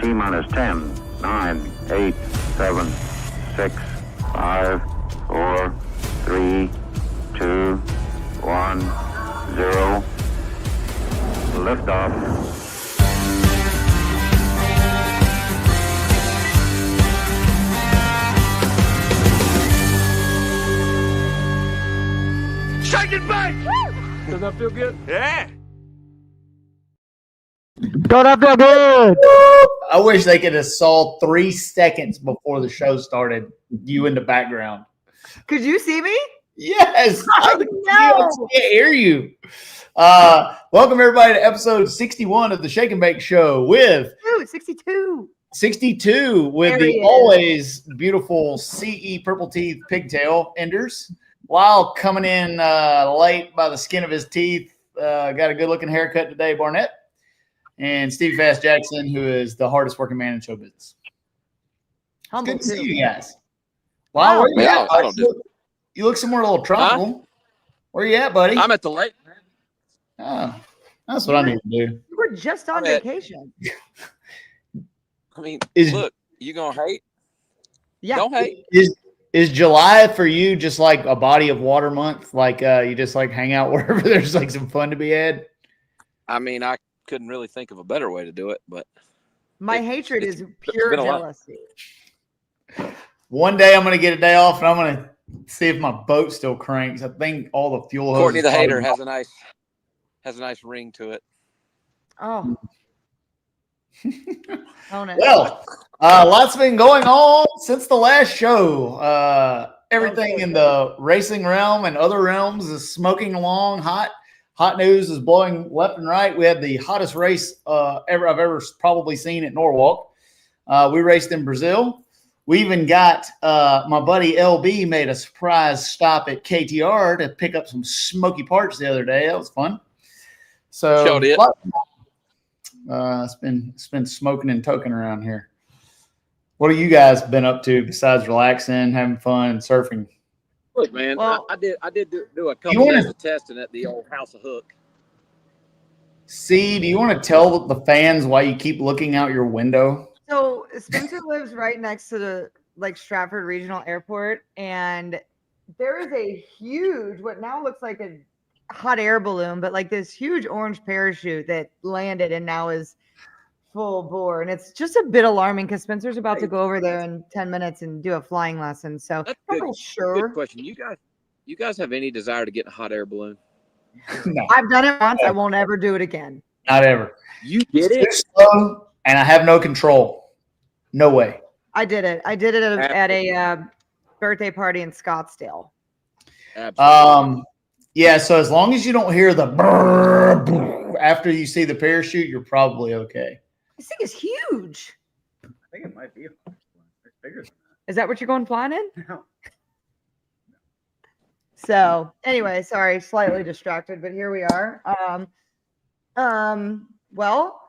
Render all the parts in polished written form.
T-minus 10, 9, 8, 7, 6, 5, 4, 3, 2, 1, 0. Liftoff. Shake it back! Does that feel good? Yeah. Don't that feel good? I wish they could have saw 3 seconds before the show started. You in the background. Could you see me? Yes. I No. can't hear you. Welcome everybody to episode 61 of the Shake and Bake Show with 62. 62 with There the he is. always beautiful CE purple teeth pigtail Enders. Lyle coming in late by the skin of his teeth. Got a good looking haircut today, Barnett. And Stevie Fast Jackson, who is the hardest working man in show business. Humble Good to see too. you guys. Lyle, where you Yeah, at? I don't do- You look somewhere a little tropical. Where you at, buddy? I'm at the lake. Oh, that's what I need to do. You were just on I'm at- vacation. I mean, Is- look, you gonna hate? Yeah. Don't hate. Is July for you just like a body of water month? Like you just like hang out wherever there's like some fun to be had? I mean, I couldn't really think of a better way to do it, but My hatred is pure been a lot. jealousy. One day I'm going to get a day off and I'm going to see if my boat still cranks. I think all the fuel. Courtney the hoses hater probably- has a nice ring to it. Oh. Own it. Well, lots been going on since the last show. Everything in the racing realm and other realms is smoking along hot. Hot news is blowing left and right. We had the hottest race I've ever probably seen at Norwalk. We raced in Brazil. We even got my buddy LB made a surprise stop at KTR to pick up some smoky parts the other day. That was fun. So Showed it. it's been smoking and toking around here. What have you guys been up to besides relaxing, having fun, and surfing? Look, man, Well- I did do a You couple wanna- days of testing at the old House of Hook. See, do you want to tell the fans why you keep looking out your window? So Spencer lives right next to the Stratford Regional Airport, and there is a huge, what now looks like a hot air balloon, but like this huge orange parachute that landed and now is full bore. And it's just a bit alarming because Spencer's about to go over there in 10 minutes and do a flying lesson. So That's I'm good. not sure. Good question. You guys have any desire to get in a hot air balloon? No, I've done it once. I won't ever do it again. not ever. You get It's too slow, and I have no control. No way. I did it. I did it at a birthday party in Scottsdale. Absolutely. Yeah, so as long as you don't hear the brrr, brrr after you see the parachute, you're probably okay. This thing is huge. I think it might be. It's bigger than Is that what you're going flying in? that. No. So anyway, sorry, slightly distracted, but here we are. Well,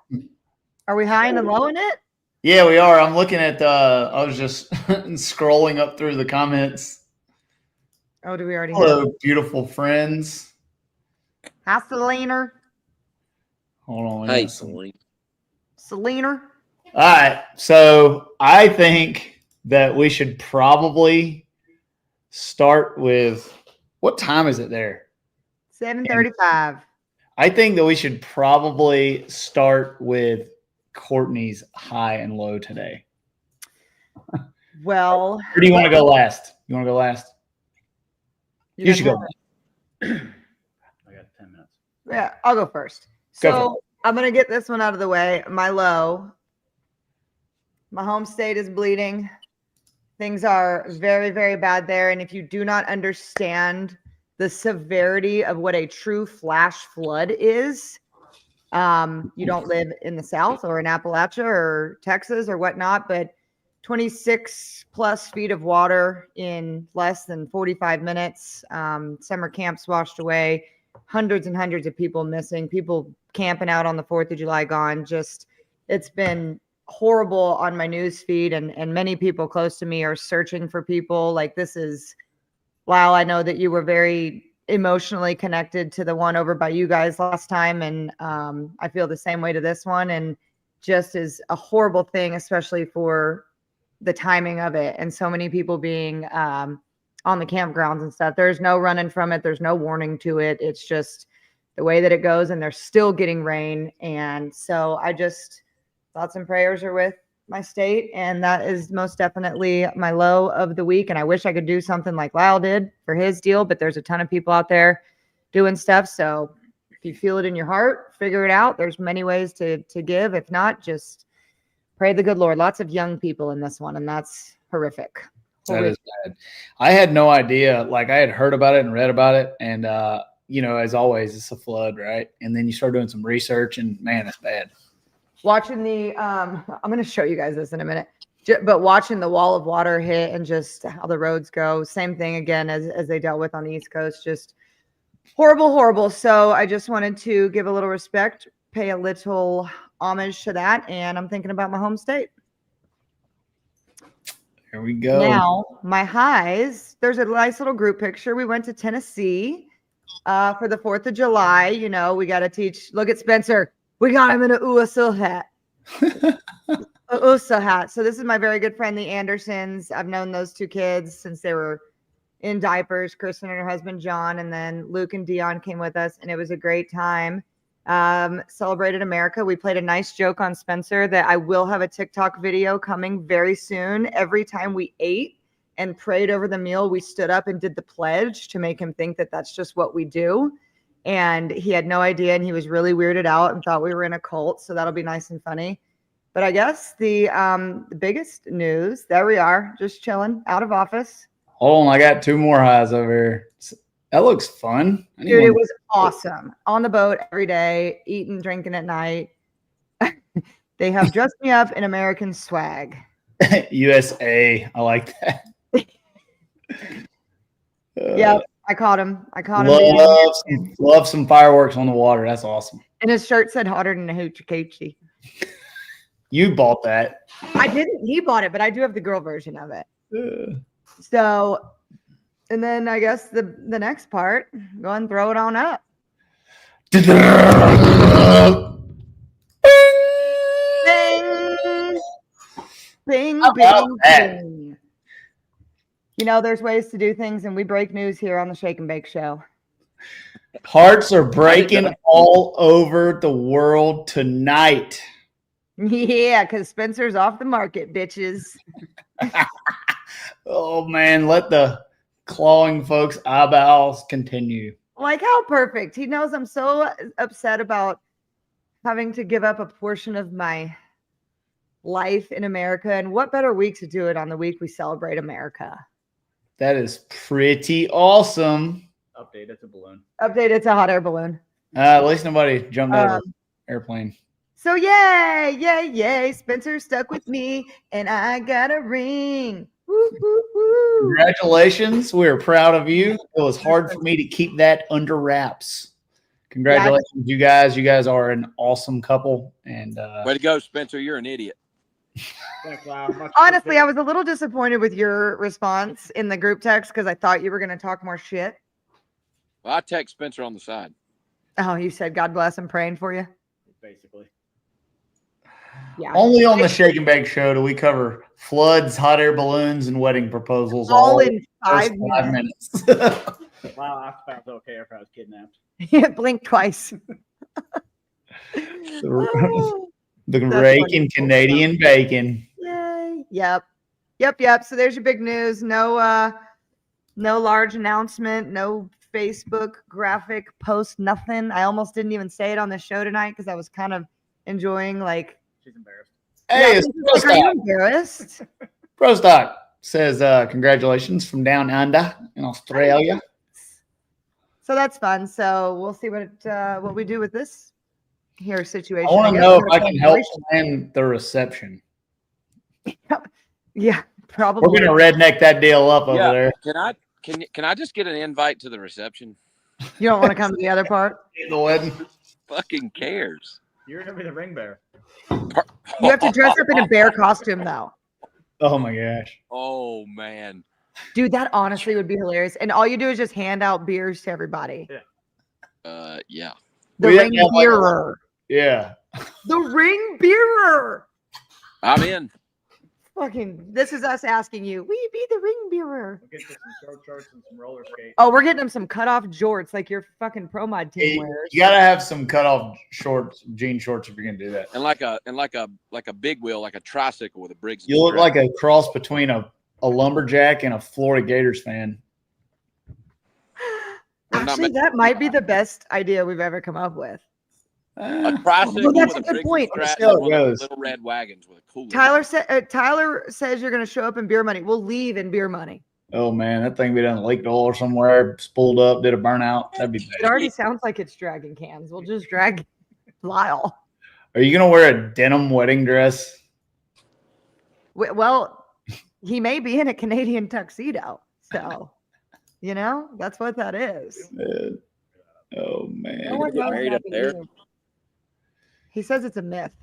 are we high and low in it? Yeah, we are. I'm looking at I was just scrolling up through the comments. Oh, do we already have Hello, beautiful friends. Hi, Selena? Hold on. Hey, Celine. Selena? All right. So I think that we should probably start with what time is it there? 7:35. I think that we should probably start with Courtney's high and low today. Well, Or do you want to go last? You want to go last? You guys should go. want- I got 10 minutes. Yeah, I'll go first. Go So I'm gonna get this one out of the way. My low. My home state is bleeding. Things are very, very bad there. And if you do not understand the severity of what a true flash flood is, you don't live in the South or in Appalachia or Texas or whatnot, but 26 plus feet of water in less than 45 minutes. Summer camps washed away, hundreds and hundreds of people missing, people camping out on the 4th of July gone. Just, it's been horrible on my news feed, and many people close to me are searching for people. Like, this is, Lyle, I know that you were very emotionally connected to the one over by you guys last time, and I feel the same way to this one. And just is a horrible thing, especially for the timing of it and so many people being on the campgrounds and stuff. There's no running from it. There's no warning to it. It's just the way that it goes, and they're still getting rain. And so I just thoughts and prayers are with my state, and that is most definitely my low of the week. And I wish I could do something like Lyle did for his deal, but there's a ton of people out there doing stuff. So if you feel it in your heart, figure it out. There's many ways to give. If not, just pray the good Lord. Lots of young people in this one, and that's horrific. That is bad. I had no idea. Like, I had heard about it and read about it, and you know, as always, it's a flood, right? And then you start doing some research, and man, it's bad. Watching the I'm going to show you guys this in a minute, but watching the wall of water hit and just how the roads go, same thing again as they dealt with on the East Coast, just horrible. So I just wanted to give a little respect, pay a little homage to that, and I'm thinking about my home state. Here we go. Now, my highs, there's a nice little group picture. We went to Tennessee for the 4th of July. You know, we got to teach. Look at Spencer. We got him in a USA hat. A USA hat. So this is my very good friend, the Andersons. I've known those two kids since they were in diapers, Kristen and her husband, John. And then Luke and Dion came with us, and it was a great time. Celebrated America. We played a nice joke on Spencer that I will have a TikTok video coming very soon. Every time we ate and prayed over the meal, we stood up and did the pledge to make him think that that's just what we do. And he had no idea, and he was really weirded out and thought we were in a cult. So that'll be nice and funny. But I guess the biggest news, there we are, just chilling out of office. Hold on, I got 2 more highs over here. That looks fun. Dude, it was awesome. On the boat every day, eating, drinking at night. They have dressed me up in American swag. USA. I like that. Yeah, I caught him. Love some fireworks on the water. That's awesome. And his shirt said hotter than a hoochie coochie. You bought that. I didn't. He bought it, but I do have the girl version of it. So, and then I guess the next part, go and throw it on up. Bing, bing, bing. You know, there's ways to do things, and we break news here on the Shake and Bake Show. Hearts are breaking all over the world tonight. Yeah, because Spencer's off the market, bitches. Oh, man, let the clawing folks' eyeballs continue. Like, how perfect. He knows I'm so upset about having to give up a portion of my life in America. And what better week to do it on the week we celebrate America? That is pretty awesome. Update, it's a balloon. Update, it's a hot air balloon. At least nobody jumped out of an airplane. So yay. Spencer stuck with me, and I got a ring. Woo, woo, woo. Congratulations. We're proud of you. It was hard for me to keep that under wraps. Congratulations, you guys. You guys are an awesome couple. And way to go, Spencer. You're an idiot. Honestly, I was a little disappointed with your response in the group text because I thought you were going to talk more shit. Well, I text Spencer on the side. Oh, you said God bless. I'm praying for you. Basically. Yeah. only on the Shake and Bake Show do we cover floods, hot air balloons, and wedding proposals all in 5 minutes. Wow, I thought it was okay after I was kidnapped. Yeah, blink twice. The raking Canadian bacon. Yay. Yep. So there's your big news. No large announcement, no Facebook graphic post, nothing. I almost didn't even say it on the show tonight because I was kind of enjoying like. She's embarrassed. Hey, it's like, are you embarrassed? Prostock says congratulations from down under in Australia. So that's fun. So we'll see what we do with this here situation. I want to know if I can help plan the reception. Yeah, probably. We're gonna redneck that deal up over there. Can I just get an invite to the reception? You don't want to come to the other part? The wedding. Fucking cares. You're gonna be the ring bearer. You have to dress up in a bear costume though. Oh my gosh. Oh man. Dude, that honestly would be hilarious. And all you do is just hand out beers to everybody. Yeah. The ring bearer. Yeah. The ring bearer. I'm in. Fucking, this is us asking you. Will you be the ring bearer? We'll get you some short shorts and some roller skates. Oh, we're getting him some cutoff jorts like your fucking Pro Mod team wears. You gotta have some cutoff shorts, jean shorts, if you're gonna do that. And like a big wheel, like a tricycle with a Briggs. You look like a cross between a lumberjack and a Florida Gators fan. Actually, that might be the best idea we've ever come up with. A tricycle that's with a good Briggs point. strap Let's see how it and one of goes. those little red wagons with a cooler. Tyler says you're going to show up in beer money. We'll leave in beer money. Oh man, that thing be done leaked oil or somewhere, spooled up, did a burnout. That'd be It bad. already sounds like it's dragging cans. We'll just drag Lyle. Are you gonna wear a denim wedding dress? Well, he may be in a Canadian tuxedo. So, that's what that is. Oh man. No one get knows married that up but there? you. He says it's a myth.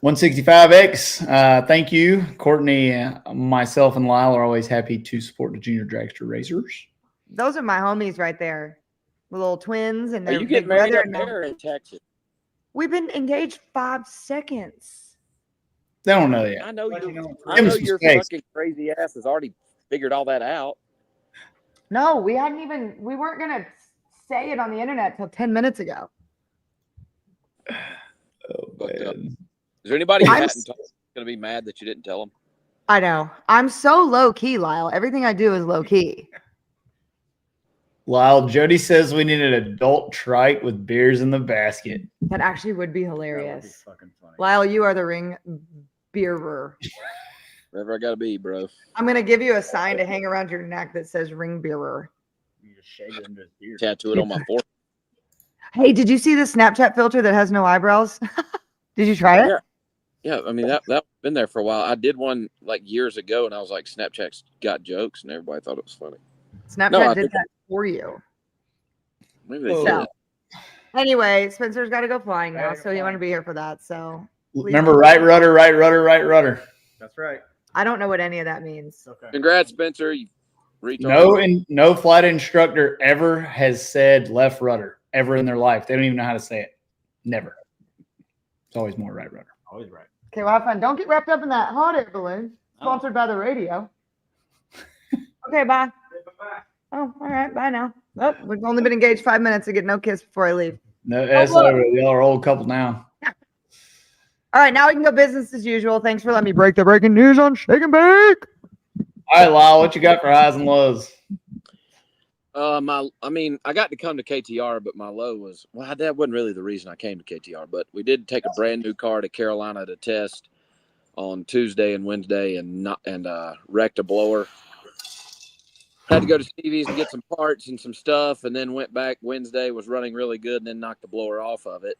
165X. Thank you, Courtney. Myself and Lyle are always happy to support the junior dragster racers. Those are my homies right there. The little twins and Are their you big getting married brother. up And there or in Texas? we've been engaged 5 seconds. They don't know yet. I know Let you you. know. I Give 'em know some your space. fucking crazy ass has already figured all that out. No, we weren't going to say it on the internet till 10 minutes ago. Oh But, man. Is there anybody who I'm hadn't told going to be mad that you didn't tell them? I know. I'm so low key, Lyle. Everything I do is low key. Lyle, Jody says we need an adult trike with beers in the basket. That actually would be That would be hilarious. fucking funny. Lyle, you are the ring bearer. Wherever I got to be, bro. I'm going to give you a sign to hang around your neck that says ring bearer. You just shave it into his beard. Tattoo it on my forehead. Hey, did you see the Snapchat filter that has no eyebrows? Did you try it? Yeah. Yeah, I mean that been there for a while. I did one like years ago, and I was like, Snapchat's got jokes, and everybody thought it was funny. Snapchat No, I did think- that for you. Maybe they Oh. did. So, anyway, Spencer's got to go flying now, Gotta go so he want to flying. be here for that. So Remember, right rudder, right rudder, right rudder. That's right. I don't know what any of that means. It's okay. Congrats, Spencer. You retarded. No flight instructor ever has said left rudder ever in their life. They don't even know how to say it. Never. It's always more right rudder. Always right. Okay, well, have fun. Don't get wrapped up in that hot air balloon. Sponsored by the radio. Okay, bye. Oh, all right. Bye now. Oh, we've only been engaged 5 minutes to get no kiss before I leave. No, that's look. over. Y'all are old couple now. All right, now we can go business as usual. Thanks for letting me break the breaking news on Shake and Bake. All right, Lyle, what you got for highs and lows? I got to come to KTR, but my low was that wasn't really the reason I came to KTR. But we did take a brand new car to Carolina to test on Tuesday and Wednesday, and wrecked a blower. Had to go to Stevie's to get some parts and some stuff, and then went back Wednesday. Was running really good, and then knocked the blower off of it.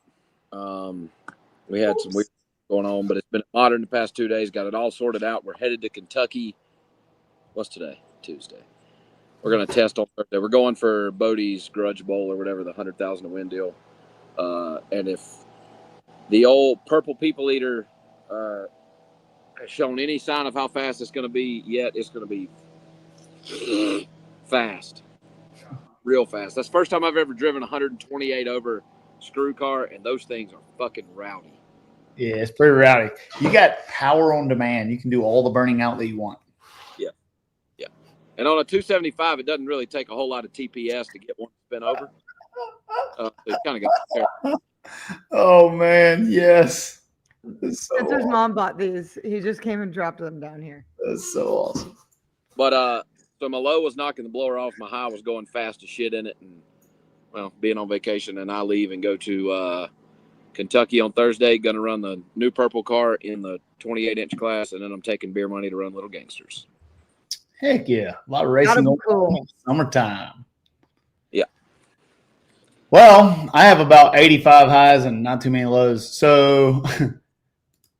We had some weird going on, but it's been modern the past 2 days. Got it all sorted out. We're headed to Kentucky. What's today? Tuesday. We're going to test on Thursday. We're going for Bodie's Grudge Bowl or whatever, the 100,000 to win deal. And if the old purple people eater has shown any sign of how fast it's going to be yet, it's going to be fast. Real fast. That's the first time I've ever driven 128 over screw car, and those things are fucking rowdy. Yeah, it's pretty rowdy. You got power on demand. You can do all the burning out that you want. And on a 275, it doesn't really take a whole lot of TPS to get one to spin over. It kind of got there. Oh, man. Yes. That's so Spencer's awesome. mom bought these. He just came and dropped them down here. That's so awesome. But so my low was knocking the blower off. My high was going fast as shit in it, and being on vacation. And I leave and go to Kentucky on Thursday. Going to run the new purple car in the 28-inch class, and then I'm taking beer money to run Little Gangsters. Heck yeah. A lot of Gotta racing be going cool. on in summertime. Yeah. Well, I have about 85 highs and not too many lows. So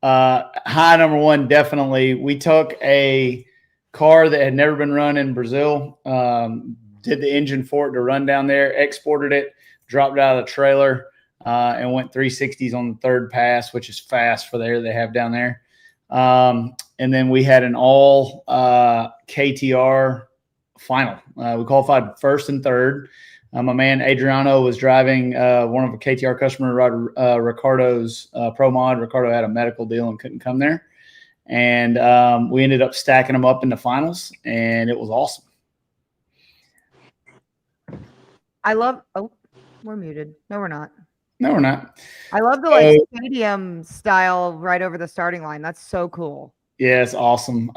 high number one, definitely. We took a car that had never been run in Brazil, did the engine for it to run down there, exported it, dropped it out of the trailer, and went 360s on the third pass, which is fast for the air they have down there. And then we had an all KTR final. We qualified first and third. My man Adriano was driving one of a KTR customer, Ricardo's Pro Mod. Ricardo had a medical deal and couldn't come there. And we ended up stacking them up in the finals, and it was awesome. Oh, we're muted. No, we're not. No, we're not. I love the stadium style right over the starting line. That's so cool. Yeah, it's awesome.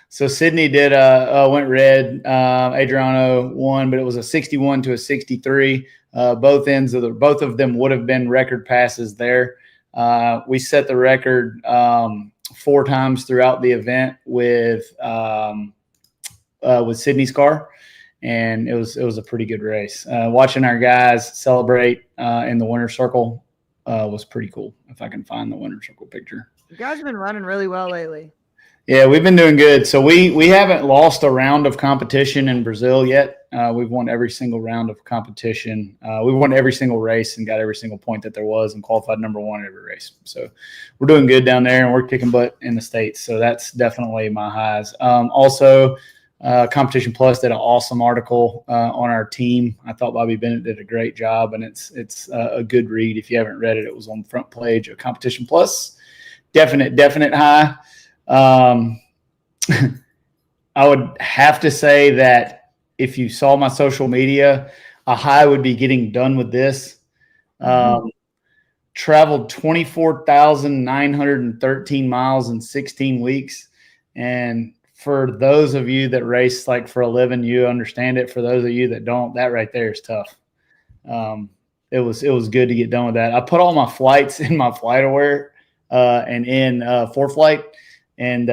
So Sydney did went red. Adriano won, but it was a 61 to a 63. Both of them would have been record passes there. We set the record 4 times throughout the event with Sydney's car. And it was a pretty good race. Watching our guys celebrate in the winner's circle was pretty cool. If I can find the winner's circle picture. You guys have been running really well lately. Yeah, we've been doing good. So we haven't lost a round of competition in Brazil yet. We've won every single round of competition. We've won every single race and got every single point that there was and qualified number 1 every race. So we're doing good down there, and we're kicking butt in the States. So that's definitely my highs. Also, Competition Plus did an awesome article on our team. I thought Bobby Bennett did a great job, and it's a good read. If you haven't read it, it was on the front page of Competition Plus. Definite high. I would have to say that if you saw my social media, a high would be getting done with this. Traveled 24,913 miles in 16 weeks, and for those of you that race like for a living, you understand it. For those of you that don't, that right there is tough. It was good to get done with that. I put all my flights in my FlightAware and in ForeFlight, and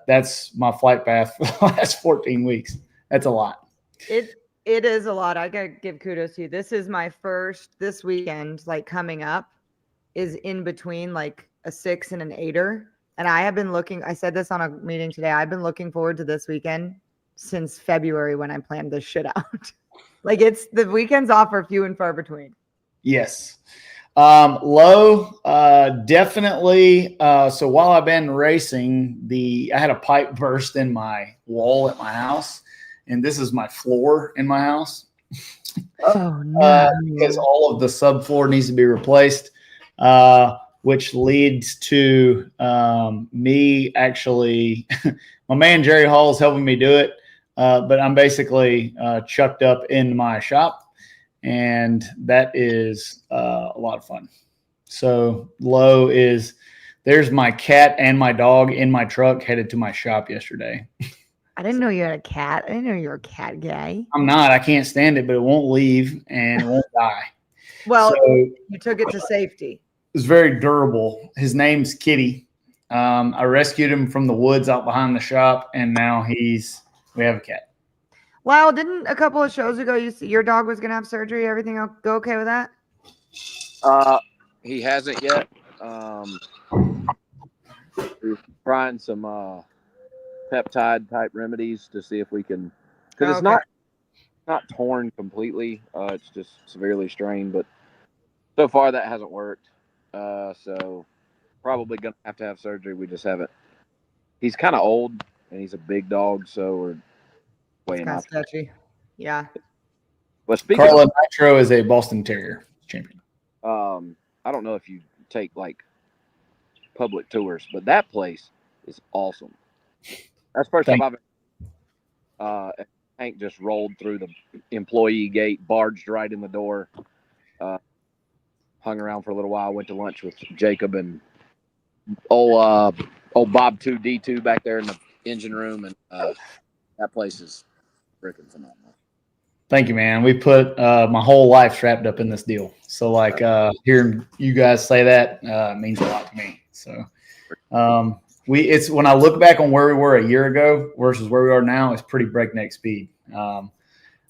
that's my flight path for the last 14 weeks. That's a lot. It is a lot. I gotta give kudos to you. This is my first this weekend, like coming up, is in between like a 6 and an 8er. And I have been looking, I said this on a meeting today, I've been looking forward to this weekend since February when I planned this shit out. Like the weekends off are few and far between. Yes. Low, definitely. So while I've been racing, I had a pipe burst in my wall at my house, and this is my floor in my house. Oh no. Because all of the subfloor needs to be replaced. Which leads to me actually, my man Jerry Hall is helping me do it, but I'm basically chucked up in my shop, and that is a lot of fun. So low is, there's my cat and my dog in my truck headed to my shop yesterday. I didn't know you had a cat. I didn't know you were a cat guy. I'm not. I can't stand it, but it won't leave and it won't die. Well, so, you took it to safety. It's very durable. His name's Kitty. I rescued him from the woods out behind the shop, and now we have a cat. Lyle, didn't a couple of shows ago your dog was going to have surgery? Everything go okay with that? He hasn't yet. We're trying some peptide type remedies to see if we can, because it's not torn completely. It's just severely strained, but so far that hasn't worked. So probably gonna have to have surgery. We just haven't. He's kind of old and he's a big dog, so we're weighing out. Sketchy. Yeah. But speaking Carla Nitro is a Boston Terrier champion. I don't know if you take like public tours, but that place is awesome. That's the first time Hank just rolled through the employee gate, barged right in the door. Hung around for a little while, went to lunch with Jacob and old Bob 2D2 back there in the engine room, and that place is freaking phenomenal. Thank you, man. We put my whole life wrapped up in this deal. So like hearing you guys say that means a lot to me. So it's when I look back on where we were a year ago versus where we are now, it's pretty breakneck speed.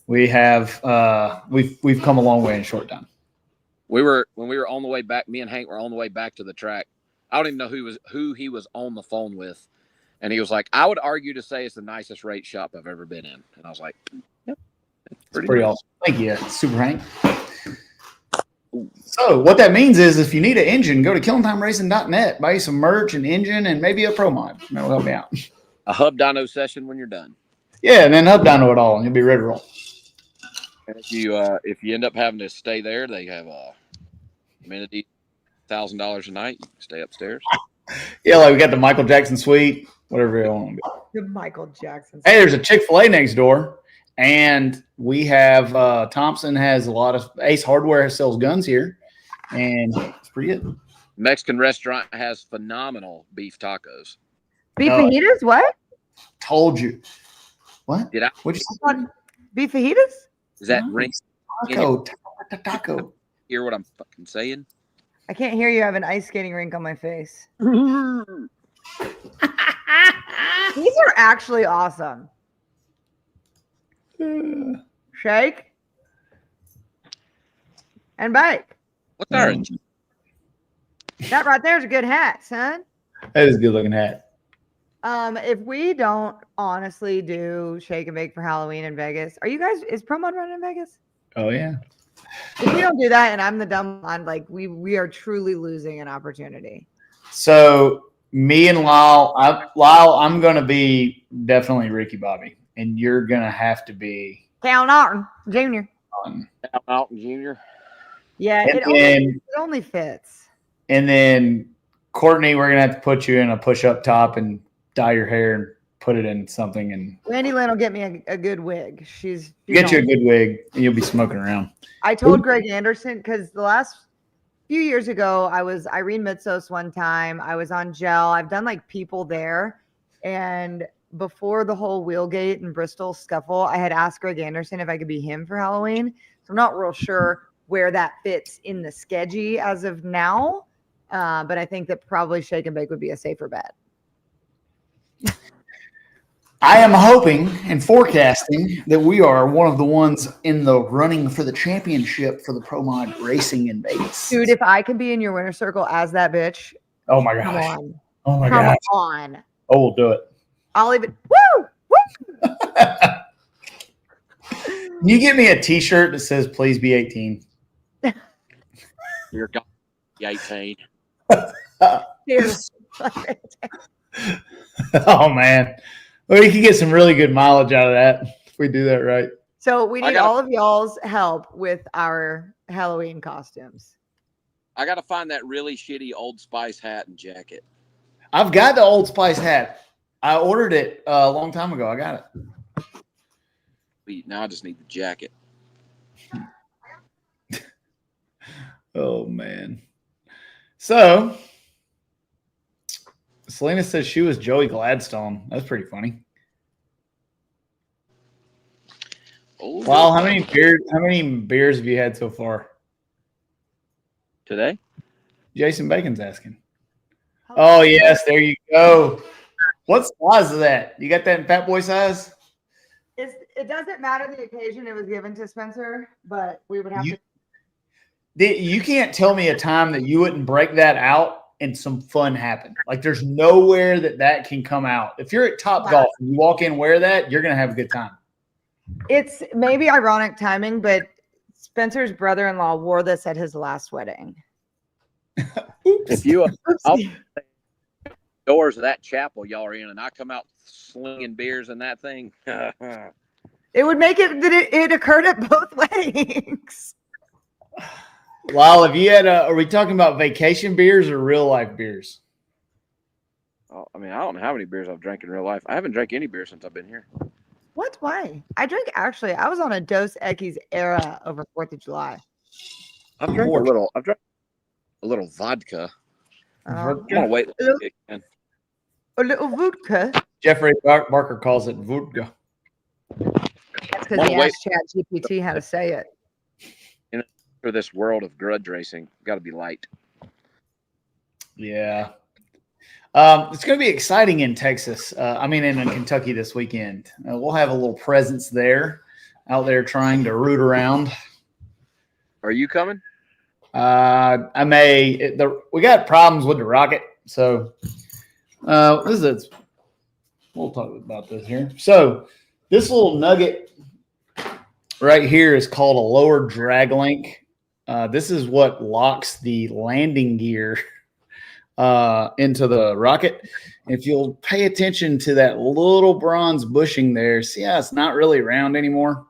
We've come a long way in a short time. When we were on the way back, me and Hank were on the way back to the track. I don't even know who he was on the phone with. And he was like, I would argue to say it's the nicest race shop I've ever been in. And I was like, yep. It's pretty awesome. Thank you, Super Hank. So what that means is if you need an engine, go to KillingTimeRacing.net, buy you some merch, an engine, and maybe a Pro Mod. That'll help me out. A hub dyno session when you're done. Yeah, and then hub dyno it all, and you'll be ready to roll. And if you end up having to stay there, they have amenity $1,000 a night. You can stay upstairs. Yeah, like we got the Michael Jackson suite, whatever you want to do. The Michael Jackson. Hey, there's a Chick-fil-A next door, and we have Thompson has a lot of Ace Hardware sells guns here, and it's pretty good. Mexican restaurant has phenomenal beef tacos. Beef fajitas? What? Told you. What? Did I? What'd you say? Beef fajitas? Is that ring? Taco. Hear what I'm fucking saying? I can't hear you. I have an ice skating rink on my face. These are actually awesome. Shake and bake. What's our That right there is a good hat, son. That is a good looking hat. If we don't honestly do shake and bake for Halloween in Vegas, is Promod running in Vegas? Oh yeah. If we don't do that and I'm the dumb one, like we are truly losing an opportunity. So me and Lyle, I'm gonna be definitely Ricky Bobby, and you're gonna have to be Cal Norton Jr. Mountain Jr. Yeah, And it only fits. And then Courtney, we're gonna have to put you in a push-up top and dye your hair and put it in something, and Randy Lynn will get me a good wig. She's get you a good wig, and you'll be smoking around. I told Greg Anderson because the last few years ago, I was Irene Mitsos one time. I was on gel. I've done like people there. And before the whole Wheelgate and Bristol scuffle, I had asked Greg Anderson if I could be him for Halloween. So I'm not real sure where that fits in the schedule as of now. But I think that probably Shake and Bake would be a safer bet. I am hoping and forecasting that we are one of the ones in the running for the championship for the Pro Mod Racing in Vegas. Dude, if I can be in your winner circle as that bitch, Oh my come gosh. on. Oh my Come gosh. on. Oh, we'll do it. I'll even woo! Woo! Can you get me a t-shirt that says please be 18? You're going 18. Cheers. Oh man. Well, you can get some really good mileage out of that if we do that right. So we need all of y'all's help with our Halloween costumes. I got to find that really shitty Old Spice hat and jacket. I've got the Old Spice hat. I ordered it a long time ago. I got it. Now I just need the jacket. Oh man. So Selena says she was Joey Gladstone. That's pretty funny. Oh, Wow, how many beers have you had so far? Today? Jason Bacon's asking. Oh yes, there you go. What size is that? You got that in fat boy size? It doesn't matter the occasion it was given to Spencer, but we would have to. You can't tell me a time that you wouldn't break that out and some fun happen. Like there's nowhere that can come out. If you're at Top Golf and you walk in and wear that, you're going to have a good time. It's maybe ironic timing, but Spencer's brother-in-law wore this at his last wedding. If you doors of that chapel y'all are in and I come out slinging beers in that thing, it would make it that it occurred at both weddings. Lyle, have you had are we talking about vacation beers or real life beers? Oh, I mean, I don't know how many beers I've drank in real life. I haven't drank any beer since I've been here. What? Why? I was on a Dos Equis era over 4th of July. I've drank a little vodka. I'm gonna wait. A little vodka. Jeffrey Barker calls it vodka. That's because he asked ChatGPT how to say it. For this world of grudge racing, got to be light. Yeah. It's going to be exciting in Texas. In Kentucky this weekend. We'll have a little presence there, out there trying to root around. Are you coming? I may. We got problems with the rocket, so we'll talk about this here. So this little nugget right here is called a lower drag link. This is what locks the landing gear into the rocket. If you'll pay attention to that little bronze bushing there, see how it's not really round anymore?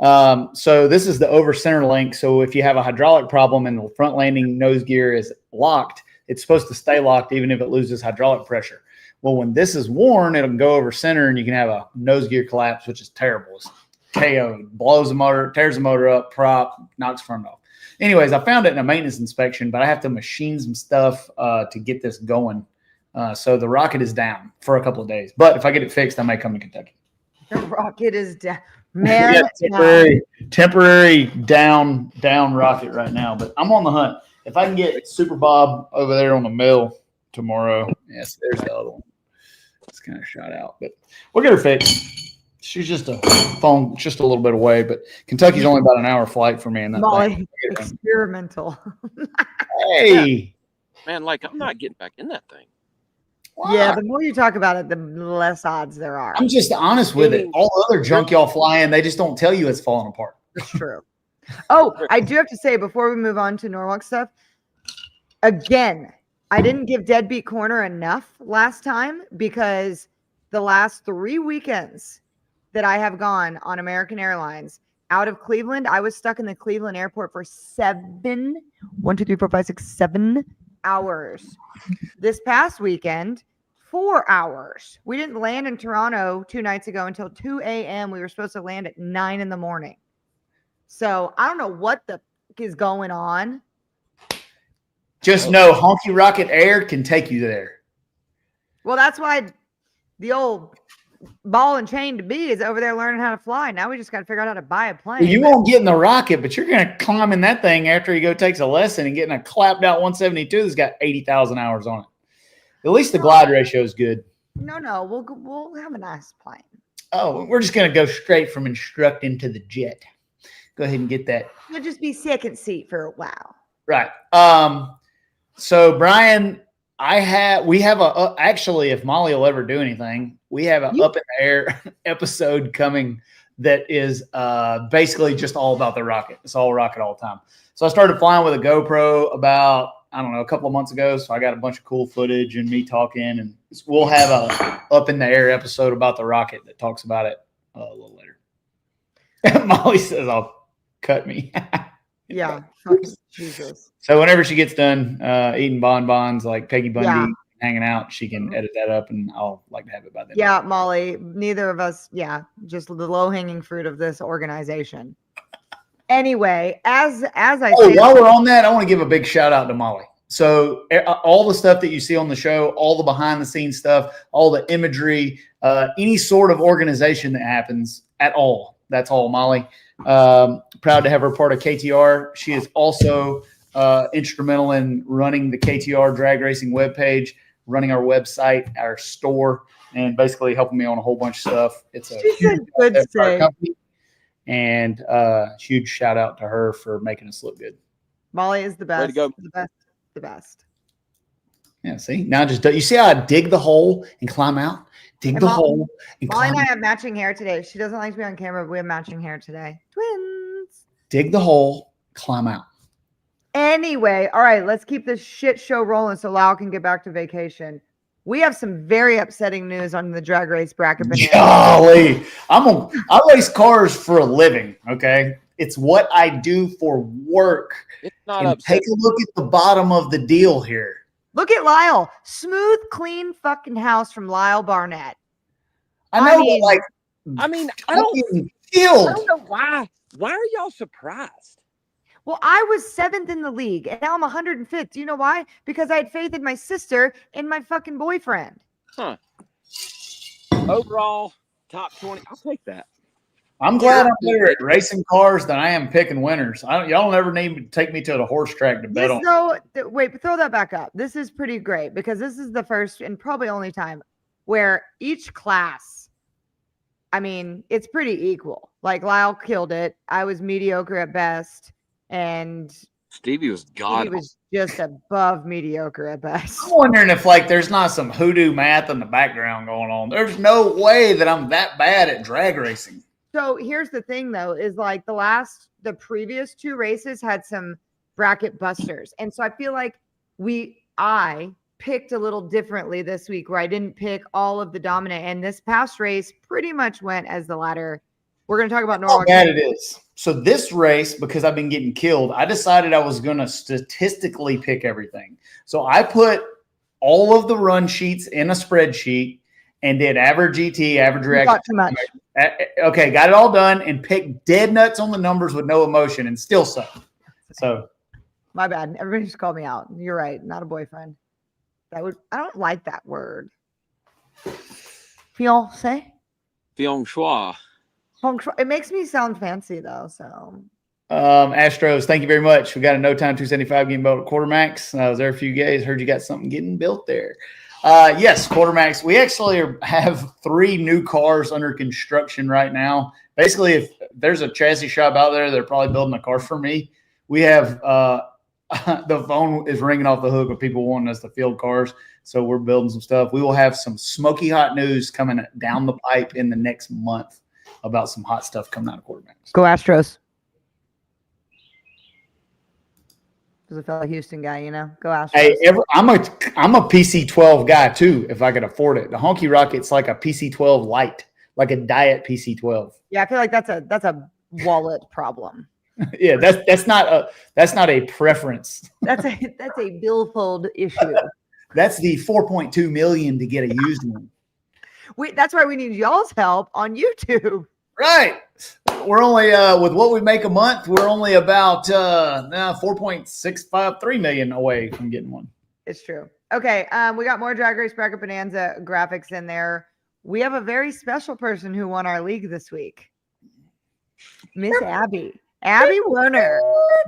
So this is the over center link. So if you have a hydraulic problem and the front landing nose gear is locked, it's supposed to stay locked even if it loses hydraulic pressure. Well, when this is worn, it'll go over center and you can have a nose gear collapse, which is terrible. It's KO, blows the motor, tears the motor up, prop, knocks front off. Anyways, I found it in a maintenance inspection, but I have to machine some stuff to get this going. So the rocket is down for a couple of days. But if I get it fixed, I may come to Kentucky. The rocket is down. Man, temporary down rocket right now. But I'm on the hunt. If I can get Super Bob over there on the mill tomorrow, yes, there's the other one. It's kind of shot out, but we'll get her fixed. She's just a phone, just a little bit away, but Kentucky's only about an hour flight for me. And that Molly, experimental. Hey, Man, like I'm not getting back in that thing. Yeah, the more you talk about it, the less odds there are. I'm just honest with it. All the other junk y'all fly in, they just don't tell you it's falling apart. It's true. Oh, I do have to say before we move on to Norwalk stuff, again, I didn't give Deadbeat Corner enough last time because the last 3 weekends that I have gone on American Airlines out of Cleveland, I was stuck in the Cleveland airport for 7 hours. This past weekend, 4 hours. We didn't land in Toronto 2 nights ago until 2 a.m. We were supposed to land at 9 in the morning. So I don't know what the f- is going on. Just know Honky Rocket Air can take you there. Well, that's why the old ball and chain to be is over there learning how to fly. Now we just got to figure out how to buy a plane. You won't get in the rocket, but you're going to climb in that thing after he takes a lesson and getting a clapped out 172 that's got 80,000 hours on it. At least the glide ratio is good. No, we'll have a nice plane. Oh, we're just going to go straight from instructing to the jet. Go ahead and get that. We'll just be second seat for a while. Right. So Brian, we have actually, if Molly will ever do anything, we have an up in the air episode coming that is basically just all about the rocket. It's all rocket all the time. So I started flying with a GoPro about, I don't know, a couple of months ago. So I got a bunch of cool footage and me talking, and we'll have a up in the air episode about the rocket that talks about it a little later. Molly says, "I'll cut me." Yeah. Jesus. So whenever she gets done eating bonbons like Peggy Bundy, hanging out, she can edit that up, and I'll like to have it by then. Yeah, Molly, neither of us, just the low-hanging fruit of this organization. Anyway, as I say, while we're on that, I want to give a big shout out to Molly. So all the stuff that you see on the show, all the behind-the-scenes stuff, all the imagery, any sort of organization that happens at all, that's all Molly. Proud to have her part of KTR. She is also instrumental in running the KTR drag racing webpage, running our website, our store, and basically helping me on a whole bunch of stuff. It's a huge good asset for our save. company, and huge shout out to her for making us look good. Molly is the best. Way to go. The best. Yeah, see, now just you see how I dig the hole and climb out, dig the hole and Molly climb and I out. have matching hair today. She doesn't like to be on camera, but we have matching hair today. Twins. Dig the hole, climb out. Anyway, all right, let's keep this shit show rolling so Lyle can get back to vacation. We have some very upsetting news on the drag race bracket. Golly, I race cars for a living. Okay, it's what I do for work. It's not And upsetting. take a look at the bottom of the deal here. Look at Lyle. Smooth, clean fucking house from Lyle Barnett. I know, mean- but like, I mean, I fucking don't killed. know why. Why are y'all surprised? Well, I was 7th in the league, and now I'm 105th. Do you know why? Because I had faith in my sister and my fucking boyfriend. Huh. Overall, top 20. I'll take that. I'm glad I'm better at racing cars than I am picking winners. Y'all never need to take me to the horse track to bet on. Wait, throw that back up. This is pretty great because this is the first and probably only time where each class, I mean, it's pretty equal. Like Lyle killed it. I was mediocre at best. And Stevie was he god. was just above mediocre at best. I'm wondering if like there's not some hoodoo math in the background going on. There's no way that I'm that bad at drag racing. So here's the thing though, is like the previous 2 races had some bracket busters. And so I feel like I picked a little differently this week where I didn't pick all of the dominant. And this past race pretty much went as the ladder We're going to talk about How Norwalk. bad it is. So this race, because I've been getting killed, I decided I was going to statistically pick everything. So I put all of the run sheets in a spreadsheet and did average GT, average You reaction. thought too much. Okay, got it all done and picked dead nuts on the numbers with no emotion and still suck. So My bad. Everybody just called me out. You're right. Not a boyfriend. I don't like that word. Fiancé? Fianchois. It makes me sound fancy though. So Astros, thank you very much. We got a no time 275 getting built at Quartermax. I was there a few days. Heard you got something getting built there. Yes, Quartermax. We actually have 3 new cars under construction right now. Basically, if there's a chassis shop out there, they're probably building a car for me. We have the phone is ringing off the hook with people wanting us to field cars. So we're building some stuff. We will have some smoky hot news coming down the pipe in the next month about some hot stuff coming out of Quarterbacks. go Astros. Does it feel like Houston guy? Go Astros. Hey, I'm a PC-12 guy too, if I could afford it. The Honky Rocket's like a PC-12 light, like a diet PC-12. Yeah, I feel like that's a wallet problem. Yeah, that's not a preference. That's a billfold issue. That's the 4.2 million to get a used one. That's why we need y'all's help on YouTube. Right. We're only with what we make a month, we're only about 4.653 million away from getting one. It's true. Okay, we got more Drag Race Bracket Bonanza graphics in there. We have a very special person who won our league this week. Miss Abby. Abby Warner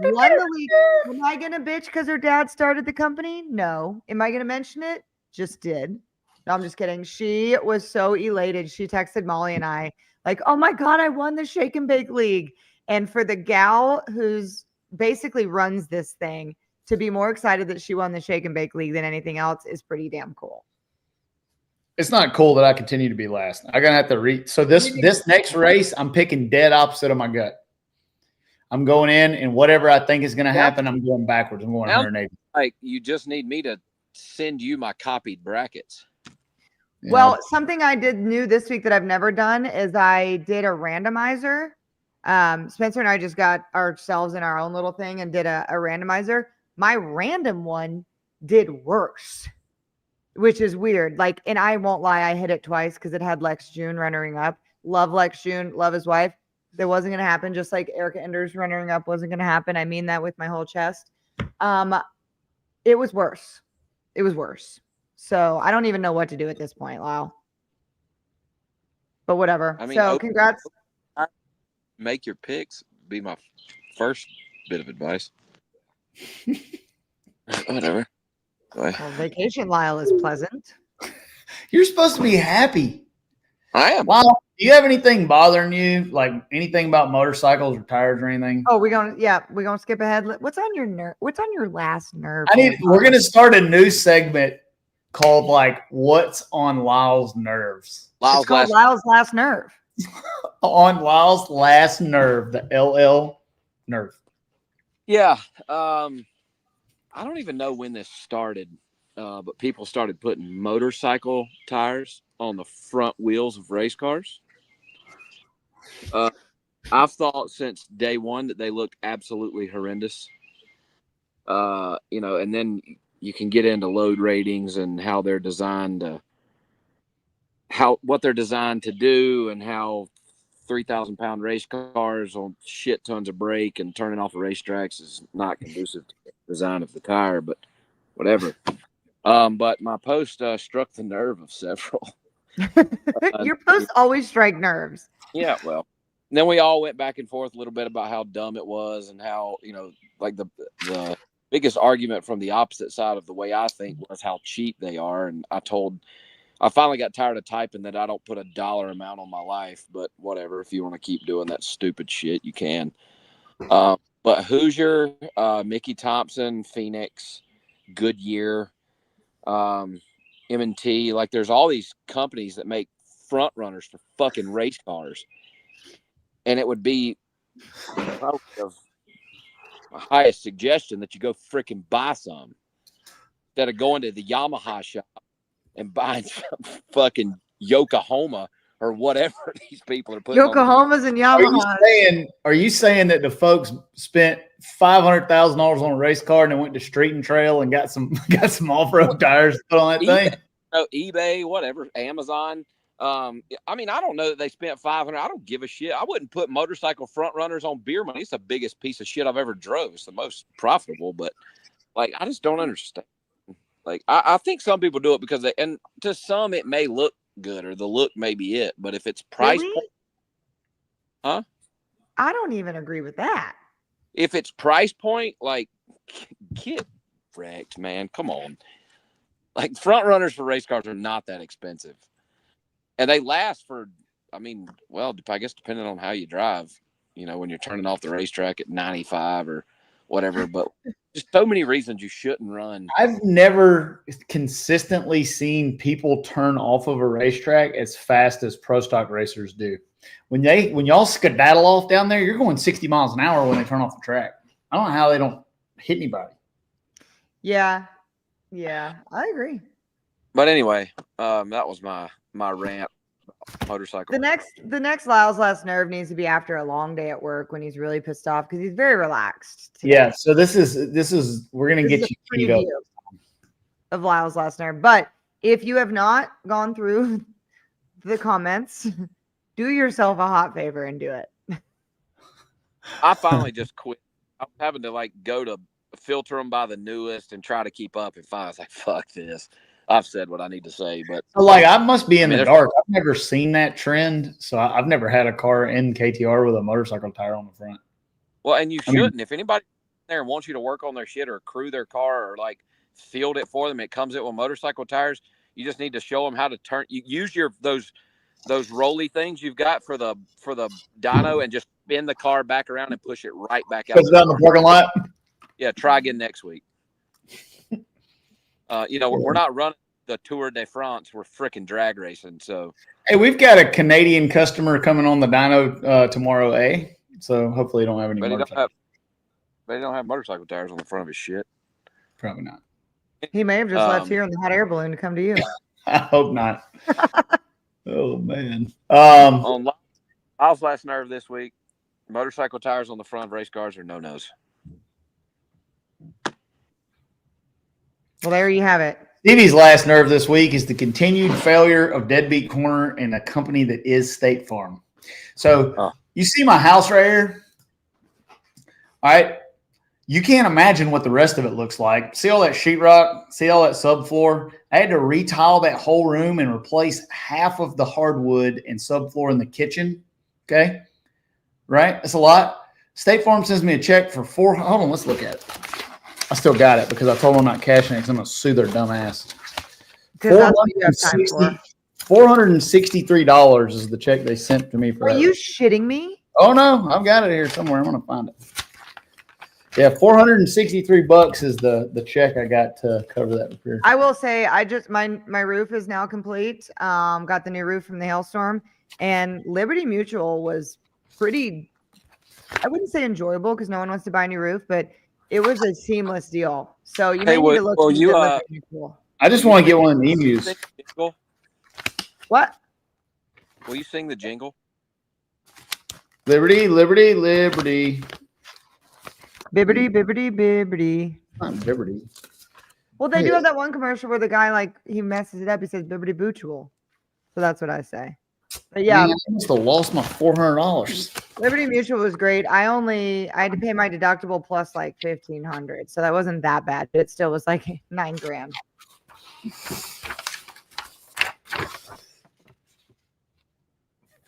won the league. Am I going to bitch because her dad started the company? No. Am I going to mention it? Just did. No, I'm just kidding. She was so elated. She texted Molly and I like, oh my God, I won the Shake and Bake League. And for the gal who's basically runs this thing to be more excited that she won the Shake and Bake League than anything else is pretty damn cool. It's not cool that I continue to be last. I'm gonna have to read. So this next race, I'm picking dead opposite of my gut. I'm going in, and whatever I think is going to happen, I'm going backwards. I'm going 180. Like you just need me to send you my copied brackets. Yeah. Well, something I did new this week that I've never done is I did a randomizer. Spencer and I just got ourselves in our own little thing and did a randomizer. My random one did worse, which is weird. Like, and I won't lie, I hit it twice because it had Lex June running up. Love Lex June, love his wife. That wasn't going to happen, just like Erica Enders running up wasn't going to happen. I mean that with my whole chest. It was worse. It was worse. So I don't even know what to do at this point, Lyle. But whatever. I mean, so congrats. Make your picks be my first bit of advice. Whatever. Well, vacation, Lyle, is pleasant. You're supposed to be happy. I am. Wow. Do you have anything bothering you? Like anything about motorcycles or tires or anything? Oh, we're gonna skip ahead. What's on your nerve? What's on your last nerve? We're gonna start a new segment called like "What's on Lyle's Nerves?" It's called Lyle's last nerve. On Lyle's last nerve, the LL nerve. Yeah. I don't even know when this started, but people started putting motorcycle tires on the front wheels of race cars. I've thought since day one that they looked absolutely horrendous. And then you can get into load ratings and how they're designed what they're designed to do, and how 3,000-pound race cars on shit tons of brake and turning off the racetracks is not conducive to the design of the tire, but whatever. But my post struck the nerve of several. Your posts always strike nerves. Yeah, well, and then we all went back and forth a little bit about how dumb it was, and how, like the biggest argument from the opposite side of the way I think was how cheap they are. And I finally got tired of typing that I don't put a dollar amount on my life, but whatever. If you want to keep doing that stupid shit, you can. But Hoosier, Mickey Thompson, Phoenix, Goodyear, M&T, like there's all these companies that make front runners for fucking race cars. And it would be probably of my highest suggestion that you go freaking buy some instead of going to the Yamaha shop and buying some fucking Yokohama or whatever these people are putting on. Yokohamas and Yamahas. Are you saying that the folks spent $500,000 on a race car and then went to Street and Trail and got some off-road tires put on that thing? eBay, whatever, Amazon. I mean, I don't know that they spent $500. I don't give a shit. I wouldn't put motorcycle front runners on beer money. It's the biggest piece of shit I've ever drove. It's the most profitable, but like, I just don't understand. Like, I think some people do it because and to some it may look good or the look may be it, but if it's price point, huh? I don't even agree with that. If it's price point, like, get wrecked, man. Come on. Like, front runners for race cars are not that expensive. And they last for, I mean, well, I guess depending on how you drive, you know, when you're turning off the racetrack at 95 or whatever, but just so many reasons you shouldn't run. I've never consistently seen people turn off of a racetrack as fast as pro stock racers do. When y'all skedaddle off down there, you're going 60 miles an hour when they turn off the track. I don't know how they don't hit anybody. Yeah, I agree. But anyway, that was my rant. Motorcycle. The next Lyle's last nerve needs to be after a long day at work when he's really pissed off because he's very relaxed today. Yeah, so this is we're gonna get you keyed up of Lyle's last nerve. But if you have not gone through the comments, do yourself a hot favor and do it. I finally just quit. I was having to like go to filter them by the newest and try to keep up, and finally I was like, fuck this. I've said what I need to say, but like I must be in the dark. I've never seen that trend, so I've never had a car in KTR with a motorcycle tire on the front. Well, and you shouldn't. If anybody there wants you to work on their shit or crew their car or like field it for them, it comes in with motorcycle tires. You just need to show them how to turn. You use those rolly things you've got for the dyno and just spin the car back around and push it right back out. Push it out in the parking lot. Yeah, try again next week. You know, we're not running the Tour de France. We're freaking drag racing. So, hey, we've got a Canadian customer coming on the dyno tomorrow, so hopefully, don't have any. But he don't have motorcycle tires on the front of his shit. Probably not. He may have just left here in the hot air balloon to come to you. I hope not. Oh man. On Lyle's last nerve this week, motorcycle tires on the front of race cars are no-nos. Well, there you have it. Stevie's last nerve this week is the continued failure of Deadbeat Corner and a company that is State Farm. So you see my house right here? All right. You can't imagine what the rest of it looks like. See all that sheetrock? See all that subfloor? I had to retile that whole room and replace half of the hardwood and subfloor in the kitchen. Okay. Right? That's a lot. State Farm sends me a check for hold on, let's look at it. I still got it because I told them I'm not cashing it because I'm going to sue their dumb ass. $463 is the check they sent to me for that. Are you shitting me? Oh, no. I've got it here somewhere. I'm going to find it. Yeah, $463 is the check I got to cover that repair. I will say my roof is now complete. Got the new roof from the hailstorm, and Liberty Mutual was pretty, I wouldn't say enjoyable because no one wants to buy a new roof, but it was a seamless deal. So you may need to look at Liberty Mutual. I just want to get one of the emus. What? Will you sing the jingle? Liberty, liberty, liberty. Bibbity, bibbity, bibbity. Not liberty. Well, they do have that one commercial where the guy, he messes it up. He says bibbity bootual. So that's what I say. But yeah. Man, I must have lost my $400. Liberty Mutual was great. I had to pay my deductible plus $1,500. So that wasn't that bad. But it still was like $9,000.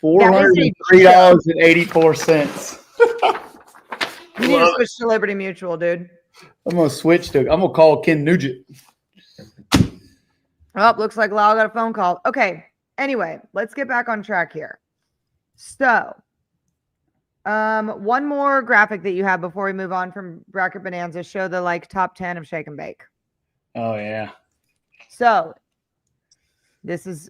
$403.84. You need to switch to Liberty Mutual, dude. I'm going to call Ken Nugent. Oh, looks like Lyle got a phone call. Okay. Anyway, let's get back on track here. So, one more graphic that you have before we move on from Bracket Bonanza. Show the top 10 of Shake and Bake. Oh, yeah. So, this is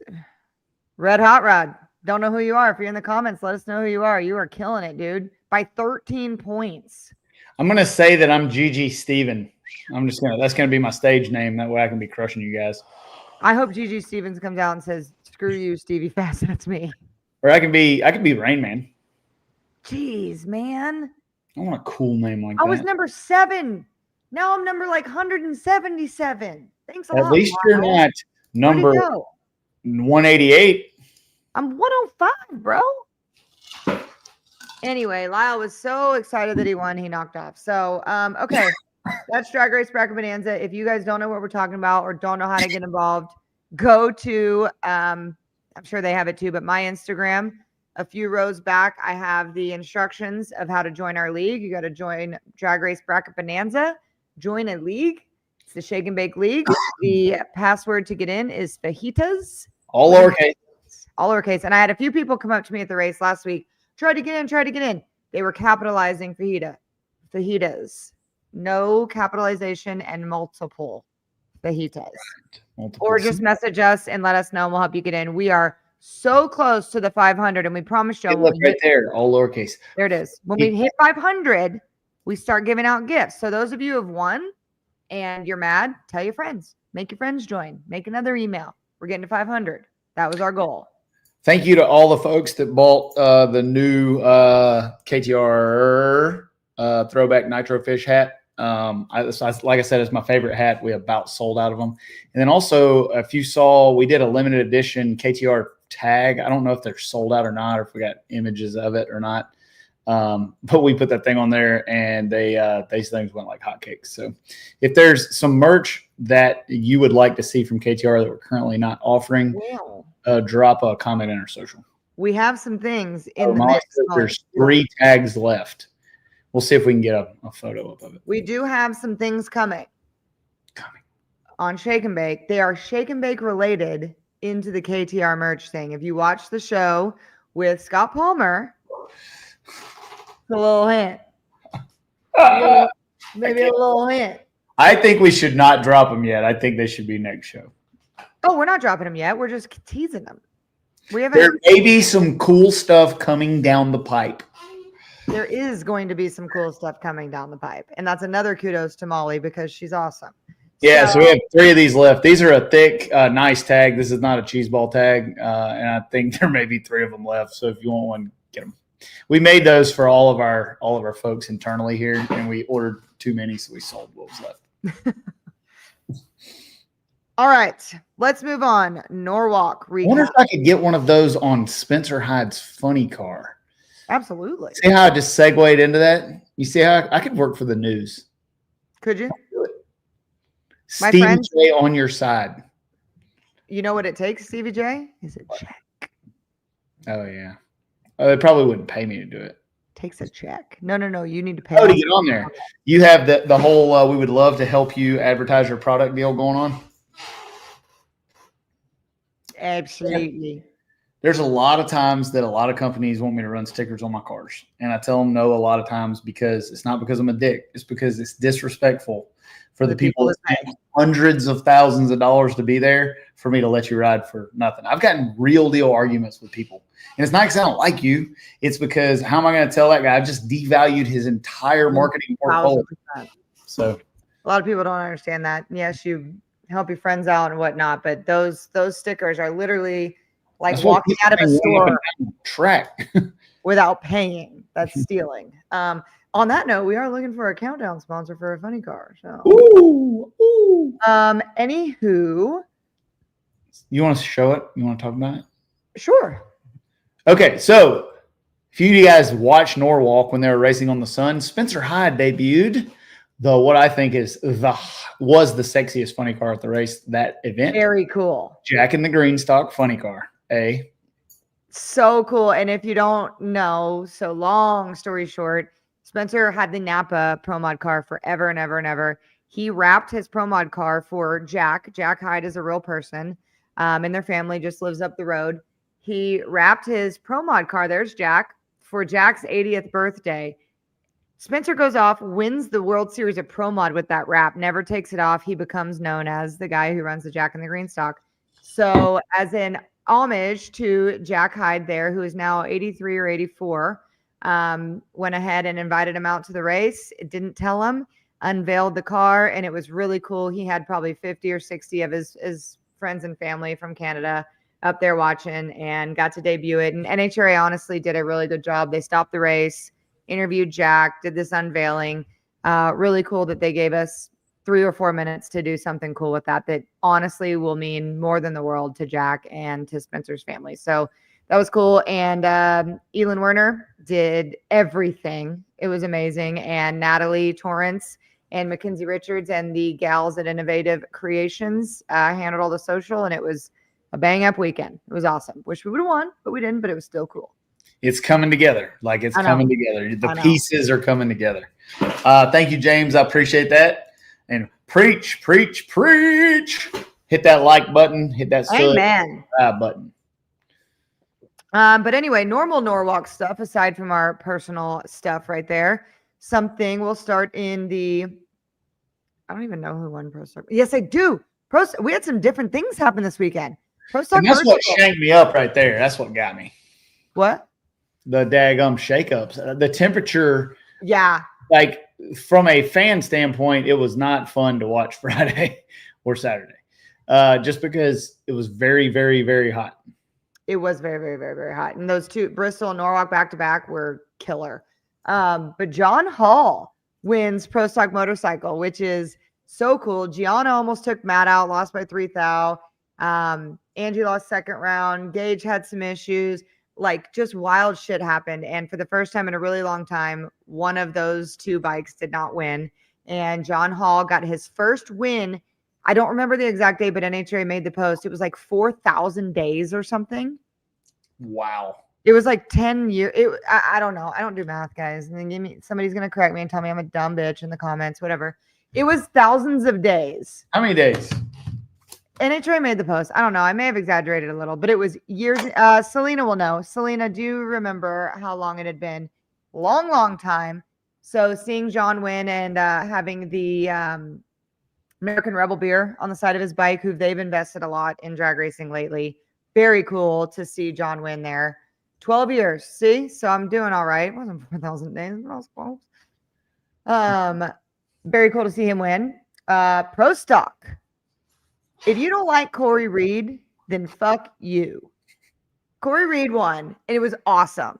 Red Hot Rod. Don't know who you are. If you're in the comments, let us know who you are. You are killing it, dude. By 13 points. I'm going to say that I'm GG Steven. That's going to be my stage name. That way I can be crushing you guys. I hope GG Stevens comes out and says, screw you, Stevie Fast. That's me. Or I can be Rain Man. Jeez, man. I want a cool name like I that. was number 7. Now I'm number like 177. Thanks a lot. At least you're Lyle. not Where'd number he go? 188. I'm 105, bro. Anyway, Lyle was so excited that he won, he knocked off. So, okay. That's Drag Race Bracket Bonanza. If you guys don't know what we're talking about or don't know how to get involved, go to I'm sure they have it too, but my Instagram, a few rows back, I have the instructions of how to join our league. You got to join Drag Race Bracket Bonanza, join a league. It's the Shake and Bake League. The password to get in is fajitas. All lowercase. All lowercase. And I had a few people come up to me at the race last week. Try to get in. They were capitalizing fajitas. No capitalization and multiple fajitas. Or just message us and let us know and we'll help you get in. We are so close to the 500 and we promise you. Look right there, all lowercase. There it is. When we hit 500, we start giving out gifts. So those of you who have won and you're mad, tell your friends. Make your friends join. Make another email. We're getting to 500. That was our goal. Thank you to all the folks that bought the new KTR throwback nitro fish hat. Like I said, it's my favorite hat. We about sold out of them. And then also, if you saw, we did a limited edition KTR tag. I don't know if they're sold out or not, or if we got images of it or not. But we put that thing on there, and these things went like hotcakes. So, if there's some merch that you would like to see from KTR that we're currently not offering, drop a comment in our social. We have some things in the mix. There's 3 tags left. We'll see if we can get a photo up of it. We do have some things coming on Shake and Bake. They are Shake and Bake related into the KTR merch thing. If you watch the show with Scott Palmer, it's a little hint. Maybe a little hint. I think we should not drop them yet. I think they should be next show. Oh, we're not dropping them yet. We're just teasing them. There may be some cool stuff coming down the pipe. There is going to be some cool stuff coming down the pipe. And that's another kudos to Molly because she's awesome. Yeah, so we have 3 of these left. These are a thick, nice tag. This is not a cheese ball tag. And I think there may be 3 of them left. So if you want one, get them. We made those for all of our folks internally here, and we ordered too many, so we sold what was left. All right, let's move on. Norwalk recap. I wonder if I could get one of those on Spencer Hyde's funny car. Absolutely. See how I just segued into that? You see how I could work for the news. Could you? My Stevie J on your side. You know what it takes, Stevie J? Is a check. Oh, yeah. They probably wouldn't pay me to do it. Takes a check. No. You need to pay. Oh, to get on there. You have the whole we would love to help you advertise your product deal going on. Absolutely. Yeah. There's a lot of times that a lot of companies want me to run stickers on my cars. And I tell them no a lot of times because it's not because I'm a dick. It's because it's disrespectful for the people that pay hundreds of thousands of dollars to be there for me to let you ride for nothing. I've gotten real deal arguments with people. And it's not because I don't like you. It's because how am I going to tell that guy? I've just devalued his entire marketing portfolio. 1,000%. So a lot of people don't understand that. Yes, you help your friends out and whatnot, but those stickers are literally like walking out of a store track without paying. That's stealing. On that note, we are looking for a countdown sponsor for a funny car. So, anywho, you want to show it? You want to talk about it? Sure. Okay, so if you guys watched Norwalk when they were racing on the sun, Spencer Hyde debuted what I think was the sexiest funny car at the race that event. Very cool. Jack in the Green stock funny car. So cool. And if you don't know, so long story short, Spencer had the Napa Pro Mod car forever and ever and ever. He wrapped his Pro Mod car for Jack. Jack Hyde is a real person, and their family just lives up the road. He wrapped his Pro Mod car, there's Jack, for Jack's 80th birthday. Spencer goes off, wins the World Series of Pro Mod with that wrap, never takes it off. He becomes known as the guy who runs the Jack in the Green stock. So as an homage to Jack Hyde there, who is now 83 or 84, went ahead and invited him out to the race. It didn't tell him, unveiled the car, and it was really cool. He had probably 50 or 60 of his friends and family from Canada up there watching and got to debut it. And NHRA honestly did a really good job. They stopped the race, interviewed Jack, did this unveiling. Really cool that they gave us 3 or 4 minutes to do something cool with that honestly will mean more than the world to Jack and to Spencer's family. So that was cool. And Elin Werner did everything. It was amazing. And Natalie Torrance and Mackenzie Richards and the gals at Innovative Creations handled all the social, and it was a bang up weekend. It was awesome. Wish we would have won, but we didn't, but it was still cool. It's coming together. Like it's coming together. The pieces are coming together. Thank you, James. I appreciate that. And preach, preach, preach. Hit that like button. Hit that subscribe button. But anyway, normal Norwalk stuff, aside from our personal stuff right there. Something will start in I don't even know who won Pro Stock. Yes, I do. We had some different things happen this weekend. Pro Stock. And that's what shanked me up right there. That's what got me. What? The daggum shakeups. The temperature. Yeah. Like from a fan standpoint, it was not fun to watch Friday or Saturday. Just because it was very, very, very hot. It was very, very, very, very hot. And those two, Bristol and Norwalk back to back, were killer. But John Hall wins Pro Stock Motorcycle, which is so cool. Gianna almost took Matt out, lost by 3 thou. Angie lost second round. Gage had some issues. Like just wild shit happened. And for the first time in a really long time, one of those 2 bikes did not win. And John Hall got his first win. I don't remember the exact date, but NHRA made the post. It was like 4,000 days or something. Wow. It was like 10 years. I don't know. I don't do math, guys. And then somebody's going to correct me and tell me I'm a dumb bitch in the comments, whatever. It was thousands of days. How many days? NHRA made the post. I don't know. I may have exaggerated a little, but it was years. Selena will know. Selena, do you remember how long it had been? Long, long time. So seeing John win and having the American Rebel beer on the side of his bike, who they've invested a lot in drag racing lately. Very cool to see John win there. 12 years. See? So I'm doing all right. It wasn't 4,000 days, but I was close. Very cool to see him win. Pro Stock. If you don't like Corey Reed, then fuck you. Corey Reed won, and it was awesome.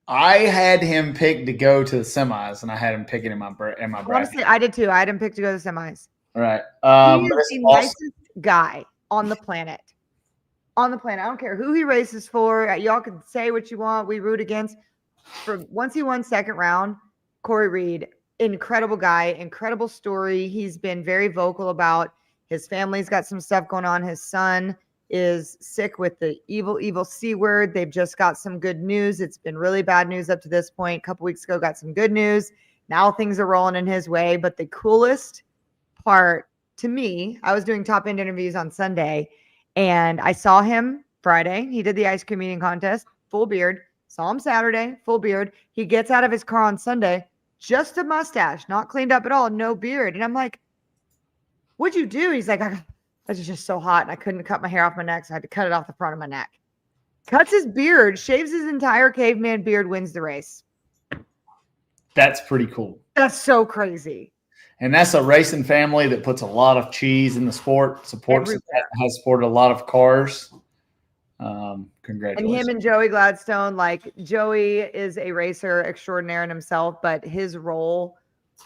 I had him picked to go to the semis, and I had him picking in my bracket. Honestly, I did too. I had him picked to go to the semis. All right. He is the nicest guy on the planet. On the planet. I don't care who he races for. Y'all can say what you want. We root against. Once he won second round, Corey Reed, incredible guy, incredible story. He's been very vocal about his family's got some stuff going on. His son is sick with the evil C word. They've just got some good news. It's been really bad news up to this point. A couple weeks ago, got some good news. Now things are rolling in his way. But the coolest part to me, I was doing top end interviews on Sunday, and I saw him Friday. He did the ice cream eating contest, full beard. Saw him Saturday, full beard. He gets out of his car on Sunday, just a mustache, not cleaned up at all, no beard. And I'm like, what'd you do? He's like, I was just so hot and I couldn't cut my hair off my neck, so I had to cut it off the front of my neck. Cuts his beard, shaves his entire caveman beard, wins the race. That's pretty cool. That's so crazy. And that's a racing family that puts a lot of cheese in the sport, has supported a lot of cars. Congratulations. And him and Joey Gladstone, like Joey is a racer extraordinaire in himself, but his role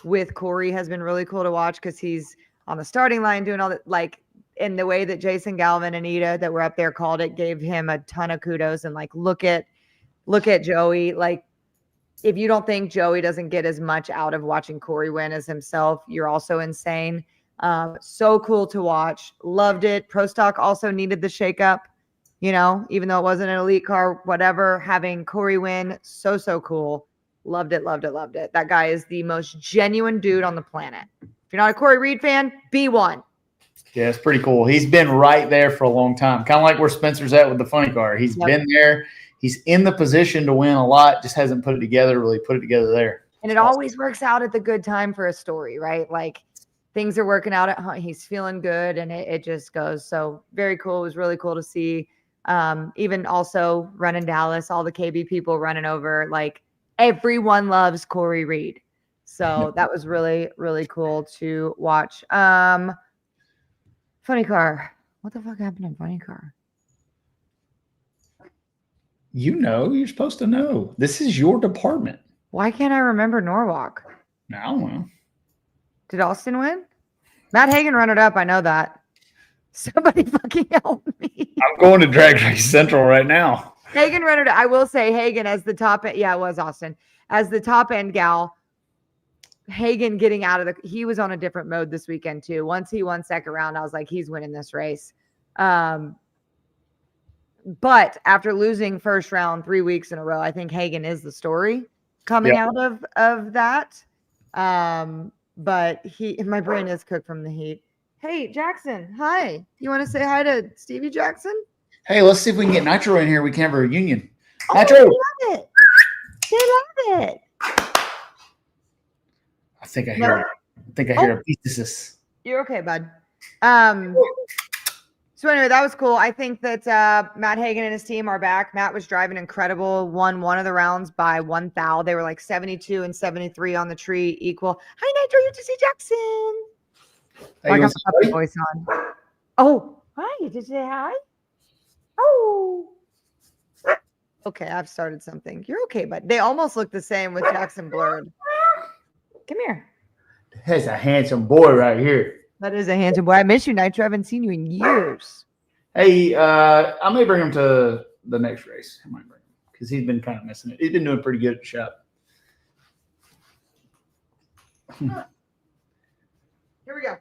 with Corey has been really cool to watch because he's on the starting line doing all that, like in the way that Jason Galvin and Ida that were up there called it, gave him a ton of kudos. And like, look at Joey. Like, if you don't think Joey doesn't get as much out of watching Corey win as himself, you're also insane. So cool to watch. Loved it. Pro Stock also needed the shakeup, you know, even though it wasn't an elite car, whatever, having Corey win. So cool. Loved it. That guy is the most genuine dude on the planet. If you're not a Corey Reed fan, be one. Yeah, it's pretty cool. He's been right there for a long time. Kind of like where Spencer's at with the funny car. He's been there. He's in the position to win a lot, just hasn't put it together there. And it always works out at the good time for a story, right? Like things are working out at home. He's feeling good and it just goes. So very cool. It was really cool to see. Even also running Dallas, all the KB people running over, like everyone loves Corey Reed. So that was really, really cool to watch. Funny car. What the fuck happened in funny car? You know, you're supposed to know. This is your department. Why can't I remember Norwalk? I don't know. Did Austin win? Matt Hagan run it up. I know that. Somebody fucking help me. I'm going to Drag Race Central right now. Hagan run it up. I will say Hagan as the top end. Yeah, it was Austin. As the top end gal. Hagan getting out of he was on a different mode this weekend too. Once he won second round, I was like, he's winning this race. But after losing first round 3 weeks in a row, I think Hagan is the story coming out of that. But my brain is cooked from the heat. Hey, Jackson. Hi. You want to say hi to Stevie Jackson? Hey, let's see if we can get Nitro in here. We can have a reunion. Oh, Nitro. they love it. They love it. I think I hear a piece. You're okay, bud. So anyway, that was cool. I think that Matt Hagan and his team are back. Matt was driving incredible, won one of the rounds by 1 thou. They were like 72 and 73 on the tree, equal. Hi, Nitro, you to see Jackson. Hey, I you got want my voice on. Oh, hi. Did you say hi? Oh. Okay, I've started something. You're okay, bud. They almost look the same with Jackson blurred. Come here. That's a handsome boy right here. That is a handsome boy. I miss you, Nitro. I haven't seen you in years. Hey, I may bring him to the next race. I might bring him because he's been kind of missing it. He's been doing pretty good at the shop. Here we go.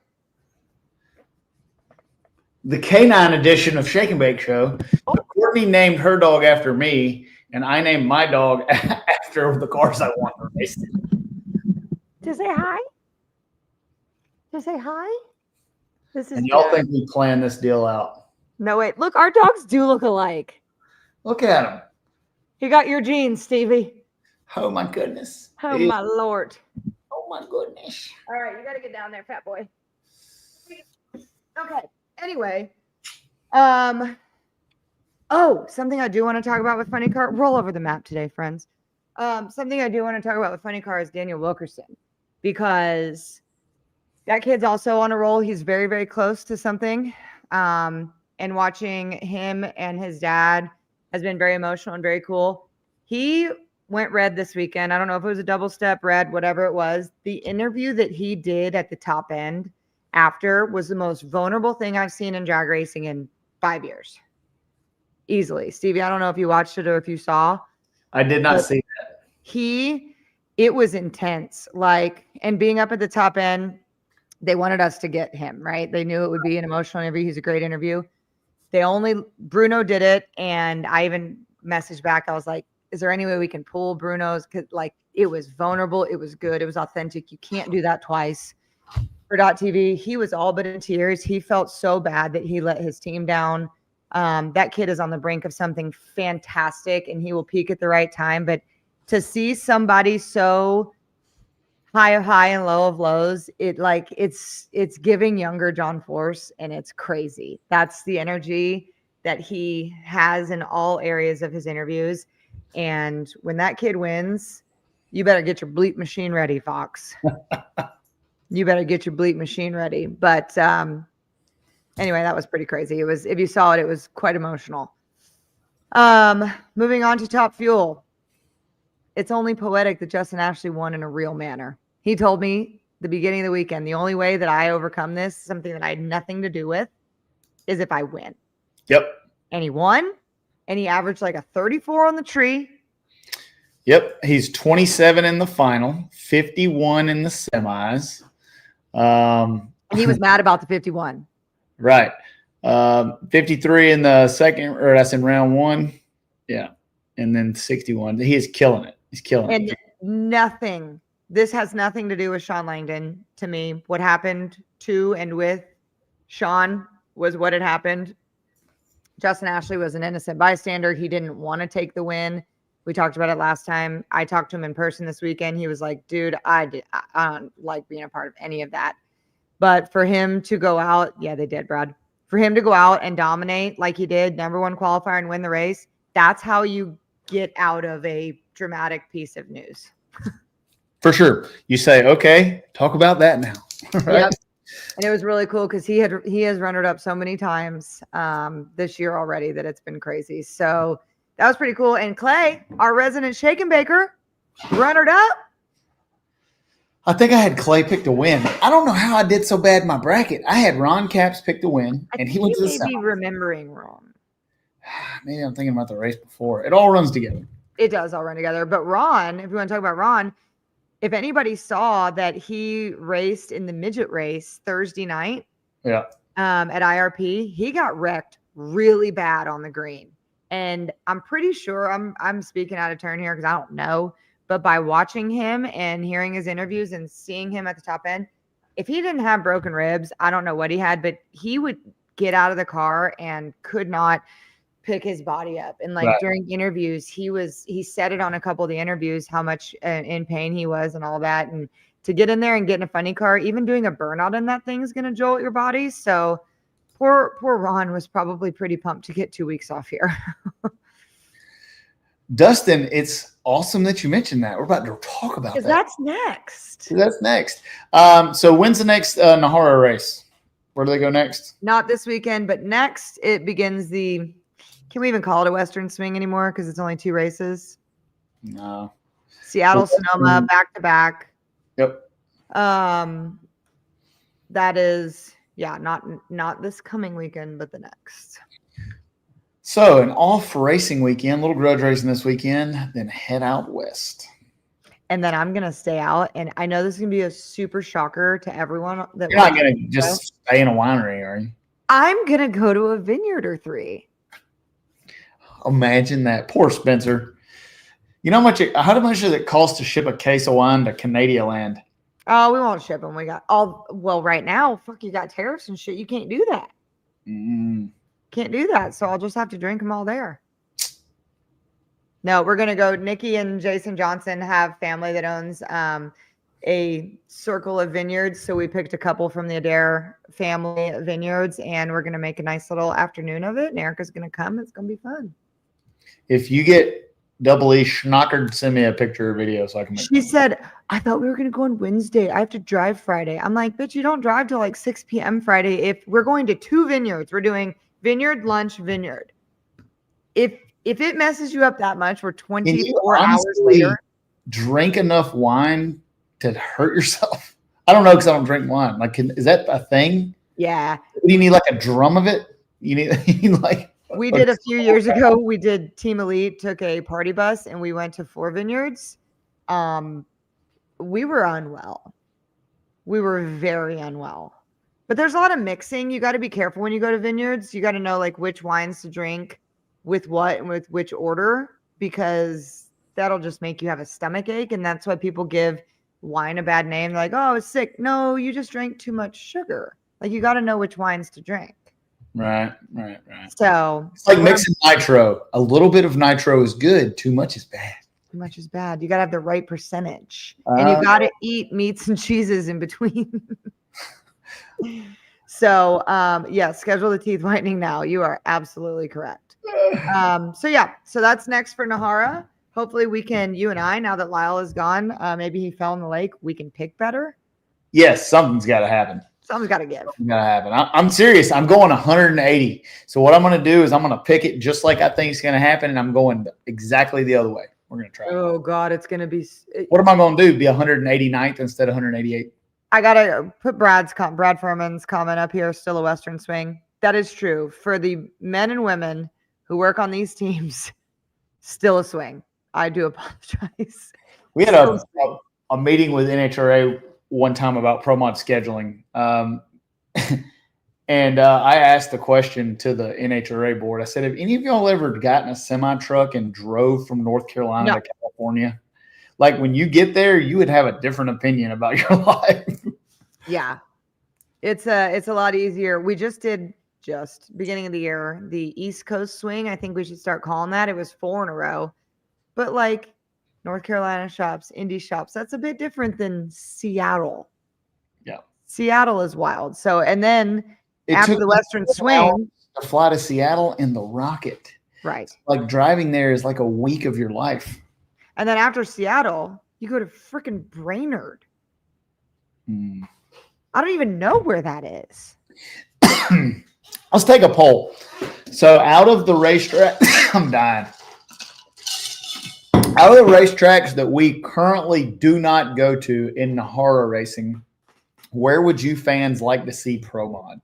The K9 edition of Shake and Bake Show. Oh. Courtney named her dog after me, and I named my dog after the cars I want to race. To say hi? To say hi? This is And y'all good. think we planned this deal out? No, wait. Look, our dogs do look alike. Look at him. You got your genes, Stevie. Oh my goodness. Oh, my Lord. Oh my goodness. All right, you got to get down there, fat boy. Okay. Anyway. Oh, something I do want to talk about with Funny Car. Roll over the map today, friends. Something I do want to talk about with Funny Car is Daniel Wilkerson, because that kid's also on a roll. He's very, very close to something. And watching him and his dad has been very emotional and very cool. He went red this weekend. I don't know if it was a double step red, whatever it was. The interview that he did at the top end after was the most vulnerable thing I've seen in drag racing in 5 years. Easily. Stevie, I don't know if you watched it or if you saw. I did not see that. It was intense. Like, and being up at the top end, they wanted us to get him, right? They knew it would be an emotional interview. He's a great interview. Bruno did it. And I even messaged back. I was like, is there any way we can pull Bruno's? Cause like, it was vulnerable. It was good. It was authentic. You can't do that twice. For .tv, he was all but in tears. He felt so bad that he let his team down. That kid is on the brink of something fantastic, and he will peak at the right time. But to see somebody so high of high and low of lows, it's giving younger John Force, and it's crazy. That's the energy that he has in all areas of his interviews. And when that kid wins, you better get your bleep machine ready, Fox. You better get your bleep machine ready. But anyway, that was pretty crazy. It was, if you saw it, it was quite emotional. Moving on to Top Fuel. It's only poetic that Justin Ashley won in a real manner. He told me the beginning of the weekend, the only way that I overcome this, something that I had nothing to do with, is if I win. Yep. And he won, and he averaged like a 34 on the tree. Yep. He's 27 in the final, 51 in the semis. And he was mad about the 51. Right. 53 in the second, or that's in round one. Yeah. And then 61. He is killing it. He's killing it. And this has nothing to do with Sean Langdon to me. What happened to and with Sean was what had happened. Justin Ashley was an innocent bystander. He didn't want to take the win. We talked about it last time. I talked to him in person this weekend. He was like, dude, I don't like being a part of any of that. But for him to go out, yeah, they did, Brad. For him to go out and dominate like he did, #1 qualifier and win the race, that's how you get out of a dramatic piece of news. For sure. You say, okay, talk about that now. Right? Yep. And it was really cool because he has run it up so many times this year already that it's been crazy. So That was pretty cool. And Clay, our resident shake and baker, runner up. I think I had Clay pick to win. I don't know how I did so bad in my bracket. I had Ron Capps pick to win, and he went to the may be south. remembering wrong. Maybe I'm thinking about the race before. It all runs together. It does all run together. But Ron, if you want to talk about Ron, if anybody saw that he raced in the midget race Thursday night, Yeah. at IRP, he got wrecked really bad on the green. And I'm pretty sure I'm speaking out of turn here because I don't know. But by watching him and hearing his interviews and seeing him at the top end, if he didn't have broken ribs, I don't know what he had, but he would get out of the car and could not pick his body up. And like during interviews, he said it on a couple of the interviews, how much in pain he was and all that. And to get in there and get in a funny car, even doing a burnout in that thing is going to jolt your body. So poor Ron was probably pretty pumped to get 2 weeks off here. Dustin, it's awesome that you mentioned that. We're about to talk about that. Because that's next. That's next. So when's the next NHRA race? Where do they go next? Not this weekend, but next it begins the, can we even call it a Western swing anymore? Because it's only 2 races. No. Seattle, Sonoma, back to back. Yep. That is, not this coming weekend, but the next. So an off racing weekend, little grudge racing this weekend, then head out west. And then I'm going to stay out. And I know this is going to be a super shocker to everyone. That You're not going to just stay in a winery, are you? I'm going to go to a vineyard or 3. Imagine that. Poor Spencer. You know how much does it cost to ship a case of wine to Canada land? Oh, we won't ship them. We got right now, you got tariffs and shit. You can't do that. Can't do that. So I'll just have to drink them all there. No, we're going to go. Nikki and Jason Johnson have family that owns a circle of vineyards. So we picked a couple from the Adair family vineyards, and we're going to make a nice little afternoon of it. And Erica's going to come. It's going to be fun. If you get double E schnockered, send me a picture or video so I can make She said, I thought we were going to go on Wednesday. I have to drive Friday. I'm like, bitch, you don't drive till like 6 p.m. Friday. If we're going to 2 vineyards, we're doing vineyard, lunch, vineyard. If it messes you up that much, we're 24 hours later. Drink enough wine to hurt yourself? I don't know because I don't drink wine. Like, is that a thing? Yeah. Do you need like a drum of it? You need like. We did a few years ago. We did Team Elite, took a party bus, and we went to 4 vineyards. We were unwell. We were very unwell. But there's a lot of mixing. You got to be careful when you go to vineyards. You got to know like which wines to drink with what and with which order, because that'll just make you have a stomach ache. And that's why people give wine a bad name. They're like, oh, it's sick. No, you just drank too much sugar. Like you got to know which wines to drink. Right. So it's like mixing nitro. A little bit of nitro is good. Too much is bad. Too much is bad. You got to have the right percentage. And you got to eat meats and cheeses in between. So, schedule the teeth whitening now. You are absolutely correct. So that's next for NHRA. Hopefully you and I, now that Lyle is gone, maybe he fell in the lake, we can pick better. Yes, something's got to happen. Something's got to give. Something's got to happen. I'm serious. I'm going 180. So what I'm going to do is I'm going to pick it just like I think it's going to happen, and I'm going exactly the other way. We're going to try. Oh, God, it's going to be. What am I going to do? Be 189th instead of 188? I got to put Brad Furman's comment up here, still a Western swing. That is true. For the men and women who work on these teams, still a swing. I do apologize. We had a meeting with NHRA one time about pro mod scheduling. And I asked the question to the NHRA board. I said, have any of y'all ever gotten a semi truck and drove from North Carolina to California? Like when you get there, you would have a different opinion about your life. Yeah. It's a lot easier. We just did beginning of the year, the East Coast swing. I think we should start calling that. It was 4 in a row. But like North Carolina shops, Indy shops, that's a bit different than Seattle. Yeah. Seattle is wild. So, and then after the Western swing, to fly to Seattle in the rocket. Right. Like driving there is like a week of your life. And then after Seattle, you go to freaking Brainerd. I don't even know where that is. Let's take a poll. So out of the racetrack, I'm dying. Out of the racetracks that we currently do not go to in NHRA racing, where would you fans like to see Pro Mod?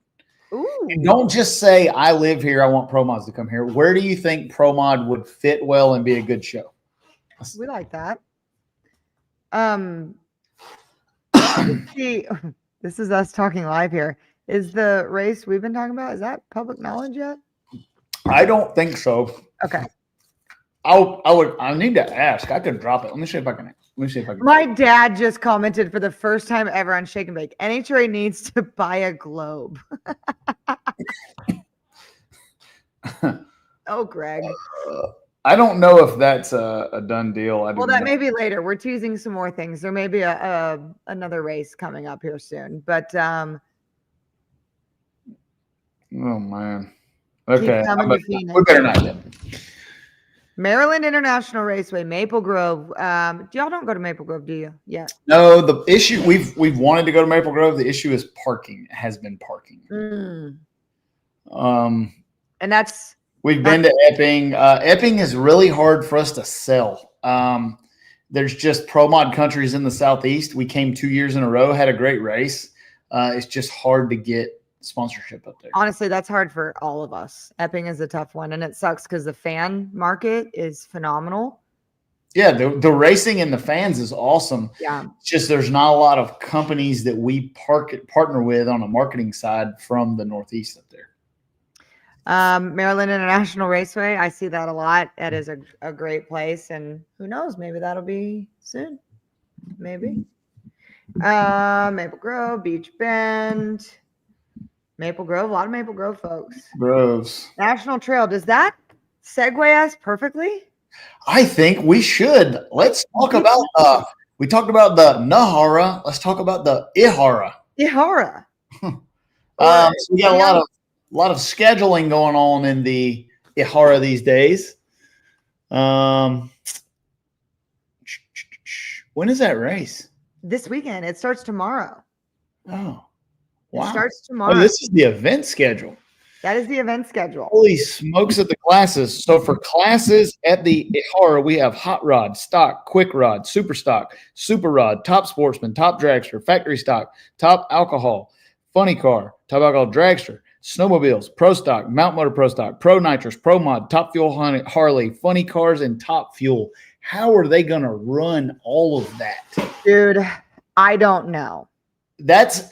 Ooh. And don't just say, I live here, I want Pro Mods to come here. Where do you think Pro Mod would fit well and be a good show? We like that. See, this is us talking live here. Is the race we've been talking about, is that public knowledge yet? I don't think so. Okay. I need to ask. I could drop it. Let me see if I can. My dad just commented for the first time ever on Shake and Bake. NHRA needs to buy a globe. Oh, Greg. I don't know if that's a done deal. Well, that may be later. We're teasing some more things. There may be another race coming up here soon. But oh man. Okay. We better not get. Maryland International Raceway, Maple Grove. Y'all don't go to Maple Grove, do you? Yeah. No, the issue we've wanted to go to Maple Grove. The issue is parking. Has been parking. And that's we've been to Epping. Epping is really hard for us to sell. There's just Pro Mod countries in the Southeast. We came 2 years in a row, had a great race. It's just hard to get sponsorship up there. Honestly, that's hard for all of us. Epping is a tough one, and it sucks because the fan market is phenomenal. Yeah, the racing and the fans is awesome. Yeah. It's just there's not a lot of companies that we partner with on a marketing side from the Northeast up there. Maryland International Raceway, I see that a lot. That is a great place, and who knows, maybe that'll be soon. Maybe. Maple Grove, Beach Bend. Maple Grove, a lot of Maple Grove folks. Groves. National Trail, does that segue us perfectly? I think we should. Let's talk about we talked about the NHRA. Let's talk about the IHRA. IHRA. So we got a lot of scheduling going on in the IHRA these days. When is that race? This weekend. It starts tomorrow. Oh. Wow. It starts tomorrow. Oh, this is the event schedule. That is the event schedule. Holy smokes at the classes. So for classes at the IHRA, we have hot rod, stock, quick rod, super stock, super rod, top sportsman, top dragster, factory stock, top alcohol, funny car, top alcohol dragster, snowmobiles, pro stock, mount motor pro stock, pro nitrous, pro mod, top fuel Harley, funny cars, and top fuel. How are they going to run all of that? Dude, I don't know. That's not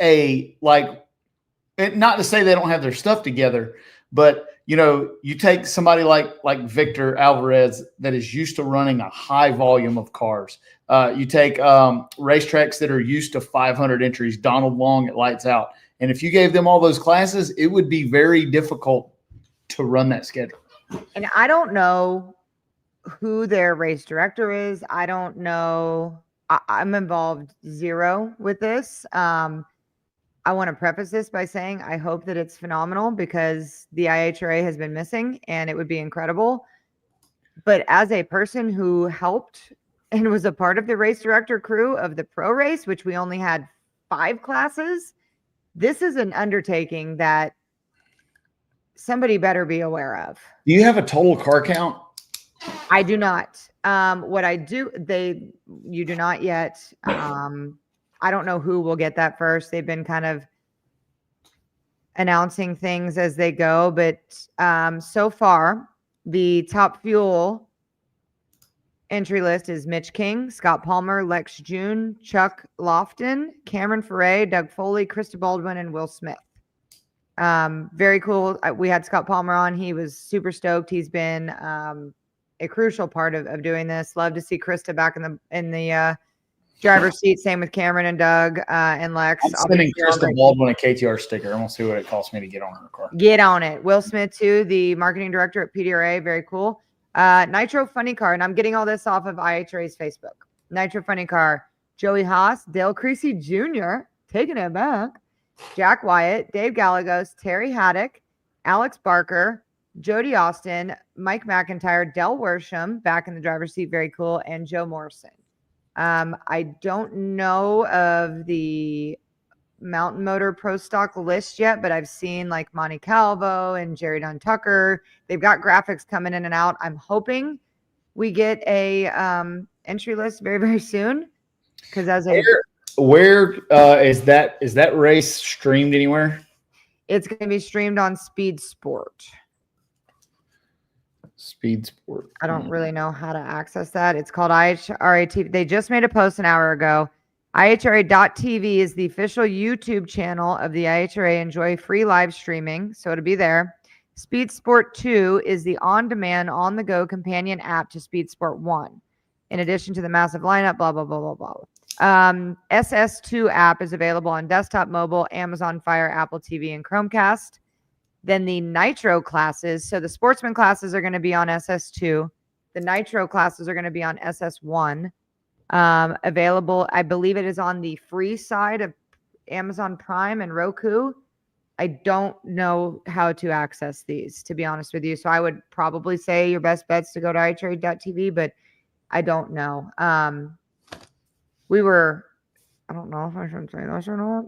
to say they don't have their stuff together, but you take somebody like Victor Alvarez that is used to running a high volume of cars. You take racetracks that are used to 500 entries, Donald Long at Lights Out. And if you gave them all those classes, it would be very difficult to run that schedule. And I don't know who their race director is. I don't know. I'm involved zero with this. I want to preface this by saying I hope that it's phenomenal because the IHRA has been missing and it would be incredible. But as a person who helped and was a part of the race director crew of the pro race, which we only had 5 classes, this is an undertaking that somebody better be aware of. Do you have a total car count? I do not. What I do, you do not yet. I don't know who will get that first. They've been kind of announcing things as they go, but so far the top fuel entry list is Mitch King, Scott Palmer, Lex June, Chuck Lofton, Cameron Ferre, Doug Foley, Krista Baldwin, and Will Smith. Very cool. We had Scott Palmer on. He was super stoked. He's been a crucial part of doing this. Love to see Krista back in the driver's seat. Same with Cameron and Doug and Lex. I'm sending Krista Baldwin a KTR sticker. I'm going to see what it costs me to get on her car. Get on it. Will Smith, too, the marketing director at PDRA. Very cool. Nitro Funny Car, and I'm getting all this off of IHRA's Facebook. Nitro Funny Car, Joey Haas, Dale Creasy Jr., taking it back, Jack Wyatt, Dave Gallegos, Terry Haddock, Alex Barker, Jody Austin, Mike McIntyre, Del Worsham, back in the driver's seat, very cool, and Joe Morrison. I don't know of the Mountain Motor Pro Stock list yet, but I've seen like Monte Calvo and Jerry Dunn Tucker. They've got graphics coming in and out. I'm hoping we get a entry list very, very soon. Because as a Where is that race streamed anywhere? it's going to be streamed on Speed Sport. Speed Sport. I don't really know how to access that. It's called IHRA TV. They just made a post an hour ago. IHRA.TV is the official YouTube channel of the IHRA. Enjoy free live streaming, so it'll be there. Speed Sport 2 is the on-demand, on-the-go companion app to Speed Sport 1. In addition to the massive lineup, blah, blah, blah, blah, blah. SS2 app is available on desktop, mobile, Amazon Fire, Apple TV, and Chromecast. Then the Nitro classes. So the sportsman classes are going to be on SS2. The Nitro classes are going to be on SS1. Available, I believe it is on the free side of Amazon Prime and Roku. I don't know how to access these, to be honest with you. So I would probably say your best bet's to go to IHRA.TV, but I don't know. I don't know if I should say this or not.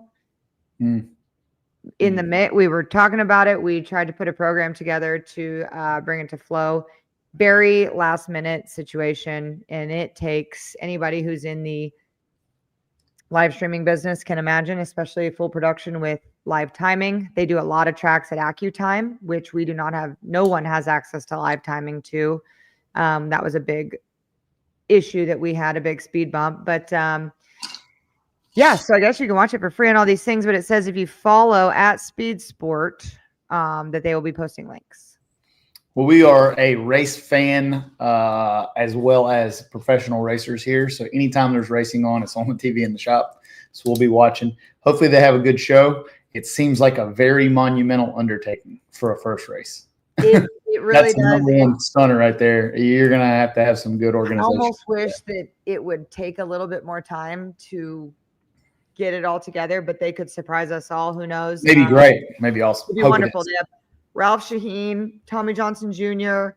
In the mid, we were talking about it. We tried to put a program together to bring it to flow. Very last minute situation, and it takes anybody who's in the live streaming business can imagine, especially full production with live timing. They do a lot of tracks at AccuTime, which we do not have. No one has access to live timing to. That was a big issue that we had, a big speed bump. But yeah, so I guess you can watch it for free and all these things. But it says if you follow at Speed Sport, that they will be posting links. Well, we are a race fan as well as professional racers here. So anytime there's racing on, it's on the TV in the shop. So we'll be watching. Hopefully they have a good show. It seems like a very monumental undertaking for a first race. It really That's the does. number one stunner right there. You're going to have some good I organization. almost wish that it would take a little bit more time to get it all together, but they could surprise us all. Who knows? Maybe great. Maybe awesome. It'd be wonderful. They have Ralph Shaheen, Tommy Johnson Jr.,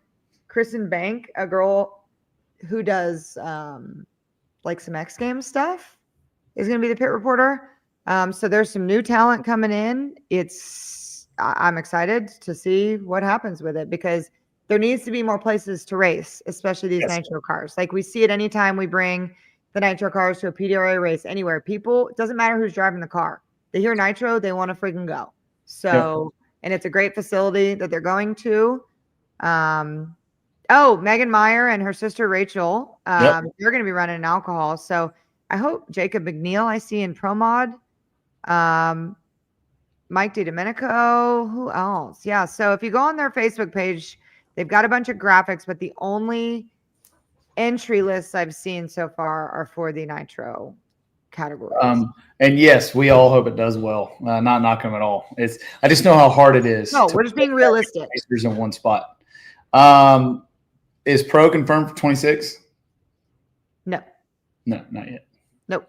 Kristen Bank, a girl who does like some X Games stuff, is going to be the pit reporter. So there's some new talent coming in. I'm excited to see what happens with it because there needs to be more places to race, especially these nitro cars. Like we see it anytime we bring the nitro cars to a PDRA race anywhere. People, it doesn't matter who's driving the car. They hear nitro, they want to freaking go. So, and it's a great facility that they're going to. Megan Meyer and her sister Rachel, they're going to be running an alcohol. So I hope Jacob McNeil I see in Pro Mod. Mike DiDomenico, who else? Yeah. So if you go on their Facebook page, they've got a bunch of graphics, but the only entry lists I've seen so far are for the nitro categories. And yes, we all hope it does well. Not knocking them at all. I just know how hard it is. No, we're just being realistic. Racers in one spot. Is Pro confirmed for 26? No, not yet. Nope.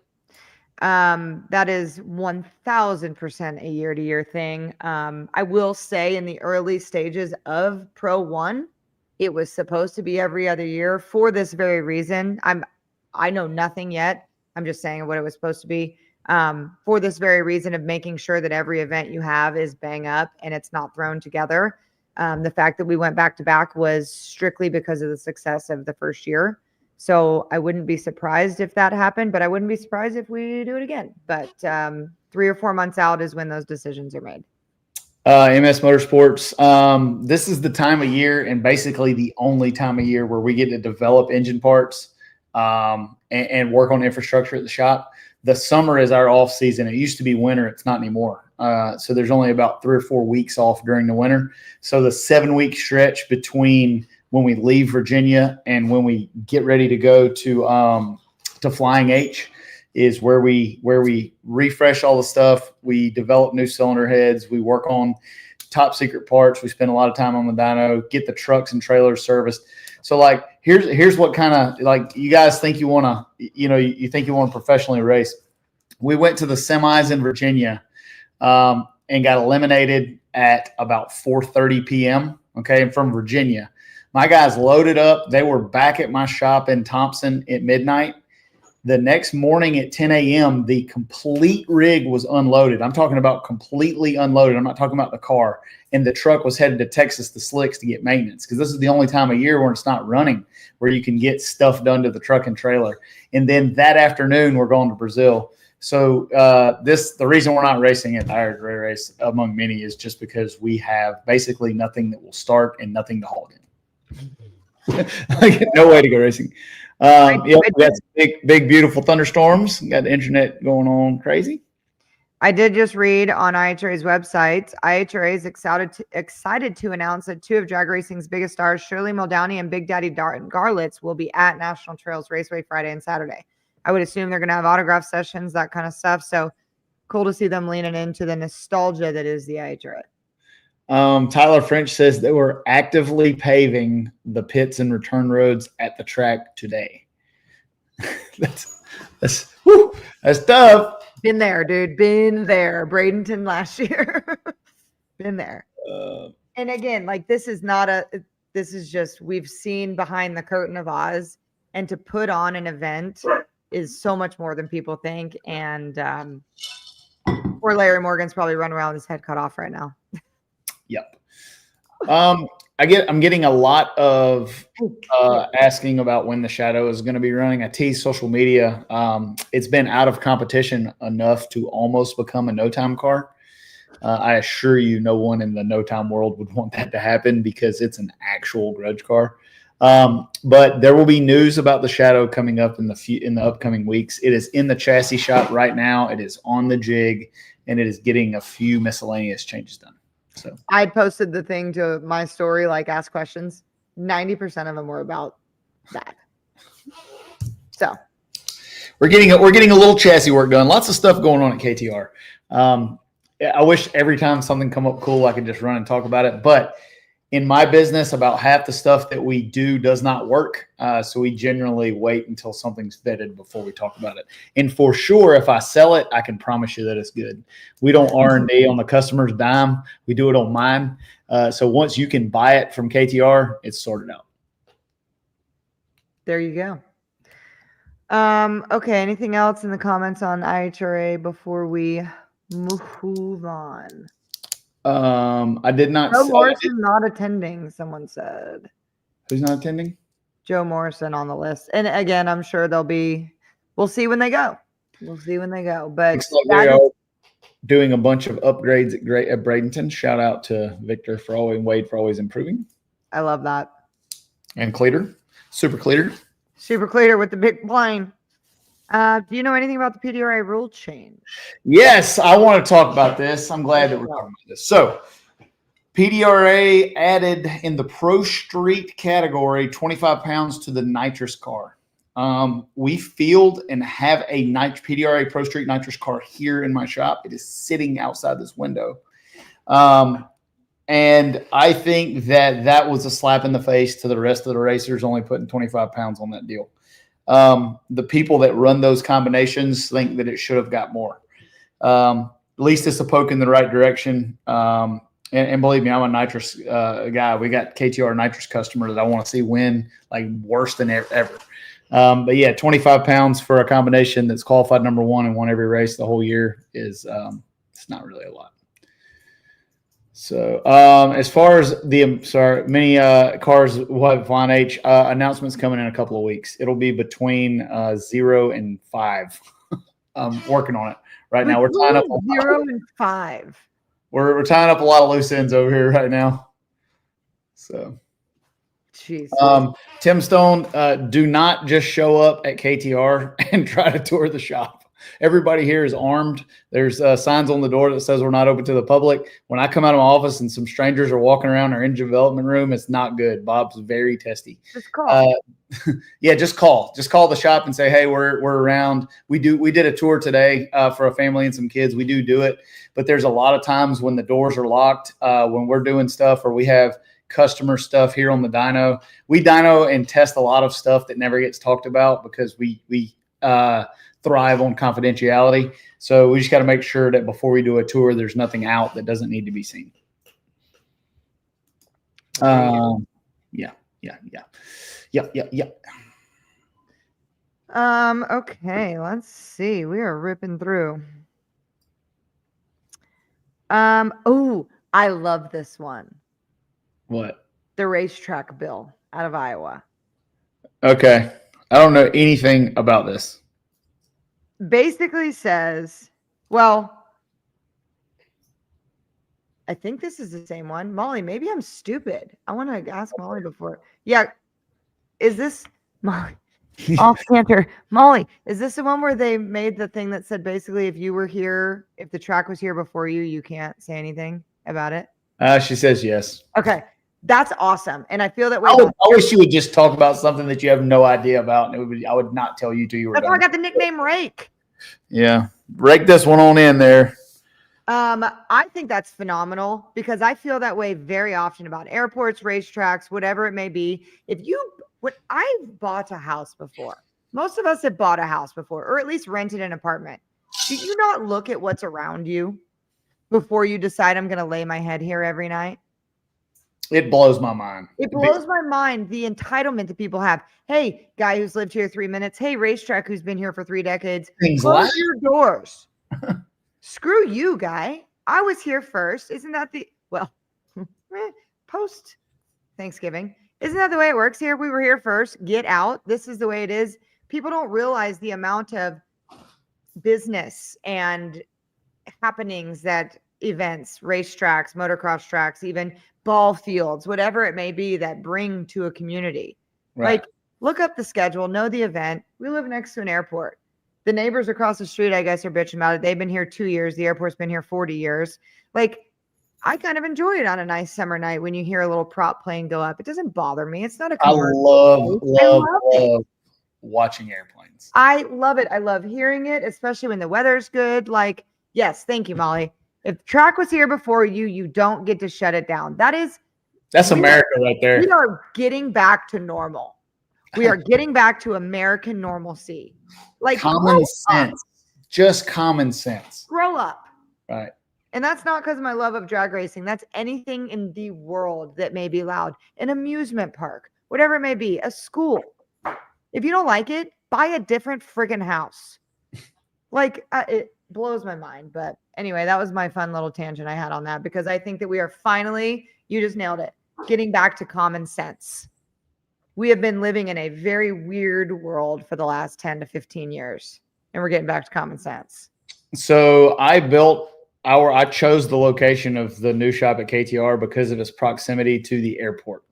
That is 1,000% a year-to-year thing. I will say in the early stages of Pro 1, it was supposed to be every other year for this very reason. I know nothing yet. I'm just saying what it was supposed to be for this very reason of making sure that every event you have is bang up and it's not thrown together. The fact that we went back to back was strictly because of the success of the first year. So I wouldn't be surprised if that happened, but I wouldn't be surprised if we do it again. But 3 or 4 months out is when those decisions are made. MS Motorsports. This is the time of year and basically the only time of year where we get to develop engine parts and work on infrastructure at the shop. The summer is our off season. It used to be winter. It's not anymore. So there's only about 3 or 4 weeks off during the winter. So the 7-week stretch between when we leave Virginia and when we get ready to go to Flying H is where we refresh all the stuff. We develop new cylinder heads. We work on top secret parts. We spend a lot of time on the dyno, get the trucks and trailers serviced. So like, here's what kind of like you guys think you want to, you think you want to professionally race. We went to the semis in Virginia and got eliminated at about 4:30 p.m. Okay. From Virginia, my guys loaded up. They were back at my shop in Thompson at midnight. The next morning at 10 a.m., the complete rig was unloaded. I'm talking about completely unloaded. I'm not talking about the car. And the truck was headed to Texas, the Slicks, to get maintenance, because this is the only time of year where it's not running, where you can get stuff done to the truck and trailer. And then that afternoon, we're going to Brazil. So the reason we're not racing at the IHRA race, among many, is just because we have basically nothing that will start and nothing to haul in. No way to go racing. Yeah, we got big, beautiful thunderstorms. We got the internet going on crazy. I did just read on IHRA's website. IHRA is excited to announce that two of drag racing's biggest stars, Shirley Muldowney and Big Daddy Garlitz, will be at National Trails Raceway Friday and Saturday. I would assume they're going to have autograph sessions, that kind of stuff. So cool to see them leaning into the nostalgia that is the IHRA. Tyler French says they were actively paving the pits and return roads at the track today. that's tough. Been there, dude. Been there. Bradenton last year. Been there. And again, like this is just, we've seen behind the curtain of Oz, and to put on an event is so much more than people think. And poor Larry Morgan's probably running around with his head cut off right now. Yep. I'm getting a lot of asking about when the Shadow is going to be running. I tease social media. It's been out of competition enough to almost become a no-time car. I assure you, no one in the no-time world would want that to happen because it's an actual grudge car. But there will be news about the Shadow coming up in the upcoming weeks. It is in the chassis shop right now. It is on the jig, and it is getting a few miscellaneous changes done. So I posted the thing to my story, like ask questions. 90% of them were about that. So we're getting a little chassis work done. Lots of stuff going on at KTR. I wish every time something come up cool, I could just run and talk about it. But in my business, about half the stuff that we do does not work. So we generally wait until something's vetted before we talk about it. And for sure, if I sell it, I can promise you that it's good. We don't R&D on the customer's dime. We do it on mine. So once you can buy it from KTR, it's sorted out. There you go. Okay. Anything else in the comments on IHRA before we move on? I did not. Joe Morrison not attending, someone said. Who's not attending? Joe Morrison on the list. And again, I'm sure we'll see when they go. But looks like they are doing a bunch of upgrades at Bradenton. Shout out to Victor for always, and Wade for always improving. I love that. And Cleater, Super Cleater with the big plane. Do you know anything about the PDRA rule change? Yes, I want to talk about this. I'm glad that we're talking about this. So, PDRA added in the Pro Street category 25 pounds to the nitrous car. We field and have a PDRA Pro Street nitrous car here in my shop. It is sitting outside this window. And I think that was a slap in the face to the rest of the racers only putting 25 pounds on that deal. The people that run those combinations think that it should have got more. At least it's a poke in the right direction. And believe me, I'm a nitrous guy. We got KTR nitrous customers that I want to see win like worse than ever. But yeah, 25 pounds for a combination that's qualified number one and won every race the whole year is it's not really a lot. So as far as many cars will have Flying H announcements coming in a couple of weeks. It'll be between 0 and 5. I'm working on it right now. We're tying up 0 and 5. We're tying up a lot of loose ends over here right now. So, jeez. Tim Stone, do not just show up at KTR and try to tour the shop. Everybody here is armed. There's signs on the door that says we're not open to the public. When I come out of my office and some strangers are walking around our engine development room, it's not good. Bob's very testy. Just call. Yeah, just call. Just call the shop and say, hey, we're around. We did a tour today for a family and some kids. We do it. But there's a lot of times when the doors are locked, when we're doing stuff or we have customer stuff here on the dyno. We dyno and test a lot of stuff that never gets talked about because we thrive on confidentiality. So we just got to make sure that before we do a tour, there's nothing out that doesn't need to be seen. Yeah. Okay, let's see. We are ripping through. Oh, I love this one. What? The racetrack bill out of Iowa. Okay. I don't know anything about this. Basically says, well, I think this is the same one. Molly, maybe I'm stupid. I want to ask Molly before. Yeah. Is this Molly? Off canter. Molly, is this the one where they made the thing that said basically if you were here, if the track was here before you, you can't say anything about it? She says yes. Okay. That's awesome. And I feel that way. I wish you would just talk about something that you have no idea about, and I would not tell you till you were That's done. why I got the nickname Rake. Yeah. Rake this one on in there. I think that's phenomenal because I feel that way very often about airports, racetracks, whatever it may be. I've bought a house before. Most of us have bought a house before, or at least rented an apartment. Do you not look at what's around you before you decide I'm going to lay my head here every night? It blows my mind. It blows my mind, the entitlement that people have. Hey, guy who's lived here 3 minutes. Hey, racetrack who's been here for 3 decades. Close your doors. Screw you, guy. I was here first. Isn't that post Thanksgiving? Isn't that the way it works here? We were here first. Get out. This is the way it is. People don't realize the amount of business and happenings that events, racetracks, motocross tracks, even ball fields, whatever it may be, that bring to a community. Right. Like, look up the schedule, know the event. We live next to an airport. The neighbors across the street, I guess, are bitching about it. They've been here 2 years. The airport's been here 40 years. Like, I kind of enjoy it on a nice summer night when you hear a little prop plane go up. It doesn't bother me. It's not a commercial. I love watching airplanes. I love it. I love hearing it, especially when the weather's good. Like, yes, thank you, Molly. If the track was here before you, you don't get to shut it down. That's America right there. We are getting back to normal. We are getting back to American normalcy. Like common sense. Just common sense. Grow up. Right. And that's not because of my love of drag racing. That's anything in the world that may be loud. An amusement park, whatever it may be, a school. If you don't like it, buy a different friggin' house. Like, it blows my mind. But anyway, that was my fun little tangent I had on that because I think that we are finally, you just nailed it, getting back to common sense. We have been living in a very weird world for the last 10 to 15 years, and we're getting back to common sense. So I chose the location of the new shop at KTR because of its proximity to the airport.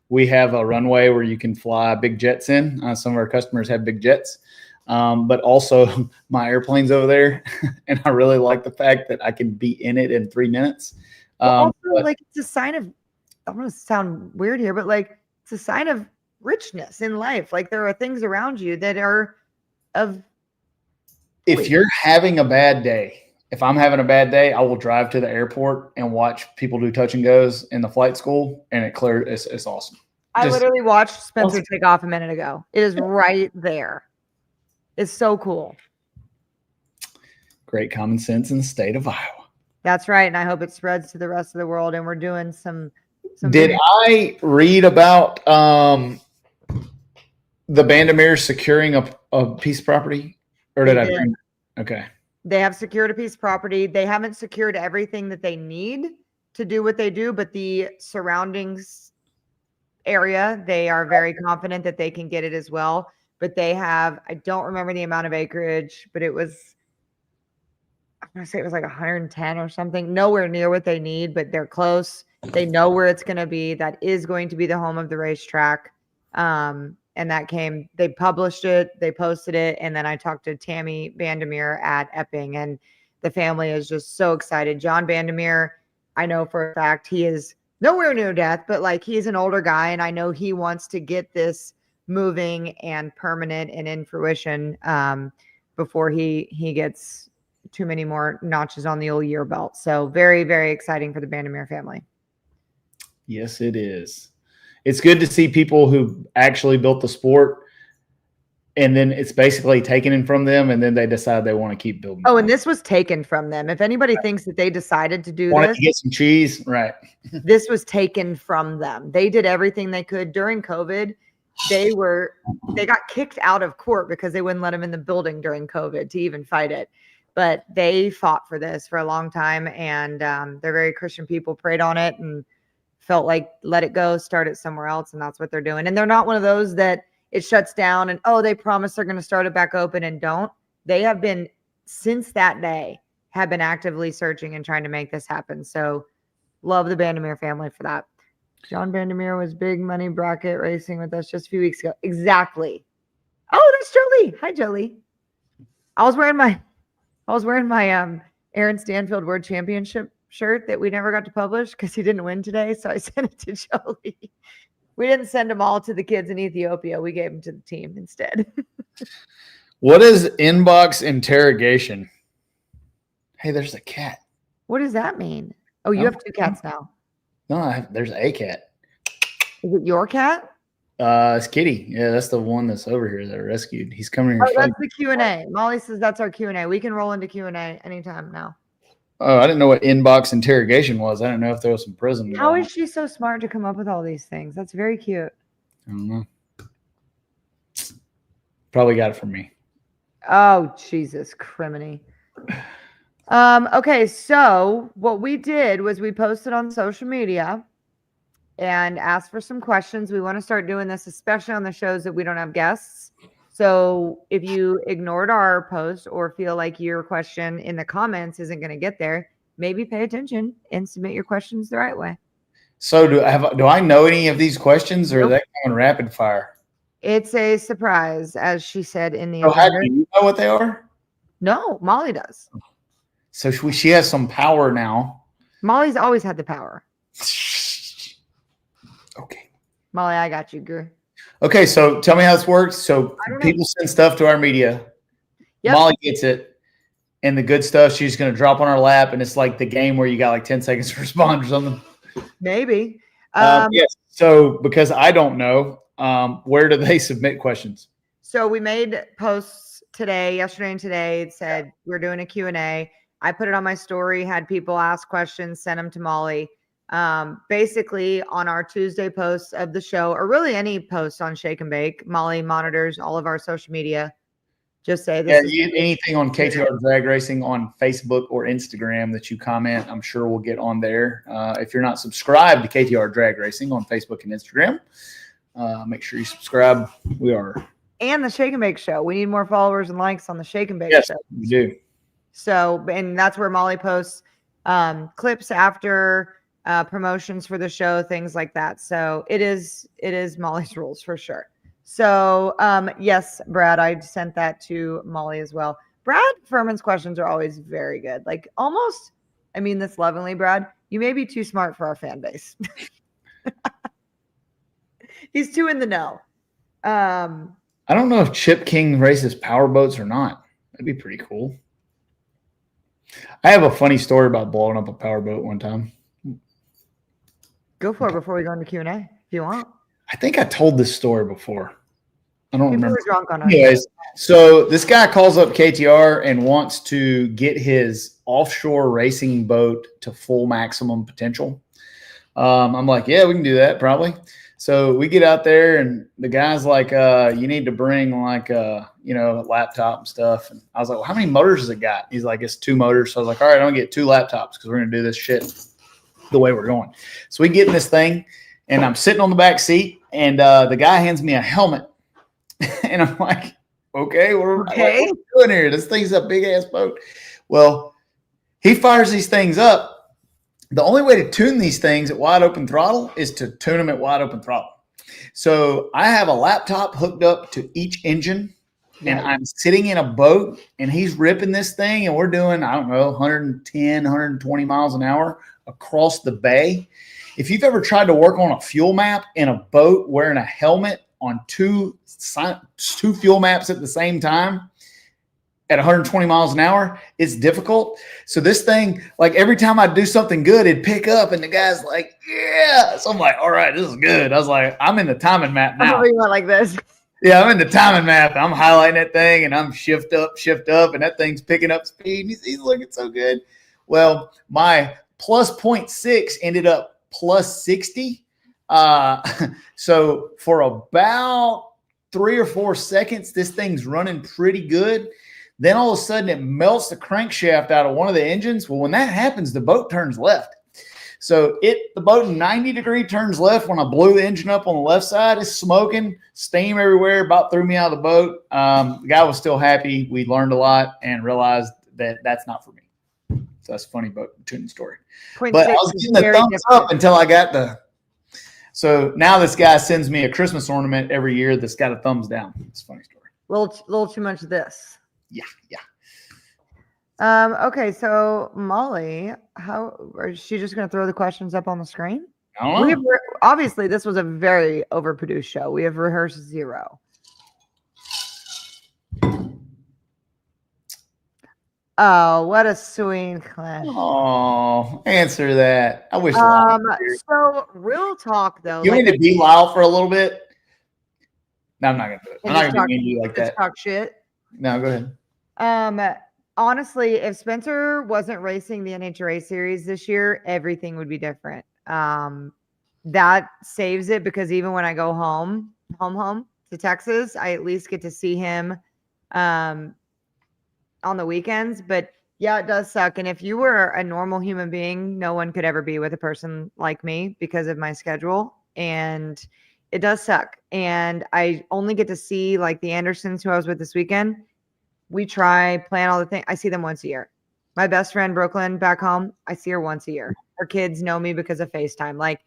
We have a runway where you can fly big jets in. Some of our customers have big jets, but also my airplane's over there. And I really like the fact that I can be in it in 3 minutes. It's a sign of, I'm going to sound weird here, but like, it's a sign of richness in life. Like there are things around you that are of. If you're having a bad day, if I'm having a bad day, I will drive to the airport and watch people do touch and goes in the flight school, and it's awesome. I literally watched Spencer take off a minute ago. It is right there. It's so cool. Great common sense in the state of Iowa. That's right, and I hope it spreads to the rest of the world. And we're doing some. Did I read about the Bandamere securing a piece of property, or did I? Okay. They have secured a piece of property. They haven't secured everything that they need to do what they do, but the surroundings area, they are very confident that they can get it as well. But they have, I don't remember the amount of acreage, but it was, I'm going to say it was like 110 or something. Nowhere near what they need, but they're close. They know where it's going to be. That is going to be the home of the racetrack. And that they published it, they posted it. And then I talked to Tammy Bandamere at Epping, and the family is just so excited. John Bandamere, I know for a fact he is nowhere near death, but like he's an older guy. And I know he wants to get this moving and permanent and in fruition before he gets too many more notches on the old year belt. So very, very exciting for the Bandamere family. Yes, it is. It's good to see people who actually built the sport, and then it's basically taken from them, and then they decide they want to keep building. Oh, and this was taken from them. If anybody thinks that they decided to do wanted to get some cheese, right? This was taken from them. They did everything they could during COVID. they got kicked out of court because they wouldn't let them in the building during COVID to even fight it. But they fought for this for a long time, and they're very Christian people, prayed on it and felt like let it go, start it somewhere else, and that's what they're doing. And they're not one of those that it shuts down and, oh, they promise they're going to start it back open and don't. They have been, since that day, have been actively searching and trying to make this happen. So love the Vandermeer family for that. John Vandermeer was big money bracket racing with us just a few weeks ago. Exactly. Oh, that's Jolie. Hi, Jolie. I was wearing my Aaron Stanfield World Championship shirt that we never got to publish because he didn't win today. So I sent it to Jolie. We didn't send them all to the kids in Ethiopia. We gave them to the team instead. What is inbox interrogation? Hey, there's a cat. What does that mean? Oh, you have 2 cats now. No, there's a cat. Is it your cat? It's Kitty. Yeah, that's the one that's over here that I rescued. He's coming here. Oh, that's the Q&A. Molly says that's our Q&A. We can roll into Q&A anytime now. Oh, I didn't know what inbox interrogation was. I didn't know if there was some prison. How is she so smart to come up with all these things? That's very cute. I don't know. Probably got it from me. Oh, Jesus, criminy. Okay, so what we did was we posted on social media and asked for some questions. We want to start doing this, especially on the shows that we don't have guests. So if you ignored our post or feel like your question in the comments isn't going to get there, maybe pay attention and submit your questions the right way. So do I know any of these questions, or are they coming rapid fire? It's a surprise, as she said in the Oh, how agenda. do you know what they are? No, Molly does. So she has some power now. Molly's always had the power. Okay. Molly, I got you, girl. Okay, so tell me how this works. So I don't know. people send stuff to our media. Yep. Molly gets it, and the good stuff she's going to drop on her lap, and it's like the game where you got like 10 seconds to respond or something. Maybe. Yes. So because I don't know, where do they submit questions? So we made posts today, yesterday and today. It said we're doing a Q&A. I put it on my story, had people ask questions, sent them to Molly. Basically on our Tuesday posts of the show, or really any post on Shake and Bake, Molly monitors all of our social media. Just say this. Anything on KTR Drag Racing on Facebook or Instagram that you comment, I'm sure we'll get on there. If you're not subscribed to KTR Drag Racing on Facebook and Instagram, make sure you subscribe. We are. And the Shake and Bake show. We need more followers and likes on the Shake and Bake yes, show. We do. So, and that's where Molly posts clips after promotions for the show, things like that. So it is Molly's rules for sure. So yes, Brad, I sent that to Molly as well. Brad Furman's questions are always very good. Like almost, I mean this lovingly, Brad, you may be too smart for our fan base. He's too in the know. I don't know if Chip King races power boats or not. That'd be pretty cool. I have a funny story about blowing up a power boat one time. Go for it before we go into Q&A if you want. I think I told this story before. I don't remember. Were drunk on us. Anyways, so this guy calls up KTR and wants to get his offshore racing boat to full maximum potential. I'm like, yeah, we can do that probably. So we get out there and the guy's like, you need to bring like, a laptop and stuff. And I was like, well, how many motors has it got? He's like, it's 2 motors. So I was like, all right, I'm gonna get 2 laptops because we're going to do this shit the way we're going. So we get in this thing and I'm sitting on the back seat and the guy hands me a helmet. And I'm like, okay, what are we doing here? This thing's a big ass boat. Well, he fires these things up. The only way to tune these things at wide open throttle is to tune them at wide open throttle. So I have a laptop hooked up to each engine and I'm sitting in a boat and he's ripping this thing and we're doing, I don't know, 110, 120 miles an hour across the bay. If you've ever tried to work on a fuel map in a boat wearing a helmet on two fuel maps at the same time at 120 miles an hour, it's difficult. So this thing, like every time I do something good, it'd pick up and the guy's like, yeah. So I'm like, all right, this is good. I was like, I'm in the timing map now. You went like this. Yeah, I'm in the timing map. I'm highlighting that thing and I'm shift up, and that thing's picking up speed. He's looking so good. Well, my plus 0.6 ended up plus 60. So for about 3 or 4 seconds, this thing's running pretty good. Then all of a sudden it melts the crankshaft out of one of the engines. Well, when that happens, the boat turns left. So the boat 90-degree turns left when I blew the engine up on the left side. It's smoking, steam everywhere, about threw me out of the boat. The guy was still happy. We learned a lot and realized that that's not for me. So that's a funny boat tuning story. But I was getting the thumbs up until I got so now this guy sends me a Christmas ornament every year that's got a thumbs down. It's a funny story. Little too much of this. Yeah. Okay, so Molly, how is she just going to throw the questions up on the screen? I don't know. Obviously, this was a very overproduced show. We have rehearsed 0. Oh, what a sweet question. Oh, answer that. I wish. So real talk though. You want me to be Lyle for a little bit? No, I'm not gonna do it. I'm not gonna be mean to you like that. Talk shit. No, go ahead. Honestly, if Spencer wasn't racing the NHRA series this year, everything would be different. That saves it because even when I go home to Texas, I at least get to see him on the weekends. But yeah, it does suck. And if you were a normal human being, no one could ever be with a person like me because of my schedule. And it does suck. And I only get to see like the Andersons who I was with this weekend. We plan all the things. I see them once a year. My best friend, Brooklyn, back home, I see her once a year. Her kids know me because of FaceTime. Like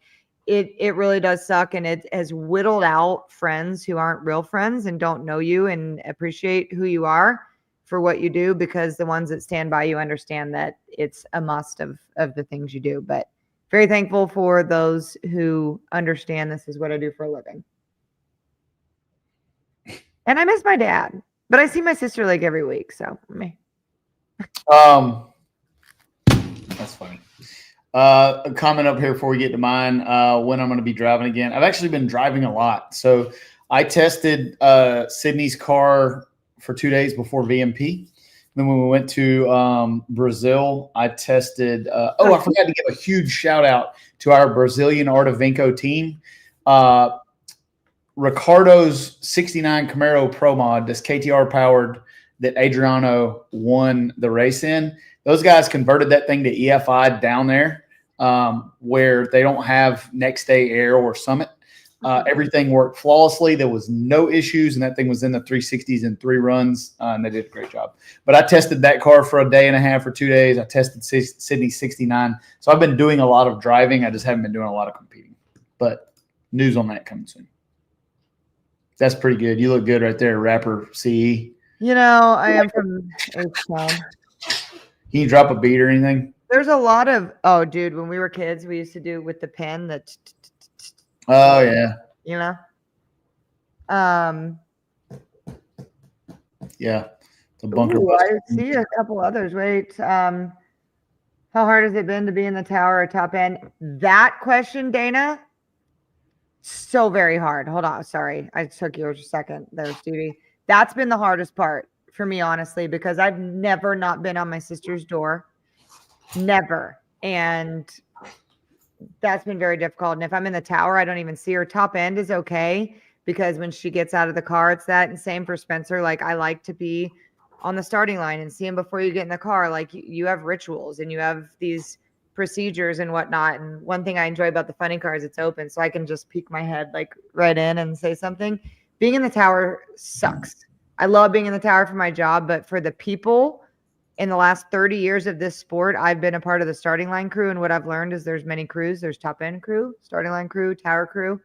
it really does suck. And it has whittled out friends who aren't real friends and don't know you and appreciate who you are for what you do, because the ones that stand by you understand that it's a must of the things you do. But very thankful for those who understand this is what I do for a living. And I miss my dad, but I see my sister like every week. So me. That's funny. A comment up here before we get to mine, when I'm going to be driving again. I've actually been driving a lot. So I tested Sydney's car for 2 days before VMP. Then when we went to Brazil, I tested. I forgot to give a huge shout out to our Brazilian Artavinco team. Ricardo's 69 Camaro Pro Mod, this KTR powered that Adriano won the race in. Those guys converted that thing to EFI down there, where they don't have next day air or summit. Everything worked flawlessly. There was no issues, and that thing was in the 360s in 3 runs, and they did a great job. But I tested that car for a day and a half or 2 days. I tested Sydney 69. So I've been doing a lot of driving. I just haven't been doing a lot of competing. But news on that coming soon. That's pretty good. You look good right there, rapper CE. You know, I am from H-Town. Can you drop a beat or anything? There's a lot of, dude, when we were kids, we used to do with the pen that. Oh, yeah. You know? Yeah. The bunker. I see a couple others. Wait. How hard has it been to be in the tower or top end? That question, Dana, so very hard. Hold on. Sorry. I took yours a second there, Stevie. That's been the hardest part for me, honestly, because I've never not been on my sister's door. Never. And that's been very difficult. And if I'm in the tower, I don't even see her. Top end is okay because when she gets out of the car, it's that. And same for Spencer. Like, I like to be on the starting line and see him before you get in the car. Like, you have rituals and you have these procedures and whatnot. And one thing I enjoy about the funny car is it's open, so I can just peek my head like right in and say something. Being in the tower sucks. I love being in the tower for my job, but for the people in the last 30 years of this sport, I've been a part of the starting line crew. And what I've learned is there's many crews. There's top end crew, starting line crew, tower crew.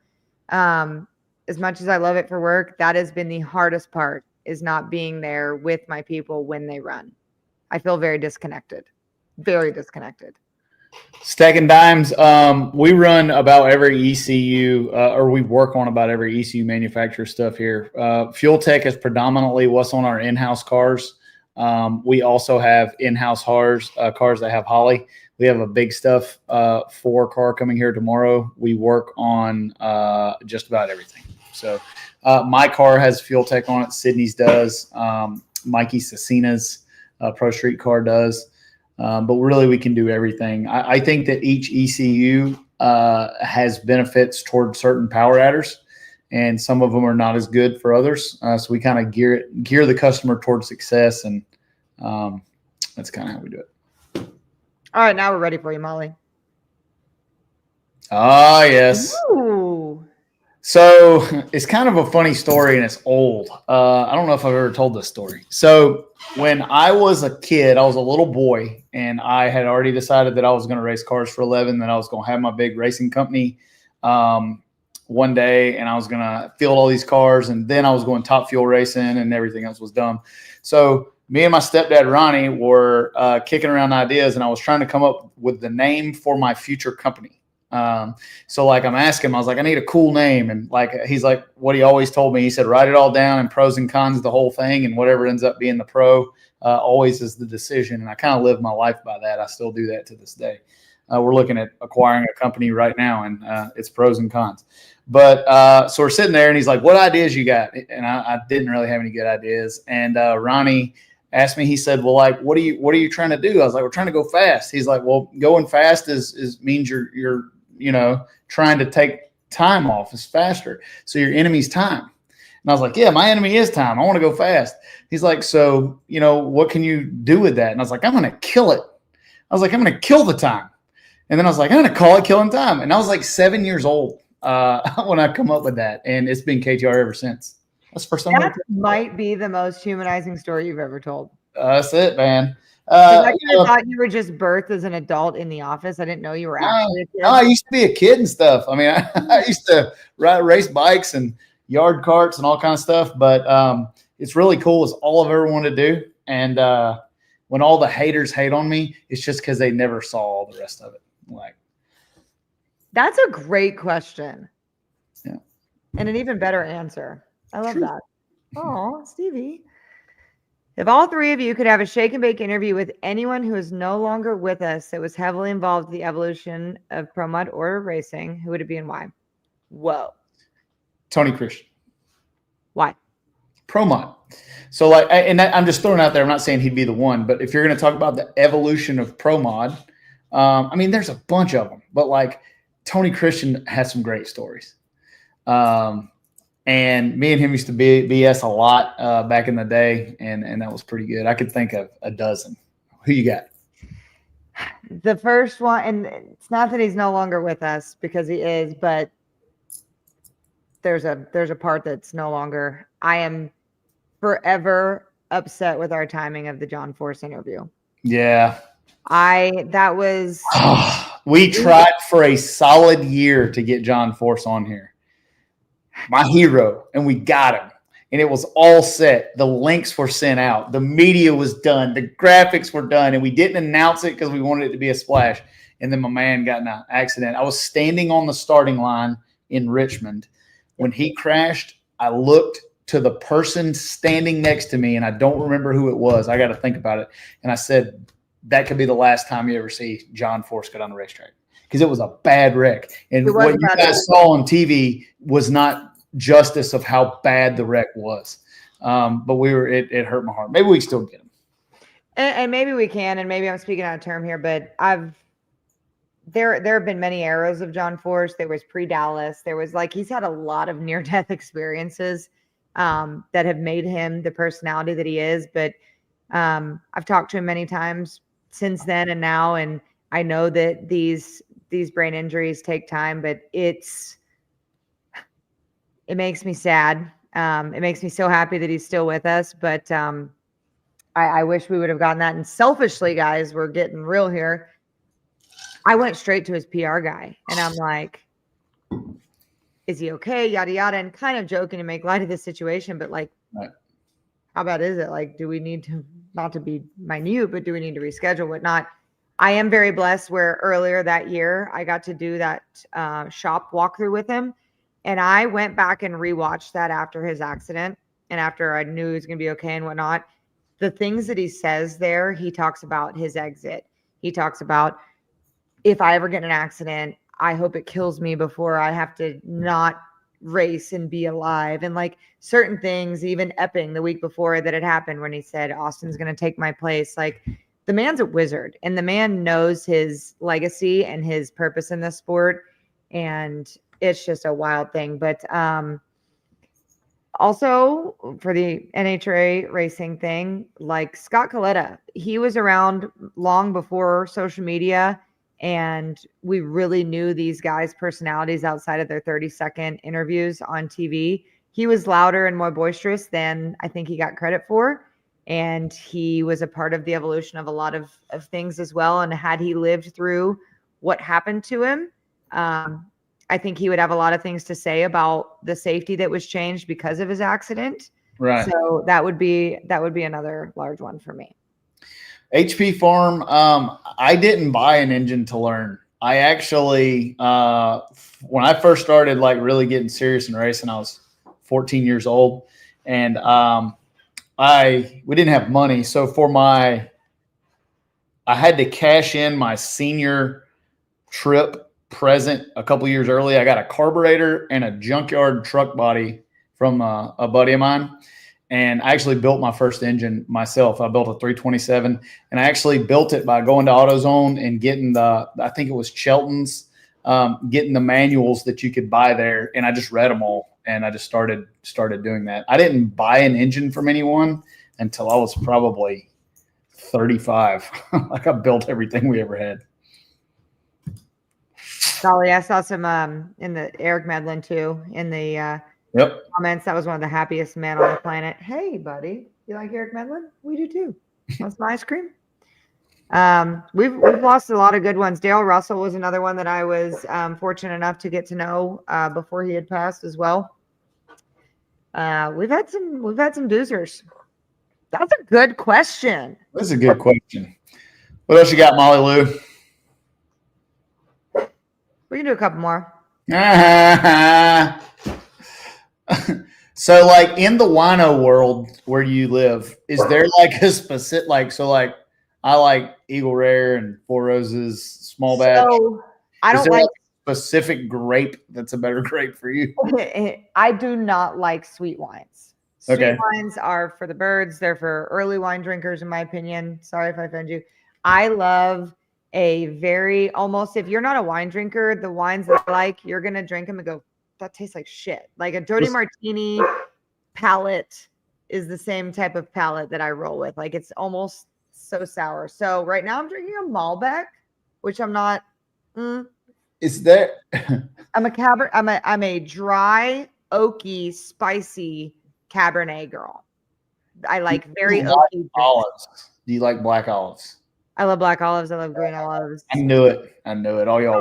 As much as I love it for work, that has been the hardest part, is not being there with my people when they run. I feel very disconnected, very disconnected. Stacking dimes. We run about every ECU, or we work on about every ECU manufacturer stuff here. Fuel Tech is predominantly what's on our in-house cars. We also have in-house cars that have Holly. We have a big stuff 4 car coming here tomorrow. We work on just about everything. So my car has Fuel Tech on it. Sydney's does. Mikey Cecina's Pro Street car does. But really, we can do everything. I think that each ECU has benefits toward certain power adders, and some of them are not as good for others. So we kind of gear the customer towards success, and that's kind of how we do it. All right, now we're ready for you, Molly. Ah, yes. Ooh. So it's kind of a funny story, and it's old. I don't know if I've ever told this story. So when I was a kid, I was a little boy, and I had already decided that I was going to race cars for a living, that I was going to have my big racing company one day, and I was going to field all these cars, and then I was going top fuel racing, and everything else was dumb. So me and my stepdad, Ronnie, were kicking around ideas, and I was trying to come up with the name for my future company. So like I'm asking him, I was like, I need a cool name. And like, he's like, what he always told me, he said, write it all down and pros and cons of the whole thing. And whatever ends up being the pro, always is the decision. And I kind of live my life by that. I still do that to this day. We're looking at acquiring a company right now, and it's pros and cons. But so we're sitting there, and he's like, what ideas you got? And I didn't really have any good ideas. And Ronnie asked me, he said, well, like, what are you trying to do? I was like, we're trying to go fast. He's like, well, going fast is means you're trying to take time off. It's faster. So your enemy's time. And I was like, yeah, my enemy is time. I want to go fast. He's like, so, what can you do with that? And I was like, I'm going to kill it. I was like, I'm going to kill the time. And then I was like, I'm going to call it killing time. And I was like 7 years old when I come up with that. And it's been KTR ever since. That's the first time. That might be the most humanizing story you've ever told. That's it, man. I kind of thought you were just birthed as an adult in the office. I didn't know you were actually a kid. No, I used to be a kid and stuff. I mean, I used to race bikes and yard carts and all kinds of stuff. But it's really cool. It's all I've ever wanted to do. And when all the haters hate on me, it's just because they never saw all the rest of it. Like, that's a great question. Yeah. And an even better answer. I love that. Oh, Stevie. If all three of you could have a shake and bake interview with anyone who is no longer with us that was heavily involved in the evolution of Pro Mod or racing, who would it be and why? Whoa. Tony Christian. Why? Pro Mod. So like, I'm just throwing out there, I'm not saying he'd be the one, but if you're going to talk about the evolution of Pro Mod, I mean, there's a bunch of them, but like Tony Christian has some great stories. And me and him used to BS a lot back in the day, and that was pretty good. I could think of a dozen. Who you got? The first one, and it's not that he's no longer with us because he is, but there's a part that's no longer. I am forever upset with our timing of the John Force interview. Yeah. We tried for a solid year to get John Force on here. My hero, and we got him, and it was all set. The links were sent out, the media was done, the graphics were done, and we didn't announce it because we wanted it to be a splash. And then my man got in an accident. I was standing on the starting line in Richmond when he crashed. I looked to the person standing next to me, and I don't remember who it was. I got to think about it. And I said, that could be the last time you ever see John Force get on the racetrack, because it was a bad wreck. And what you guys saw on TV was not justice of how bad the wreck was. But it hurt my heart. Maybe we can still get him. And maybe we can, and maybe I'm speaking out of term here, but there have been many eras of John Force. There was pre-Dallas. There was he's had a lot of near-death experiences that have made him the personality that he is. But I've talked to him many times since then and now, and I know that these brain injuries take time, but it makes me sad. It makes me so happy that he's still with us, but I wish we would have gotten that. And selfishly, guys, we're getting real here. I went straight to his PR guy, and I'm like, is he okay? Yada, yada. And kind of joking to make light of this situation, but right. How bad is it? Do we need to, not to be minute, but do we need to reschedule, whatnot? I am very blessed where earlier that year, I got to do that shop walkthrough with him. And I went back and rewatched that after his accident and after I knew he was going to be okay and whatnot. The things that he says there, he talks about his exit. He talks about, if I ever get in an accident, I hope it kills me before I have to not race and be alive. And certain things, even Epping the week before that had happened when he said, Austin's going to take my place. the man's a wizard, and the man knows his legacy and his purpose in the sport, and it's just a wild thing. But also for the NHRA racing thing, like Scott Coletta, he was around long before social media, and we really knew these guys' personalities outside of their 30-second interviews on TV. He was louder and more boisterous than I think he got credit for. And he was a part of the evolution of a lot of things as well. And had he lived through what happened to him, I think he would have a lot of things to say about the safety that was changed because of his accident. Right. So that would be another large one for me. HP Farm, I didn't buy an engine to learn. I actually, when I first started like really getting serious in racing, I was 14 years old, and we didn't have money. So I had to cash in my senior trip present a couple years early. I got a carburetor and a junkyard truck body from a buddy of mine. And I actually built my first engine myself. I built a 327, and I actually built it by going to AutoZone and getting I think it was Chelton's, getting the manuals that you could buy there. And I just read them all. And I just started doing that. I didn't buy an engine from anyone until I was probably 35. Like I built everything we ever had. Golly, I saw some in the Eric Medlin too in the comments. That was one of the happiest men on the planet. Hey, buddy, you like Eric Medlin? We do too. That's my ice cream. We've lost a lot of good ones. Dale Russell was another one that I was fortunate enough to get to know before he had passed as well. We've had some doozers. That's a good question. That's a good question. What else you got, Molly Lou? We can do a couple more. So like in the wino world where you live, is there like a specific, I like Eagle Rare and Four Roses, small batch. So I don't like specific grape that's a better grape for you. I do not like sweet wines. Okay. Sweet wines are for the birds. They're for early wine drinkers, in my opinion. Sorry if I offend you. I love a very almost, if you're not a wine drinker, the wines that I like, you're going to drink them and go, that tastes like shit. Like a dirty martini palate is the same type of palate that I roll with. Like it's almost so sour. So right now I'm drinking a Malbec, which I'm not. Is there? I'm a Cabernet. I'm a dry, oaky, spicy Cabernet girl. I like very oaky. Olives. Do you like black olives? I love black olives. I love green olives. I knew it. All y'all.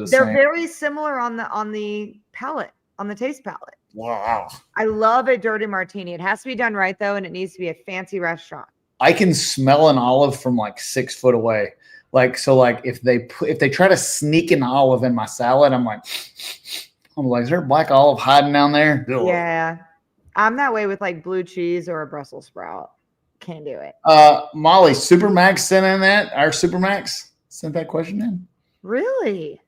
They're very similar on the palate, on the taste palate. Wow. I love a dirty martini. It has to be done right though, and it needs to be a fancy restaurant. I can smell an olive from like 6 foot away. Like if they try to sneak an olive in my salad, I'm like, is there a black olive hiding down there? Yeah, I'm that way with like blue cheese or a Brussels sprout. Can't do it. Molly, Supermax sent in that. Our Supermax sent that question in. Really?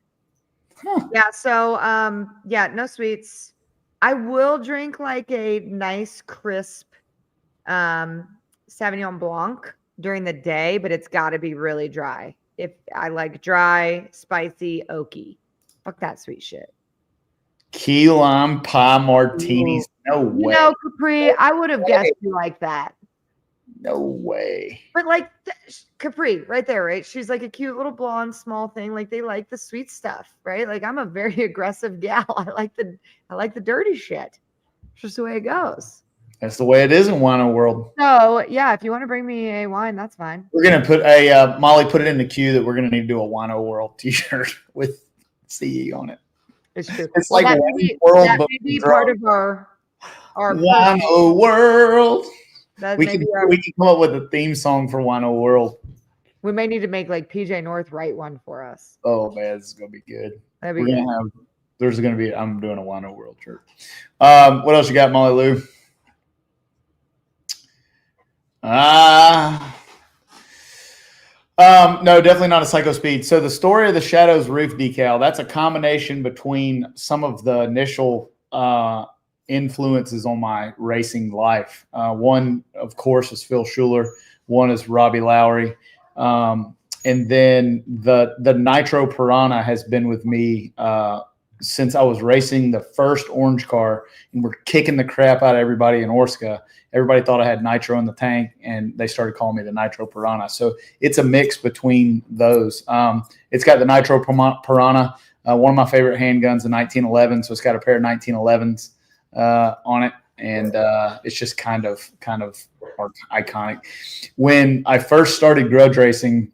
Huh. Yeah. So, no sweets. I will drink like a nice crisp Sauvignon Blanc during the day, but it's got to be really dry. If I like dry, spicy, oaky. Fuck that sweet shit. Key lime pie martinis. No way. No, Capri, I would have guessed you like that. No way. But like Capri, right there, right? She's like a cute little blonde, small thing. Like they like the sweet stuff, right? Like I'm a very aggressive gal. I like the dirty shit. It's just the way it goes. That's the way it is in wino world. So yeah, if you want to bring me a wine, that's fine. We're gonna put Molly, put it in the queue that we're gonna need to do a wino world T-shirt with CE on it. It's true. It's like that may be part of our wino world. We can come up with a theme song for Wino World. We may need to make like PJ North write one for us. Oh man, this is gonna be good. That'd be good. I'm doing a Wino World shirt. What else you got, Molly Lou? No, definitely not a Psycho Speed. So the story of the Shadows roof decal, that's a combination between some of the initial influences on my racing life. One, of course, is Phil Schuler. One is Robbie Lowry. And then the Nitro Piranha has been with me since I was racing the first orange car, and we're kicking the crap out of everybody in Orska. Everybody thought I had nitro in the tank, and they started calling me the Nitro Piranha. So it's a mix between those. It's got the Nitro Piranha, one of my favorite handguns, a 1911. So it's got a pair of 1911s on it, and it's just kind of iconic. When I first started grudge racing,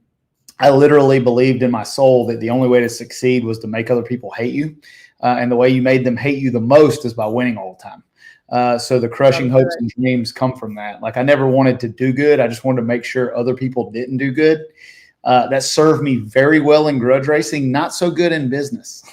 I literally believed in my soul that the only way to succeed was to make other people hate you. And the way you made them hate you the most is by winning all the time. So the crushing hopes and dreams come from that. Like, I never wanted to do good. I just wanted to make sure other people didn't do good. That served me very well in grudge racing, not so good in business.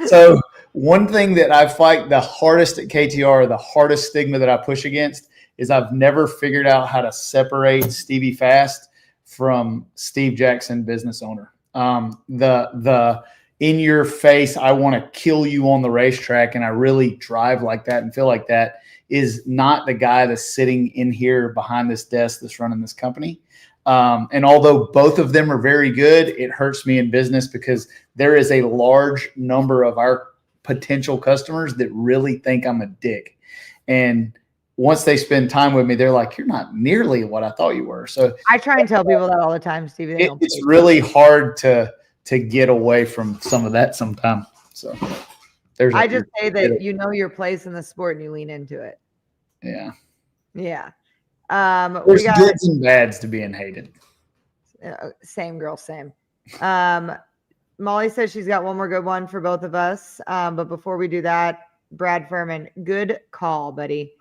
So one thing that I fight the hardest at KTR, the hardest stigma that I push against, is I've never figured out how to separate Stevie Fast from Steve Jackson, business owner. The in your face, I want to kill you on the racetrack, and I really drive like that and feel like that, is not the guy that's sitting in here behind this desk that's running this company. And although both of them are very good, it hurts me in business because there is a large number of our potential customers that really think I'm a dick. And once they spend time with me, they're like, you're not nearly what I thought you were. So I try and tell people that all the time, Stevie. It's really hard to get away from some of that sometimes. So I just say that you know your place in the sport and you lean into it. Yeah. Yeah. There's goods and bads to being hated. Same girl, same. Molly says she's got one more good one for both of us. But before we do that, Brad Furman, good call, buddy.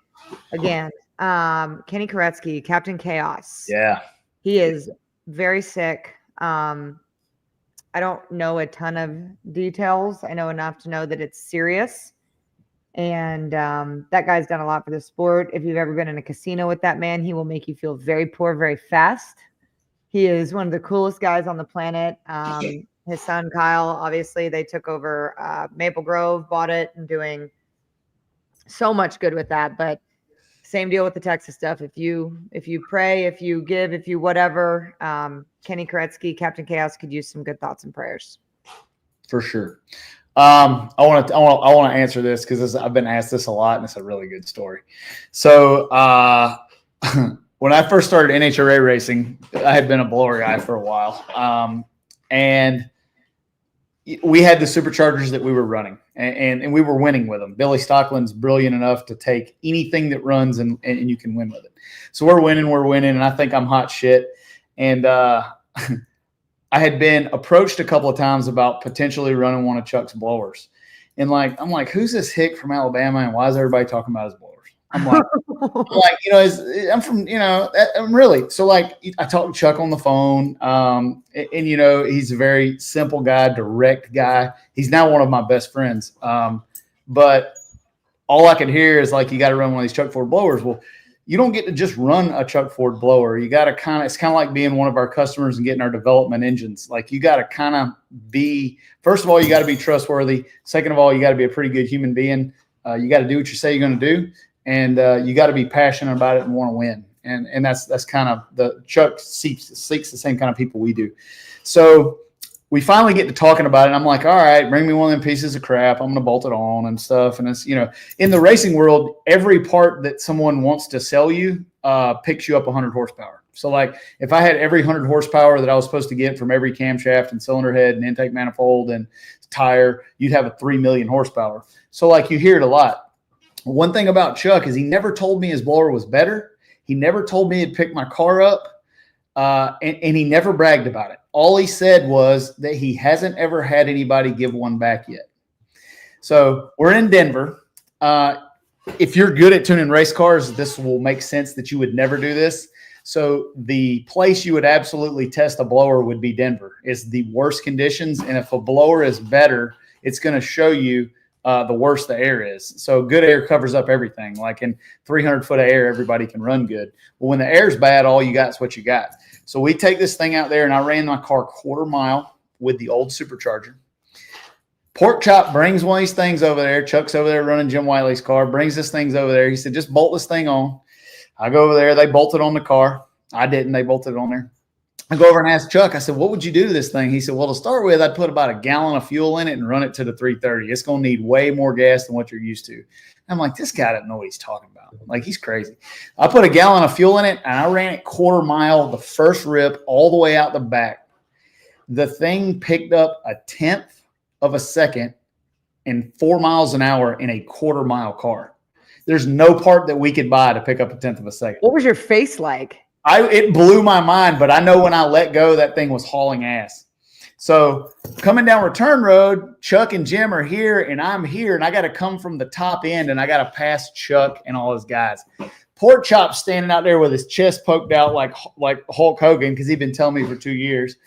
Again, Kenny Koretsky, Captain Chaos. Yeah. He is very sick. I don't know a ton of details. I know enough to know that it's serious. And that guy's done a lot for the sport. If you've ever been in a casino with that man, he will make you feel very poor very fast. He is one of the coolest guys on the planet. His son, Kyle, obviously, they took over Maple Grove, bought it, and doing so much good with that. But same deal with the Texas stuff. If you pray, if you give, if you whatever, Kenny Koretsky, Captain Chaos could use some good thoughts and prayers. For sure. I want to answer this because I've been asked this a lot, and it's a really good story. So when I first started NHRA racing, I had been a blower guy for a while, and we had the superchargers that we were running, and we were winning with them. Billy Stockland's brilliant enough to take anything that runs and you can win with it. So we're winning, and I think I'm hot shit. And I had been approached a couple of times about potentially running one of Chuck's blowers. And I'm like, who's this hick from Alabama, and why is everybody talking about his blowers? I'm like, I'm from, I'm really. So I talked to Chuck on the phone, and he's a very simple guy, direct guy. He's now one of my best friends. But all I could hear is you got to run one of these Chuck Ford blowers. Well, you don't get to just run a Chuck Ford blower. You got to it's kind of like being one of our customers and getting our development engines. You got to kind of be, first of all, you got to be trustworthy. Second of all, you got to be a pretty good human being. You got to do what you say you're going to do. And you got to be passionate about it and want to win. And that's kind of the Chuck seeks the same kind of people we do. So we finally get to talking about it. And I'm like, all right, bring me one of them pieces of crap. I'm going to bolt it on and stuff. And it's, in the racing world, every part that someone wants to sell you picks you up 100 horsepower. So if I had every 100 horsepower that I was supposed to get from every camshaft and cylinder head and intake manifold and tire, you'd have a 3 million horsepower. So you hear it a lot. One thing about Chuck is he never told me his blower was better. He never told me he'd pick my car up, and he never bragged about it. All he said was that he hasn't ever had anybody give one back yet. So we're in Denver. If you're good at tuning race cars, this will make sense that you would never do this. So the place you would absolutely test a blower would be Denver. It's the worst conditions, and if a blower is better, it's going to show you the worse the air is. So good air covers up everything. In 300 foot of air, everybody can run good. Well, when the air's bad, all you got is what you got. So we take this thing out there, and I ran my car 1/4 mile with the old supercharger. Pork Chop brings one of these things over there. Chuck's over there running Jim Wiley's car, brings this things over there. He said, just bolt this thing on. I go over there. They bolted on the car. I didn't. They bolted it on there. I go over and ask Chuck, I said, what would you do to this thing? He said, well, to start with, I'd put about a gallon of fuel in it and run it to the 330. It's going to need way more gas than what you're used to. I'm like, this guy doesn't know what he's talking about. Like, he's crazy. I put a gallon of fuel in it, and I ran it quarter mile, the first rip, all the way out the back. The thing picked up 1/10 of a second and 4 miles an hour in a quarter mile car. There's no part that we could buy to pick up 1/10 of a second. What was your face like? It blew my mind, but I know when I let go, that thing was hauling ass. So coming down Return Road, Chuck and Jim are here, and I'm here, and I got to come from the top end, and I got to pass Chuck and all his guys. Pork Chop's standing out there with his chest poked out like Hulk Hogan, because he'd been telling me for 2 years.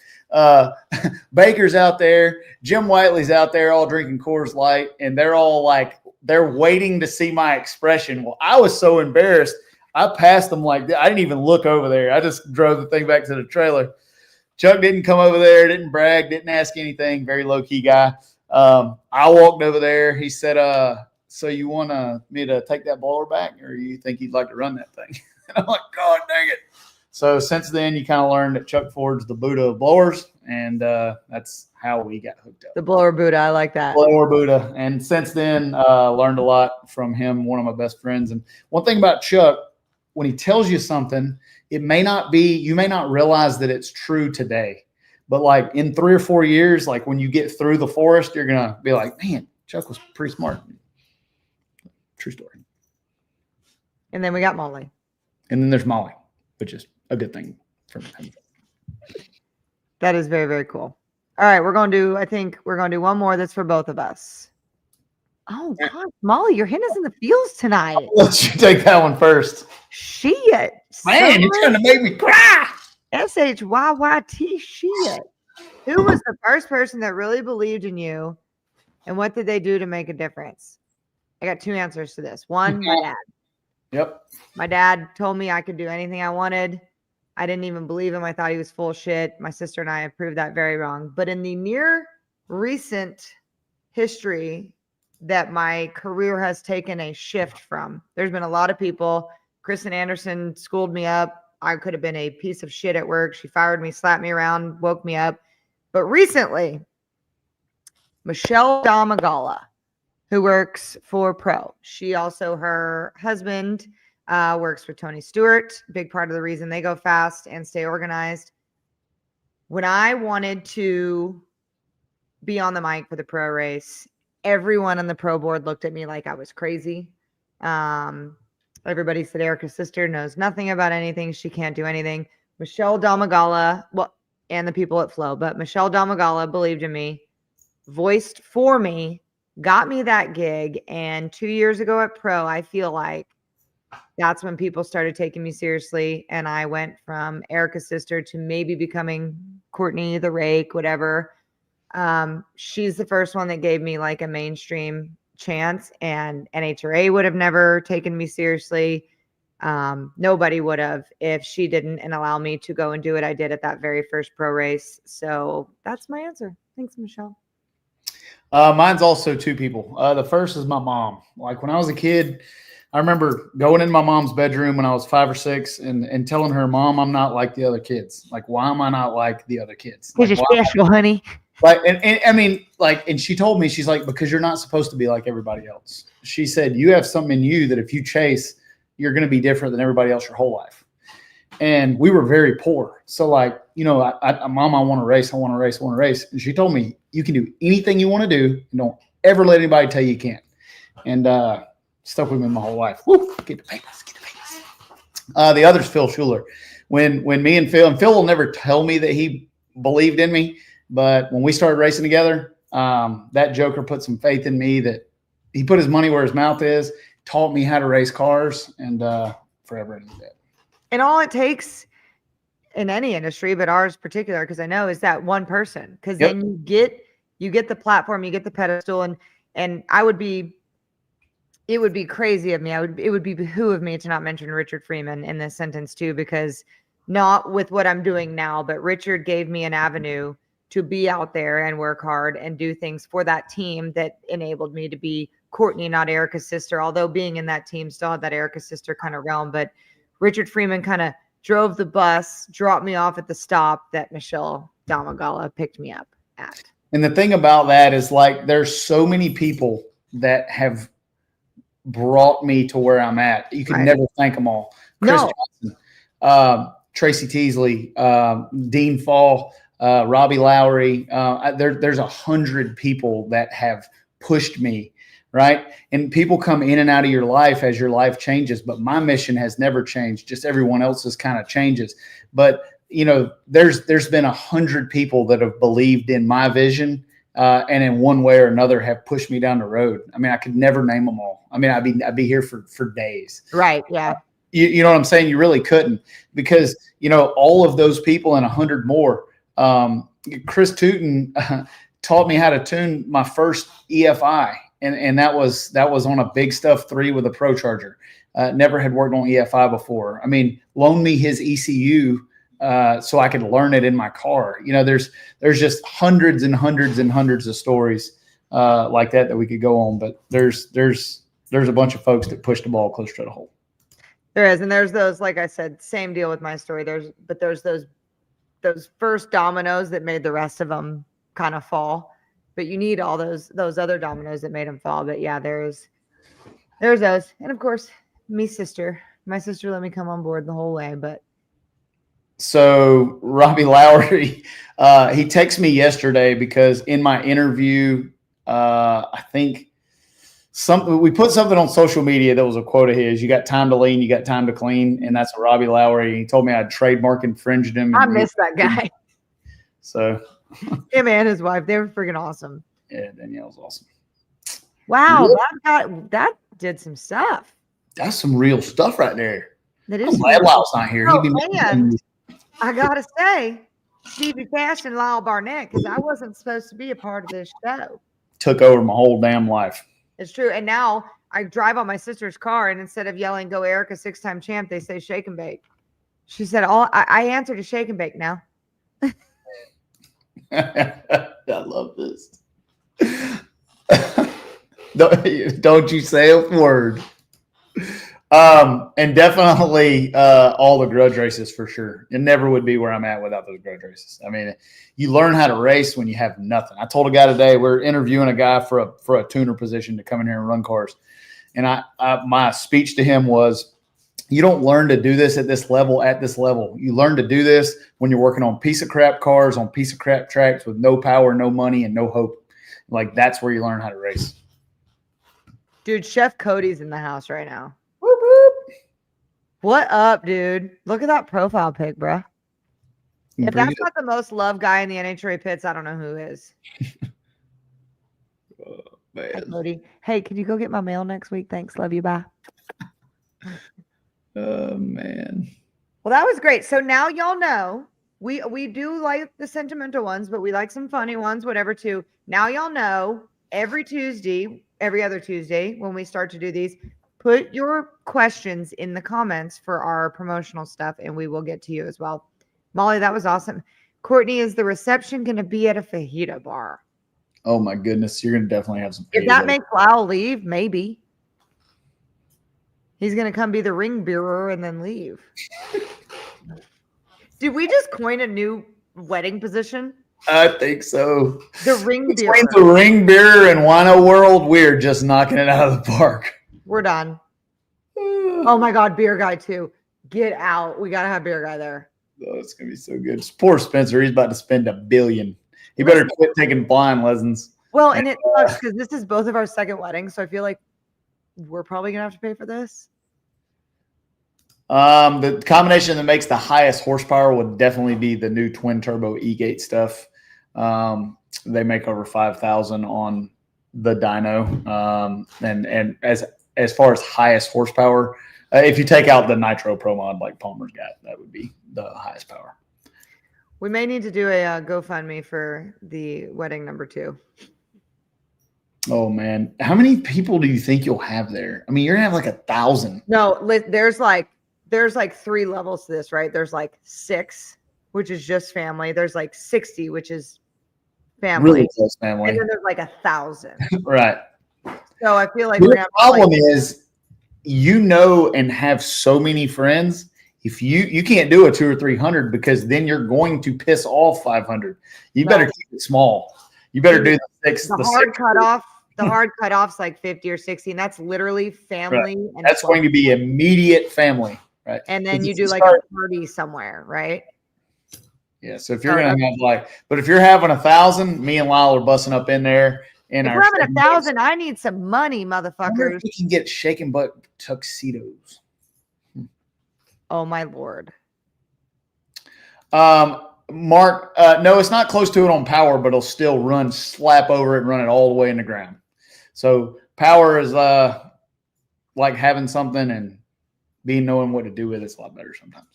Baker's out there. Jim Whiteley's out there all drinking Coors Light, and they're all like, they're waiting to see my expression. Well, I was so embarrassed. I passed them like that. I didn't even look over there. I just drove the thing back to the trailer. Chuck didn't come over there, didn't brag, didn't ask anything. Very low-key guy. I walked over there. He said, so you want me to take that blower back, or you think you'd like to run that thing? And I'm like, God dang it. So since then, you kind of learned that Chuck Ford's the Buddha of blowers, and that's how we got hooked up. The blower Buddha. I like that. Blower Buddha. And since then, learned a lot from him, one of my best friends. And one thing about Chuck, when he tells you something, it may not be, you may not realize that it's true today, but like in 3 or 4 years, like when you get through the forest, you're going to be like, man, Chuck was pretty smart. True story. And then we got Molly. And then there's Molly, which is a good thing for him. That is very, very cool. All right. We're going to do, I think we're going to do one more that's for both of us. Oh, God, Molly, you're hitting us in the feels tonight. I'll let you take that one first. Shit. Man, it's going to make me cry. SHYYT shit. Who was the first person that really believed in you, and what did they do to make a difference? I got 2 answers to this. One, my dad. Yep. My dad told me I could do anything I wanted. I didn't even believe him. I thought he was full of shit. My sister and I have proved that very wrong. But in the near recent history that my career has taken a shift from, there's been a lot of people. Kristen Anderson schooled me up. I could have been a piece of shit at work. She fired me, slapped me around, woke me up. But recently, Michelle Domagala, who works for Pro. She also, her husband works for Tony Stewart. Big part of the reason they go fast and stay organized. When I wanted to be on the mic for the pro race, everyone on the pro board looked at me like I was crazy. Everybody said Erica's sister knows nothing about anything. She can't do anything. Michelle Domagala, well, and the people at Flow, but Michelle Domagala believed in me, voiced for me, got me that gig. And 2 years ago at Pro, I feel like that's when people started taking me seriously. And I went from Erica's sister to maybe becoming Courtney, the Rake, whatever. She's the first one that gave me like a mainstream chance, and NHRA would have never taken me seriously. Nobody would have if she didn't and allow me to go and do what I did at that very first pro race. So that's my answer. Thanks, Michelle. Mine's also 2 people. The first is my mom. Like when I was a kid, I remember going in my mom's bedroom when I was 5 or 6 and telling her, Mom, I'm not like the other kids. Like, why am I not like the other kids? Because like, you're special, honey. Like, and I mean, like, and she told me, she's like, because you're not supposed to be like everybody else. She said, you have something in you that if you chase, you're going to be different than everybody else your whole life. And we were very poor. So like, you know, Mom, I want to race. I want to race. I want to race. And she told me, you can do anything you want to do. And don't ever let anybody tell you can't. And stuck with me my whole life. Woo, get the papers, get the papers. The other's Phil Schuler. When me and Phil will never tell me that he believed in me, but when we started racing together, that joker put some faith in me, that he put his money where his mouth is, taught me how to race cars, and forever into that. And all it takes in any industry, but ours particular, because I know, is that one person. Because then you get the platform, you get the pedestal, and it would be crazy of me. It would be behoove of me to not mention Richard Freeman in this sentence too, because not with what I'm doing now, but Richard gave me an avenue to be out there and work hard and do things for that team that enabled me to be Courtney, not Erica's sister, although being in that team still had that Erica's sister kind of realm. But Richard Freeman kind of drove the bus, dropped me off at the stop that Michelle Damagala picked me up at. And the thing about that is, like, there's so many people that have brought me to where I'm at. You can never thank them all. Chris Johnson, Tracy Teasley, Dean Fall, Robbie Lowry. There's 100 people that have pushed me, right? And people come in and out of your life as your life changes, but my mission has never changed. Just everyone else's kind of changes. But you know, there's been 100 people that have believed in my vision, and in one way or another have pushed me down the road. I mean, I could never name them all. I mean, I'd be here for days. Right. Yeah. You know what I'm saying? You really couldn't, because, you know, all of those people and 100 more. Chris Tootin taught me how to tune my first EFI, and that was on a Big Stuff 3 with a Pro Charger. Never had worked on EFI before. I mean, loaned me his ECU so I could learn it in my car. You know, there's just hundreds and hundreds and hundreds of stories like that we could go on. But there's a bunch of folks that push the ball closer to the hole. There is, and there's those, like I said, same deal with my story. There's those first dominoes that made the rest of them kind of fall. But you need all those other dominoes that made them fall. But yeah, there's those, and of course, my sister let me come on board the whole way. But so Robbie Lowry, he texted me yesterday because in my interview, I think we put something on social media that was a quote of his. You got time to lean, you got time to clean, and that's a Robbie Lowry. He told me I'd trademark infringed him. I miss that guy. So him and his wife, they were freaking awesome. Yeah, Danielle's awesome. Wow, that did some stuff. That's some real stuff right there. That is. I'm glad Lyle's not here. Oh, and I gotta say, Stevie Cash and Lyle Barnett, because I wasn't supposed to be a part of this show. Took over my whole damn life. It's true. And now I drive on my sister's car, and instead of yelling, "Go Erica, 6-time champ," they say "Shake and Bake." She said, I answer to Shake and Bake now. I love this. Don't you say a word. And definitely all the grudge races for sure. It never would be where I'm at without those grudge races. I mean, you learn how to race when you have nothing. I told a guy today, we're interviewing a guy for a tuner position to come in here and run cars. And my speech to him was, you don't learn to do this at this level. You learn to do this when you're working on piece of crap cars, on piece of crap tracks with no power, no money, and no hope. Like, that's where you learn how to race. Dude, Chef Cody's in the house right now. Whoop, whoop. What up, dude? Look at that profile pic, bro. If that's not the most loved guy in the NHRA pits, I don't know who is. Oh, man. Hey, Cody. Hey, can you go get my mail next week? Thanks. Love you. Bye. Oh, man. Well, that was great. So now y'all know we do like the sentimental ones, but we like some funny ones, whatever, too. Now y'all know every other Tuesday, when we start to do these, put your questions in the comments for our promotional stuff, and we will get to you as well. Molly, that was awesome. Courtney, is the reception going to be at a fajita bar? Oh, my goodness. You're going to definitely have some. If that makes Lyle leave, maybe. He's going to come be the ring bearer and then leave. Did we just coin a new wedding position? I think so. The ring bearer. Between the ring bearer and Wino World, we're just knocking it out of the park. We're done. Oh, my God. Beer guy, too. Get out. We got to have beer guy there. Oh, it's going to be so good. Poor Spencer. He's about to spend $1 billion. He better quit taking blind lessons. Well, and it sucks because this is both of our second weddings, so I feel like we're probably going to have to pay for this. The combination that makes the highest horsepower would definitely be the new twin turbo E-Gate stuff. They make over 5,000 on the dyno. And as far as highest horsepower, if you take out the Nitro Pro Mod like Palmer's got, that would be the highest power. We may need to do a GoFundMe for the wedding number 2. Oh man, how many people do you think you'll have there? I mean, you're gonna have like 1,000. No, there's like 3 levels to this, right? There's like 6, which is just family. There's like 60, which is family. Really close family. And then there's like 1,000. Right. So I feel like the problem is, and have so many friends. If you can't do a 200 or 300 because then you're going to piss off 500. You better keep it small. You better do the six. The hard cutoff. The hard cutoff's like 50 or 60, and that's literally family. Right. And that's 12. going to be immediate family, right? And then you do like a party somewhere, right? Yeah. So if you're gonna have but if you're having 1,000, me and Lyle are busting up in there. And if we're having 1,000, I need some money, motherfuckers. We can get shaken butt tuxedos. Oh my Lord. Mark, no, it's not close to it on power, but it'll still slap over it and run it all the way in the ground. So power is like having something and knowing what to do with it's a lot better sometimes.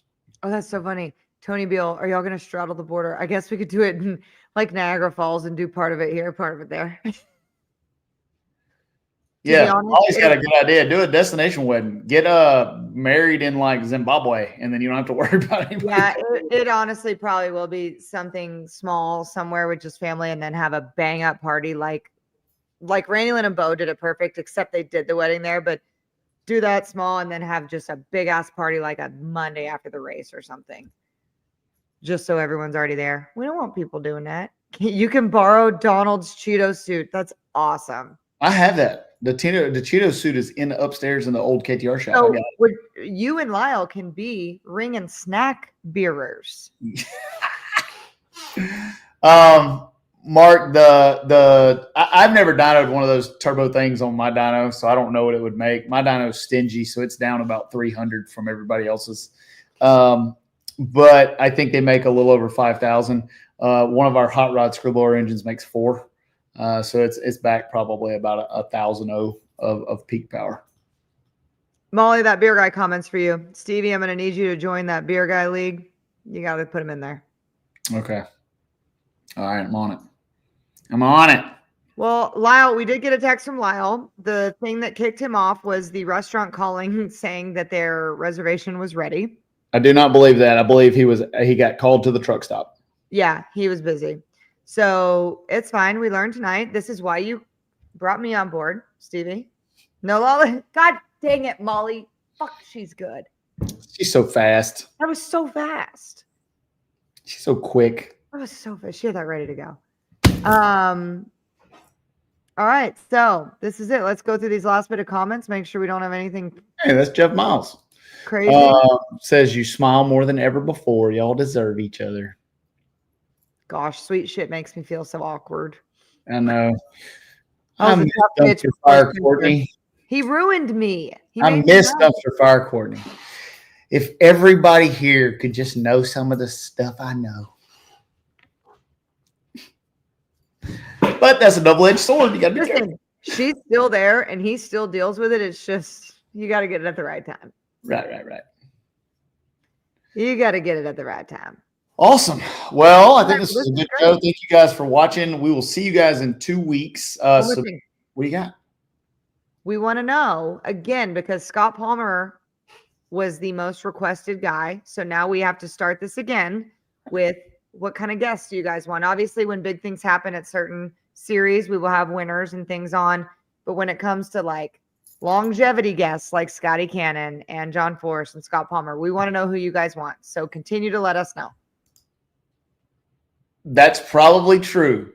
Oh, that's so funny. Tony Beal, are y'all going to straddle the border? I guess we could do it in like Niagara Falls and do part of it here, part of it there. Yeah, Ollie's got a good idea. Do a destination wedding. Get married in like Zimbabwe, and then you don't have to worry about anybody. Yeah, it honestly probably will be something small somewhere with just family, and then have a bang up party like Randy Lynn and Bo did it perfect, except they did the wedding there. But do that small, and then have just a big ass party like a Monday after the race or something, just so everyone's already there. We don't want people doing that. You can borrow Donald's Cheeto suit. That's awesome. I have that. The Cheeto suit is upstairs in the old KTR shop. So you and Lyle can be ring and snack beerers. Mark, I've never dynoed one of those turbo things on my dyno, so I don't know what it would make. My dyno is stingy, so it's down about 300 from everybody else's. But I think they make a little over 5,000. One of our hot rod screw blower engines makes 4. So it's back probably about 1,000 of peak power. Molly, that beer guy comments for you. Stevie, I'm going to need you to join that beer guy league. You got to put him in there. Okay. All right. I'm on it. Well, Lyle, we did get a text from Lyle. The thing that kicked him off was the restaurant calling saying that their reservation was ready. I do not believe that. I believe he got called to the truck stop. Yeah, he was busy. So it's fine. We learned tonight. This is why you brought me on board, Stevie. No, Lala. God dang it, Molly. Fuck, she's good. She's so fast. That was so fast. She's so quick. That was so fast. She had that ready to go. All right. So this is it. Let's go through these last bit of comments. Make sure we don't have anything. Hey, that's Jeff Miles. Crazy. Says you smile more than ever before. Y'all deserve each other. Gosh, sweet shit makes me feel so awkward. I know. I miss Dumpster Fire, Courtney. He ruined me. I miss Dumpster Fire, Courtney. If everybody here could just know some of the stuff I know. But that's a double-edged sword. You got to be careful. She's still there, and he still deals with it. It's just, you got to get it at the right time. Right. You got to get it at the right time. Awesome. Well, I think this is a good show. Thank you guys for watching. We will see you guys in 2 weeks. So what do you got? We want to know, again, because Scott Palmer was the most requested guy. So now we have to start this again with what kind of guests do you guys want? Obviously, when big things happen at certain series, we will have winners and things on. But when it comes to like longevity guests like Scotty Cannon and John Forrest and Scott Palmer, we want to know who you guys want. So continue to let us know. That's probably true.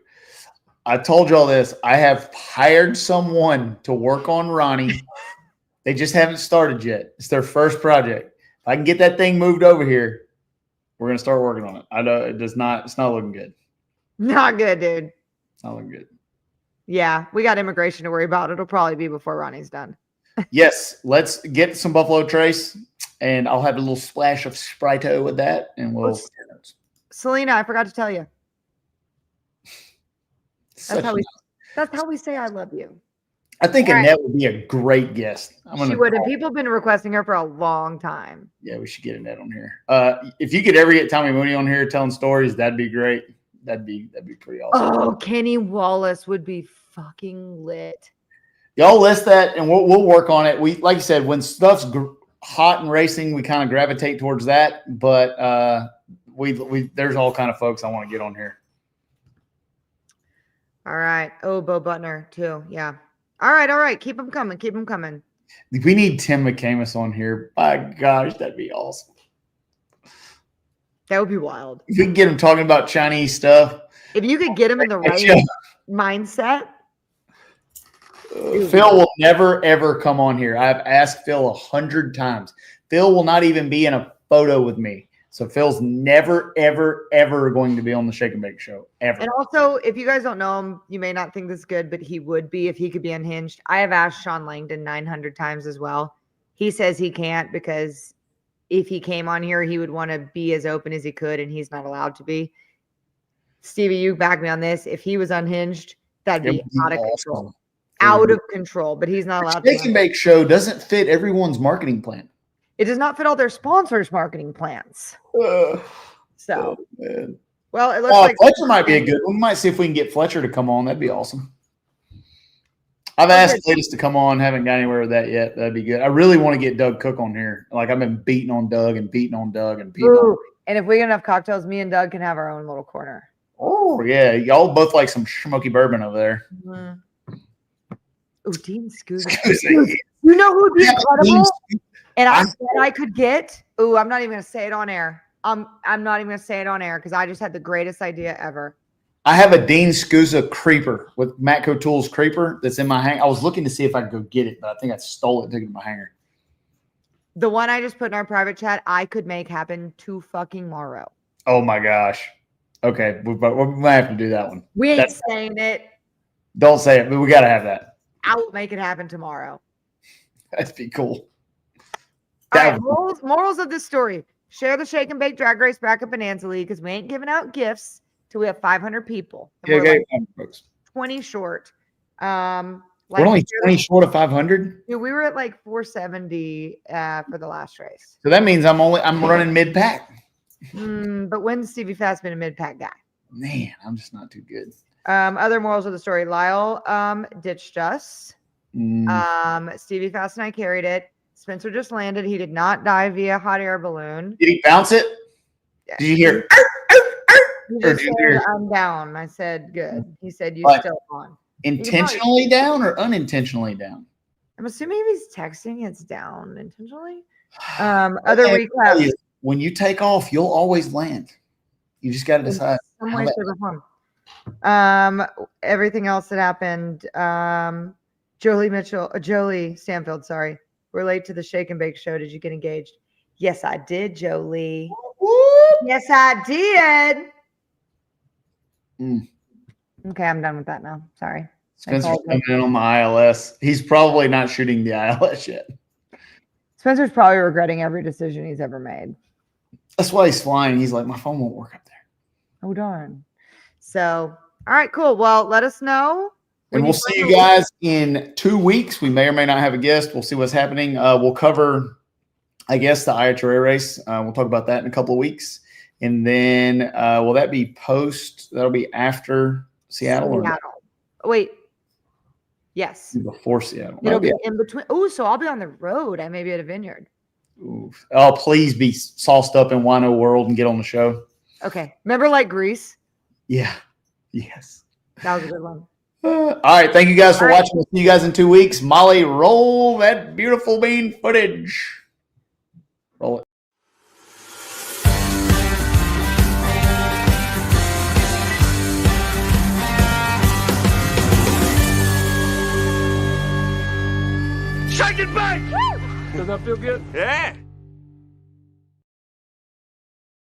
I told y'all this. I have hired someone to work on Ronnie. They just haven't started yet. It's their first project. If I can get that thing moved over here, we're going to start working on it. I know it's not looking good. Not good, dude. It's not looking good. Yeah, we got immigration to worry about. It'll probably be before Ronnie's done. Yes, let's get some Buffalo Trace, and I'll have a little splash of Sprite with that, and we'll. Selena, I forgot to tell you. That's how we say I love you. I think Annette would be a great guest. She would, and people have been requesting her for a long time. Yeah, we should get Annette on here. If you could ever get Tommy Mooney on here telling stories, that'd be great. That'd be pretty awesome. Oh, Kenny Wallace would be fucking lit. Y'all list that, and we'll work on it. We, like you said, when stuff's hot and racing, we kind of gravitate towards that. But there's all kind of folks I want to get on here. All right. Oh, Bo Butner too. Yeah. All right. Keep them coming. We need Tim McCamus on here. My gosh, that'd be awesome. That would be wild. If we can get him talking about Chinese stuff. If you could get him in the right Yeah. mindset. Phil will never, ever come on here. I've asked Phil 100 times. Phil will not even be in a photo with me. So Phil's never, ever, ever going to be on the Shake and Bake show, ever. And also, if you guys don't know him, you may not think this is good, but he would be if he could be unhinged. I have asked Sean Langdon 900 times as well. He says he can't because if he came on here, he would want to be as open as he could, and he's not allowed to be. Stevie, you back me on this. If he was unhinged, that'd be out of control. Out of control, but he's not allowed to. Shake and Bake show doesn't fit everyone's marketing plan. It does not fit all their sponsors' marketing plans. So, well, it looks like Fletcher might be a good one. We might see if we can get Fletcher to come on. That'd be awesome. I've asked Cletus to come on. Haven't got anywhere with that yet. That'd be good. I really want to get Doug Cook on here. Like I've been beating on Doug and beating on Doug and beating on. And if we get enough cocktails, me and Doug can have our own little corner. Oh yeah, y'all both like some smoky bourbon over there. Mm-hmm. Oh, Dean Scusa. You know who would be incredible? And I said I could get. Oh, I'm not even going to say it on air. I'm not even going to say it on air because I just had the greatest idea ever. I have a Dean Scusa creeper with Matco Tools creeper that's in my hanger. I was looking to see if I could go get it, but I think I stole it and took it to my hanger. The one I just put in our private chat, I could make happen tomorrow. Oh my gosh. Okay, we might have to do that one. We ain't saying it. Don't say it, but we got to have that. I will make it happen tomorrow. That'd be cool. All right, morals of this story. Share the Shake and Bake Drag Race Bracket Bonanza League because we ain't giving out gifts till we have 500 people. And we're like 20 short. We're only 20 short of 500? Dude, we were at like 470 for the last race. So that means I'm running mid-pack. But when's Stevie Fast been a mid-pack guy? Man, I'm just not too good. Other morals of the story. Lyle ditched us. Stevie Fast and I carried it. Spencer just landed. He did not die via hot air balloon. Did he bounce it? Yeah. Did you hear? He just said, I'm down. I said, good. He said, you still on. Intentionally down or unintentionally down? I'm assuming if he's texting, it's down intentionally. Other recap. When you take off, you'll always land. You just got to decide. Some way, shape, or form. Everything else that happened. Jolie Stanfield, sorry. We're late to the Shake and Bake show. Did you get engaged? Yes, I did, Jolie. Yes, I did. Okay, I'm done with that now. Sorry. Spencer's coming in on the ILS. He's probably not shooting the ILS yet. Spencer's probably regretting every decision he's ever made. That's why he's flying. He's like, my phone won't work up there. Oh, darn. So, all right, cool. Well, let us know. And we'll see you guys in 2 weeks. We may or may not have a guest. We'll see what's happening. We'll cover, I guess, the IHRA race. We'll talk about that in a couple of weeks. And then will that be post? That'll be after Seattle? Or wait. Yes. Before Seattle. It'll be in between. Oh, so I'll be on the road. I may be at a vineyard. Oof. Oh, please be sauced up in Wino World and get on the show. Okay. Remember like Greece? Yeah. Yes. That was a good one. All right. Thank you guys for watching. We'll see you guys in 2 weeks. Molly, roll that beautiful bean footage. Roll it. Shake and bake! Does that feel good? Yeah.